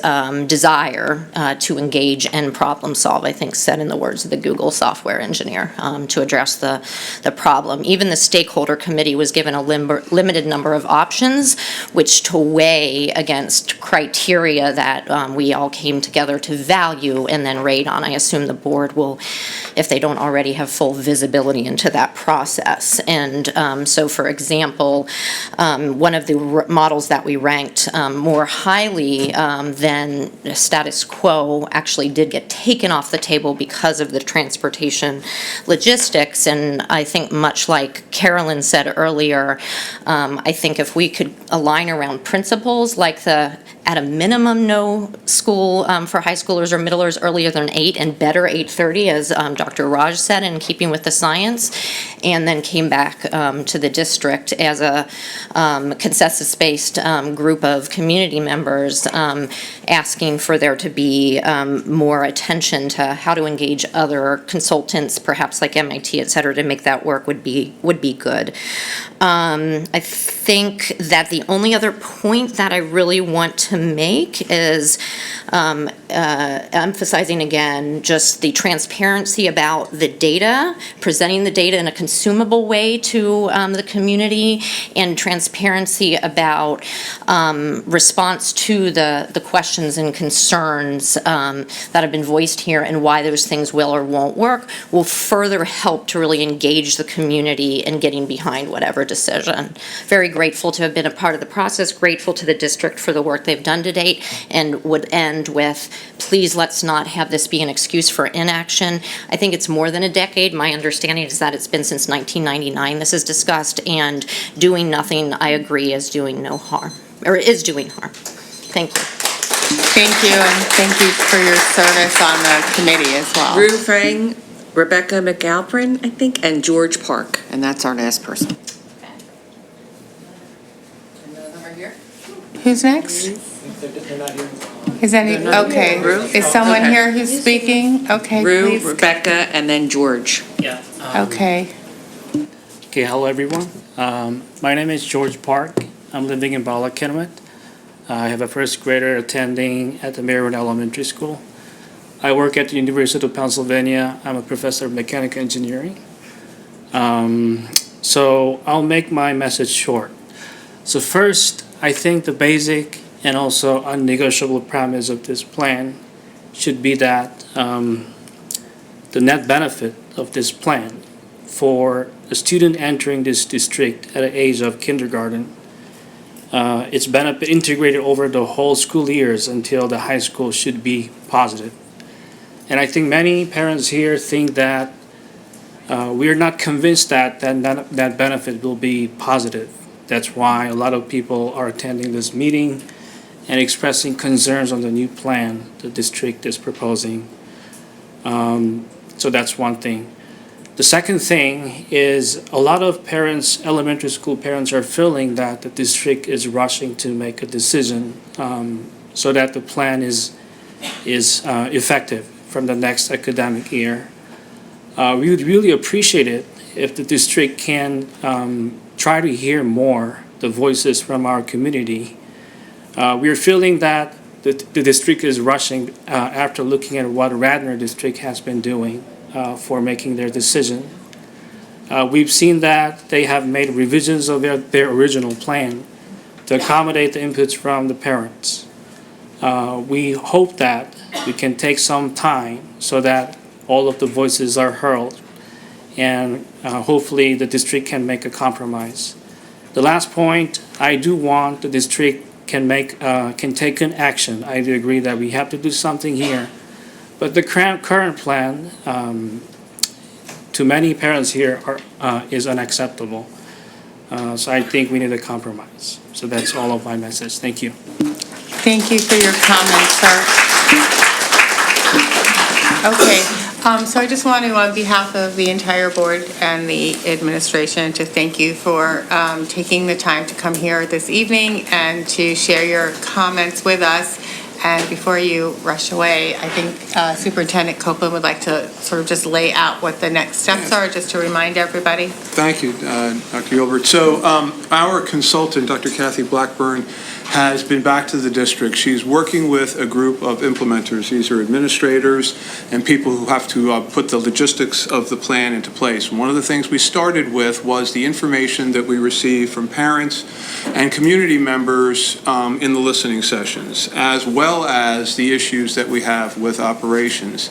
desire to engage and problem solve, I think, said in the words of the Google software engineer, to address the problem. Even the stakeholder committee was given a limited number of options, which to weigh against criteria that we all came together to value and then rate on. I assume the board will, if they don't already have full visibility into that process. And so, for example, one of the models that we ranked more highly than status quo actually did get taken off the table because of the transportation education logistics. And I think much like Carolyn said earlier, I think if we could align around principles like at a minimum, no school for high schoolers or middlers earlier than 8 and better 8:30, as Dr. Raj said, in keeping with the science, and then came back to the district as a consensus-based group of community members asking for there to be more attention to how to engage other consultants, perhaps like MIT, et cetera, to make that work would be good. I think that the only other point that I really want to make is emphasizing again just the transparency about the data, presenting the data in a consumable way to the community, and transparency about response to the questions and concerns that have been voiced here, and why those things will or won't work will further help to really engage the community in getting behind whatever decision. Very grateful to have been a part of the process, grateful to the district for the work they've done to date, and would end with, please let's not have this be an excuse for inaction. I think it's more than a decade. My understanding is that it's been since 1999 this is discussed, and doing nothing, I agree, is doing no harm, or is doing harm. Thank you. Thank you, and thank you for your service on the committee as well. Rue Frang, Rebecca McAlpin, I think, and George Park, and that's our last person. Who's next? Is any, okay. Is someone here who's speaking? Okay, Rue, please. Rebecca, and then George. Yeah. Okay. Okay, hello everyone. My name is George Park. I'm living in Bala, Kennewick. I have a first grader attending at the Maryland Elementary School. I work at the University of Pennsylvania. I'm a professor of mechanical engineering. So I'll make my message short. So first, I think the basic and also unnegotiable premise of this plan should be that the net benefit of this plan for a student entering this district at the age of kindergarten, its benefit integrated over the whole school years until the high school should be positive. And I think many parents here think that we are not convinced that that benefit will be positive. That's why a lot of people are attending this meeting and expressing concerns on the new plan the district is proposing. So that's one thing. The second thing is a lot of parents, elementary school parents, are feeling that the district is rushing to make a decision so that the plan is effective from the next academic year. We would really appreciate it if the district can try to hear more the voices from our community. We are feeling that the district is rushing after looking at what Radnor District has been doing for making their decision. We've seen that they have made revisions of their original plan to accommodate the inputs from the parents. We hope that we can take some time so that all of the voices are heard, and hopefully the district can make a compromise. The last point, I do want the district can take an action. I do agree that we have to do something here, but the current plan to many parents here is unacceptable. So I think we need a compromise. So that's all of my message. Thank you. Thank you for your comments, sir. Okay, so I just want to, on behalf of the entire board and the administration, to thank you for taking the time to come here this evening and to share your comments with us. And before you rush away, I think Superintendent Copeland would like to sort of just lay out what the next steps are, just to remind everybody. Thank you, Dr. Gilbert. So our consultant, Dr. Kathy Blackburn, has been back to the district. She's working with a group of implementers. These are administrators and people who have to put the logistics of the plan into place. And one of the things we started with was the information that we received from parents and community members in the listening sessions, as well as the issues that we have with operations.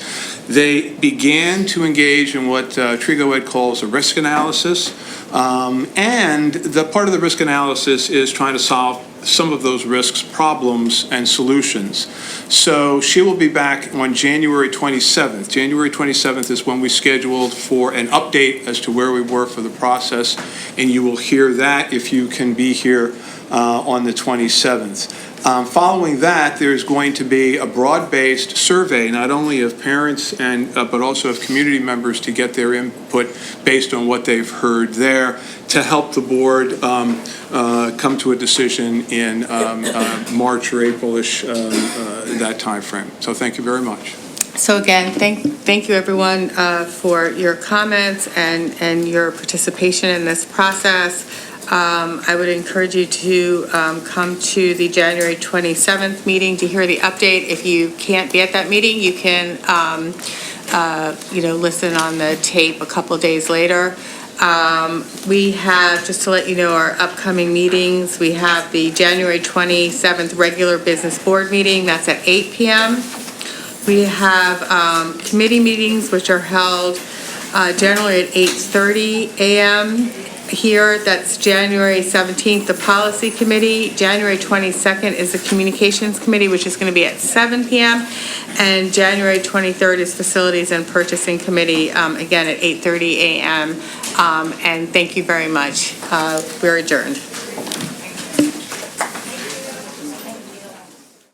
They began to engage in what Trigo Ed calls a risk analysis, and the part of the risk analysis is trying to solve some of those risks, problems, and solutions. So she will be back on January 27th. January 27th is when we scheduled for an update as to where we were for the process, and you will hear that if you can be here on the 27th. Following that, there's going to be a broad-based survey, not only of parents and but also of community members to get their input based on what they've heard there to help the board come to a decision in March or April-ish, that time frame. So thank you very much. So again, thank you everyone for your comments and your participation in this process. I would encourage you to come to the January 27th meeting to hear the update. If you can't be at that meeting, you can, listen on the tape a couple days later. We have, just to let you know, our upcoming meetings. We have the January 27th regular business board meeting. That's at 8 p.m. We have committee meetings, which are held generally at 8:30 a.m. here. That's January 17th, the policy committee. January 22nd is the communications committee, which is going to be at 7 p.m. And January 23rd is facilities and purchasing committee, again at 8:30 a.m. And thank you very much. We're adjourned.